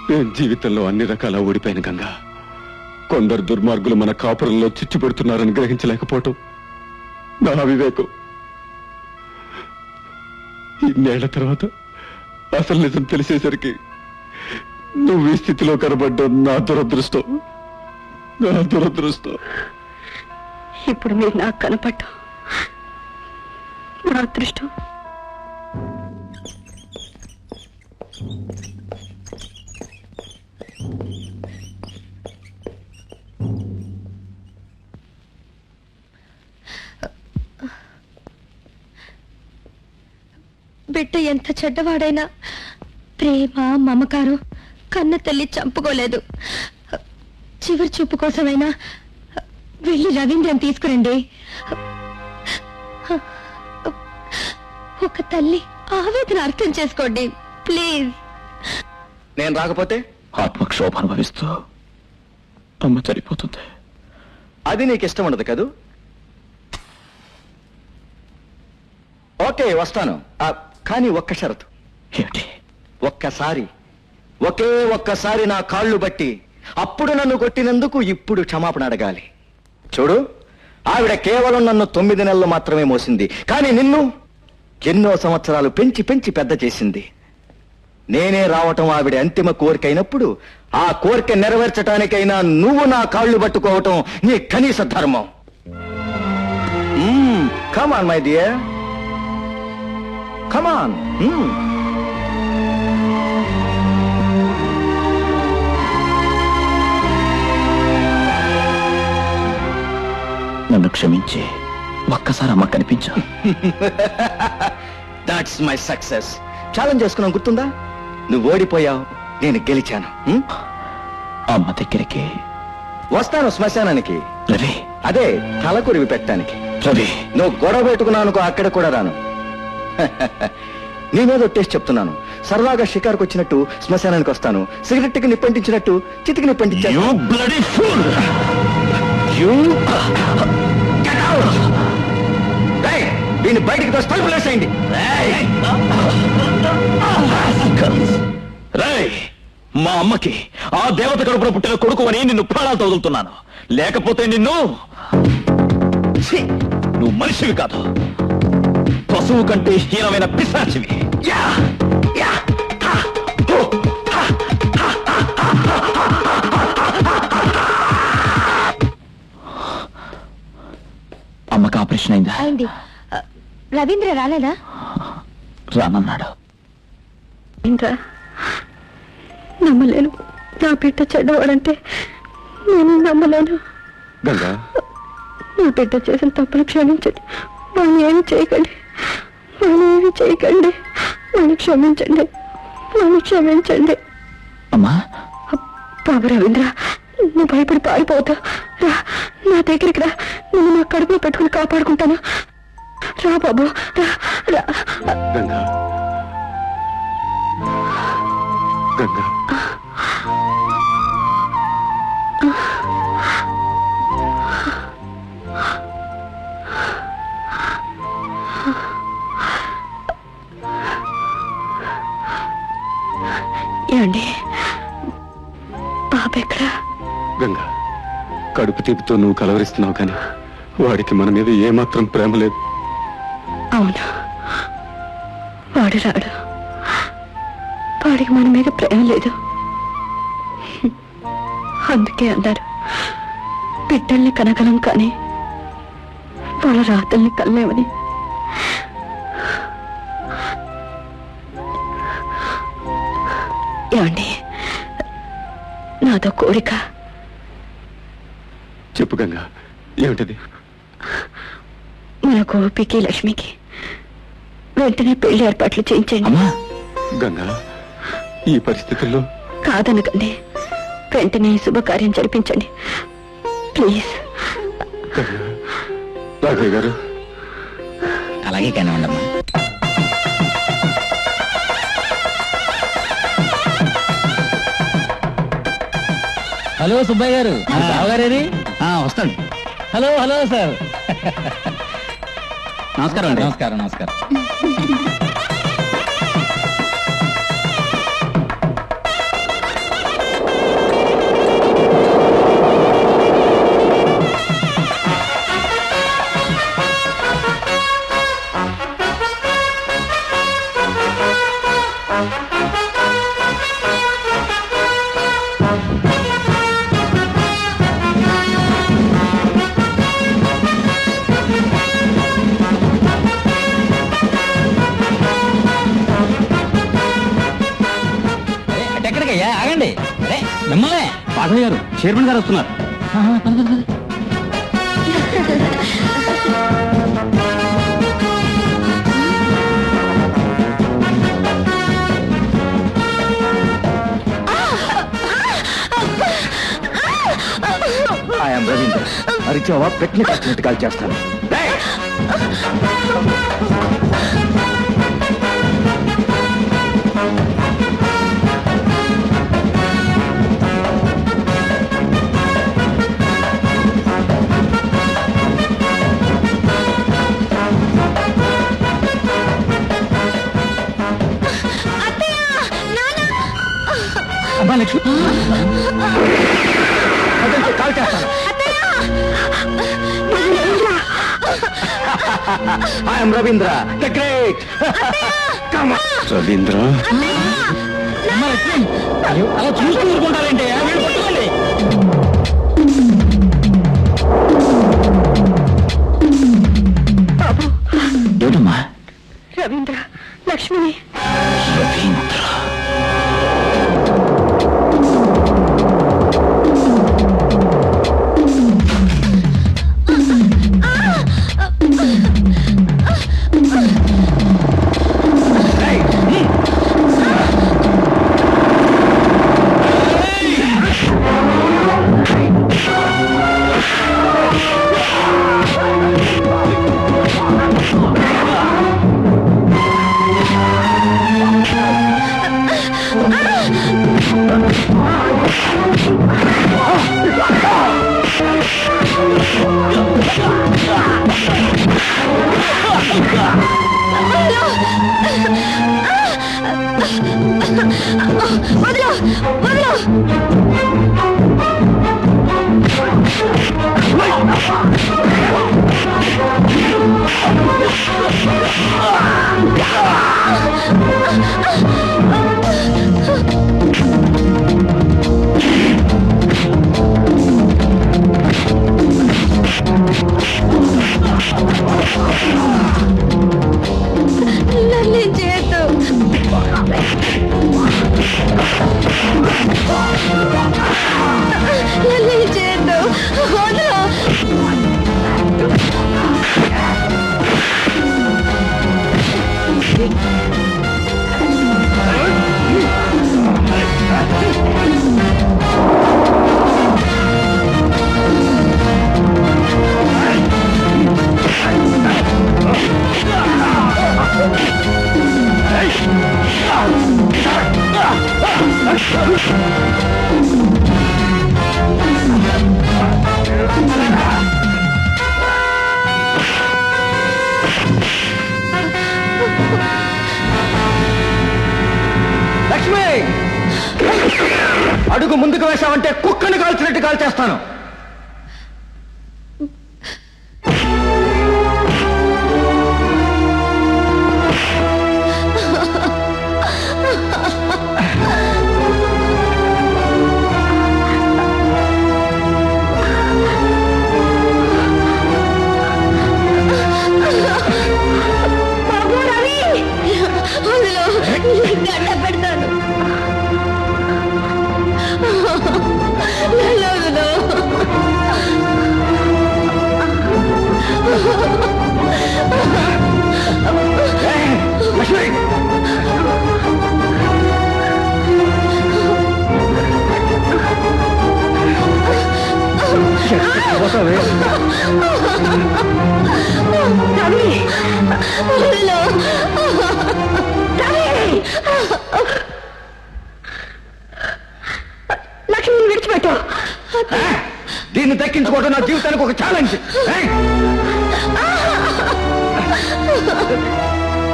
నేను జీవితంలో అన్ని రకాల ఓడిపోయాను గంగా. కొందరు దుర్మార్గులు మన కాపురంలో చిచ్చు పెడుతున్నారని గ్రహించలేకపోవటం నా అవివేకం. ఇన్నేళ్ల తర్వాత అసలు నిజం తెలిసేసరికి నువ్వు ఈ స్థితిలో కనబడ్డం నా దురదృష్టం, నా దురదృష్టం. ఇప్పుడు మీరు నాకు కనపడ్డం నా అదృష్టం. బిడ్డ ఎంత చెడ్డవాడైనా ప్రేమ మమకారం కన్న తల్లి చంపుకోలేదు. చివరి చూపు కోసమైనా వెళ్ళి రవీంద్రని తీసుకురండి. ఒక తల్లి ఆవేదన అర్థం చేసుకోండి ప్లీజ్. నేను రాకపోతే ఆత్మక్షోభ అనుభవిస్తూ అమ్మ చనిపోతుంది. అది నీకు ఇష్టం ఉండదు కదూ? ఓకే, వస్తాను. కానీ ఒక్క షరతు. ఏమిటి? ఒకే ఒక్కసారి నా కాళ్ళు బట్టి అప్పుడు నన్ను కొట్టినందుకు ఇప్పుడు క్షమాపణ అడగాలి. చూడు, ఆవిడ కేవలం నన్ను 9 నెలలు మాత్రమే మోసింది, కానీ నిన్ను ఎన్నో సంవత్సరాలు పెంచి పెంచి పెద్ద చేసింది. నేనే రావటం ఆవిడ అంతిమ కోరిక అయినప్పుడు ఆ కోరిక నెరవేర్చడానికైనా నువ్వు నా కాళ్ళు పట్టుకోవటం నీ కనీస ధర్మం. Come on my dear, come on. నన్ను క్షమించి ఒక్కసారి అమ్మ కనిపించా. That's my success. ఛాలెంజ్ చేసుకున్నాం, గుర్తుందా? నువ్వు ఓడిపోయావు, నేను గెలిచాను. అమ్మ దగ్గరికి వస్తాను శ్మశానానికి. రవి, అదే తలకొరివి పెట్టడానికి. రవి, నువ్వు గొడవ పెట్టుకున్నానుకో, అక్కడ కూడా రాను. నీ మీద టేస్ట్ చెప్తున్నాను. సరదాగా షికారుకు వచ్చినట్టు శ్మశానానికి వస్తాను. సిగరెట్కి నిప్పంటించినట్టు చితికి నిప్పంటించాను. దీన్ని బయటికి తోసి తలుపులు వేసేయండి. మా అమ్మకి ఆ దేవత కడుపున పుట్టిన కొడుకు అని నిన్ను ప్రాణాలతో వదులుతున్నాను. లేకపోతే నువ్వు మనిషివి కాదు, పశువు కంటే హీనమైన పిశాచివి. అమ్మకి ఆపరేషన్ అయిందా? అయింది. రవీంద్ర రాలేదా? రానన్నాడు. ఇంకా నమ్మలేను. నా బిడ్డ చెడ్డవాడంటే నేను నమ్మలేను. గంగా, నా బిడ్డ చేసిన తప్పులు క్షమించండి. వాడిని ఏమి చేయకండి, వాడిని క్షమించండి. అమ్మా, బాబు రవీంద్ర, నువ్వు భయపడి పారిపోతా. నా దగ్గరికి రా, నేను నా కడుపులో పెట్టుకుని కాపాడుకుంటాను. రా బాబు, రా. గంగా, గంగా. గంగా, కడుపు తీపితో నువ్వు కలవరిస్తున్నావు కానీ వాడికి మన మీద ఏమాత్రం ప్రేమ లేదు. అవునా? వాడు రాడు. వాడికి మన మీద ప్రేమ లేదు. అందుకే అన్నారు బిడ్డల్ని కనగలం కానీ వాళ్ళ రాతల్ని కనలేమని. ఏమండి, నాదో కోరిక. చెప్పు గంగా, ఏమిటది? మన గోపికి లక్ష్మికి వెంటనే పెళ్లి ఏర్పాట్లు చేయించండి. గంగా, ఈ పరిస్థితుల్లో కాదనకండి, వెంటనే శుభకార్యం జరిపించండి ప్లీజ్. రాఘయ్య గారు, అలాగే కానివ్వండమ్మా. హలో సుబ్బయ్య గారు, బావగారేది? వస్తాడు. Hello hello sir. నమస్కారం అండి. నమస్కారం నమస్కారం. ఎక్కడికయ్యా? ఆగండి. అరే మిమ్మల్నే. రాఘయ్య గారు, చైర్మన్ గారు వస్తున్నారు. ఐఎమ్ రవీంద్ర. అరిచావా పెట్టిన కట్టినట్టు కాల్ చేస్తాను. అమ్మా లక్ష్మి, కాల్ చేస్తాను. I'm Ravindra the great. Ravindra, అమ్మా లక్ష్మి, అలా చూస్తూ ఊరుకుంటారంటే వీళ్ళు పట్టుకోండి. ఏమిటమ్మా? రవీంద్ర, లక్ష్మిని. రవీంద్ర, కాల్చినట్టు కాల్చేస్తాను. గడ్డ పెడతాను. లక్ష్మిని విడిచిపెట్టు. దీన్ని దక్కించుకోవడం నా జీవితానికి ఒక ఛాలెంజ్.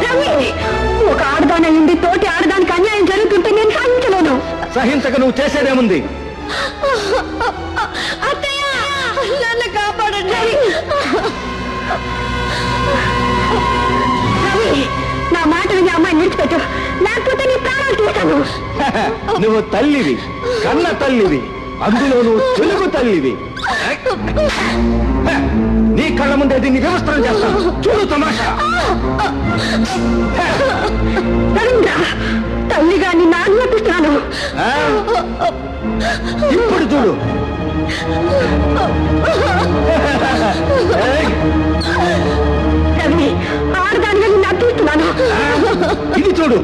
రవి, ఒక ఆడదాని నుండి తోటి ఆడదానికి అన్యాయం జరుగుతుంటే నేను సహించలేను. సహించక నువ్వు చేసేదేముంది? అత్తయ్య, నన్ను కాపాడండి. రవి, నా మాట విని అమ్మాయిని విడిచిపెట్టు, లేకపోతే నీ ప్రాణాలు తీస్తాను. నువ్వు తల్లివి, కన్న తల్లివి, అందులో నువ్వు తెలుగు తల్లివి. నీ కళ్ళ ముందే దీన్ని వ్యవస్థలు చేస్తాను. చూడు తమాషా. తల్లిగా నిన్ను అనుమతిస్తాను. ఇప్పుడు చూడు. రవి, ఆడదానిగా నిన్ను అర్థిస్తున్నాను. ఇది చూడు.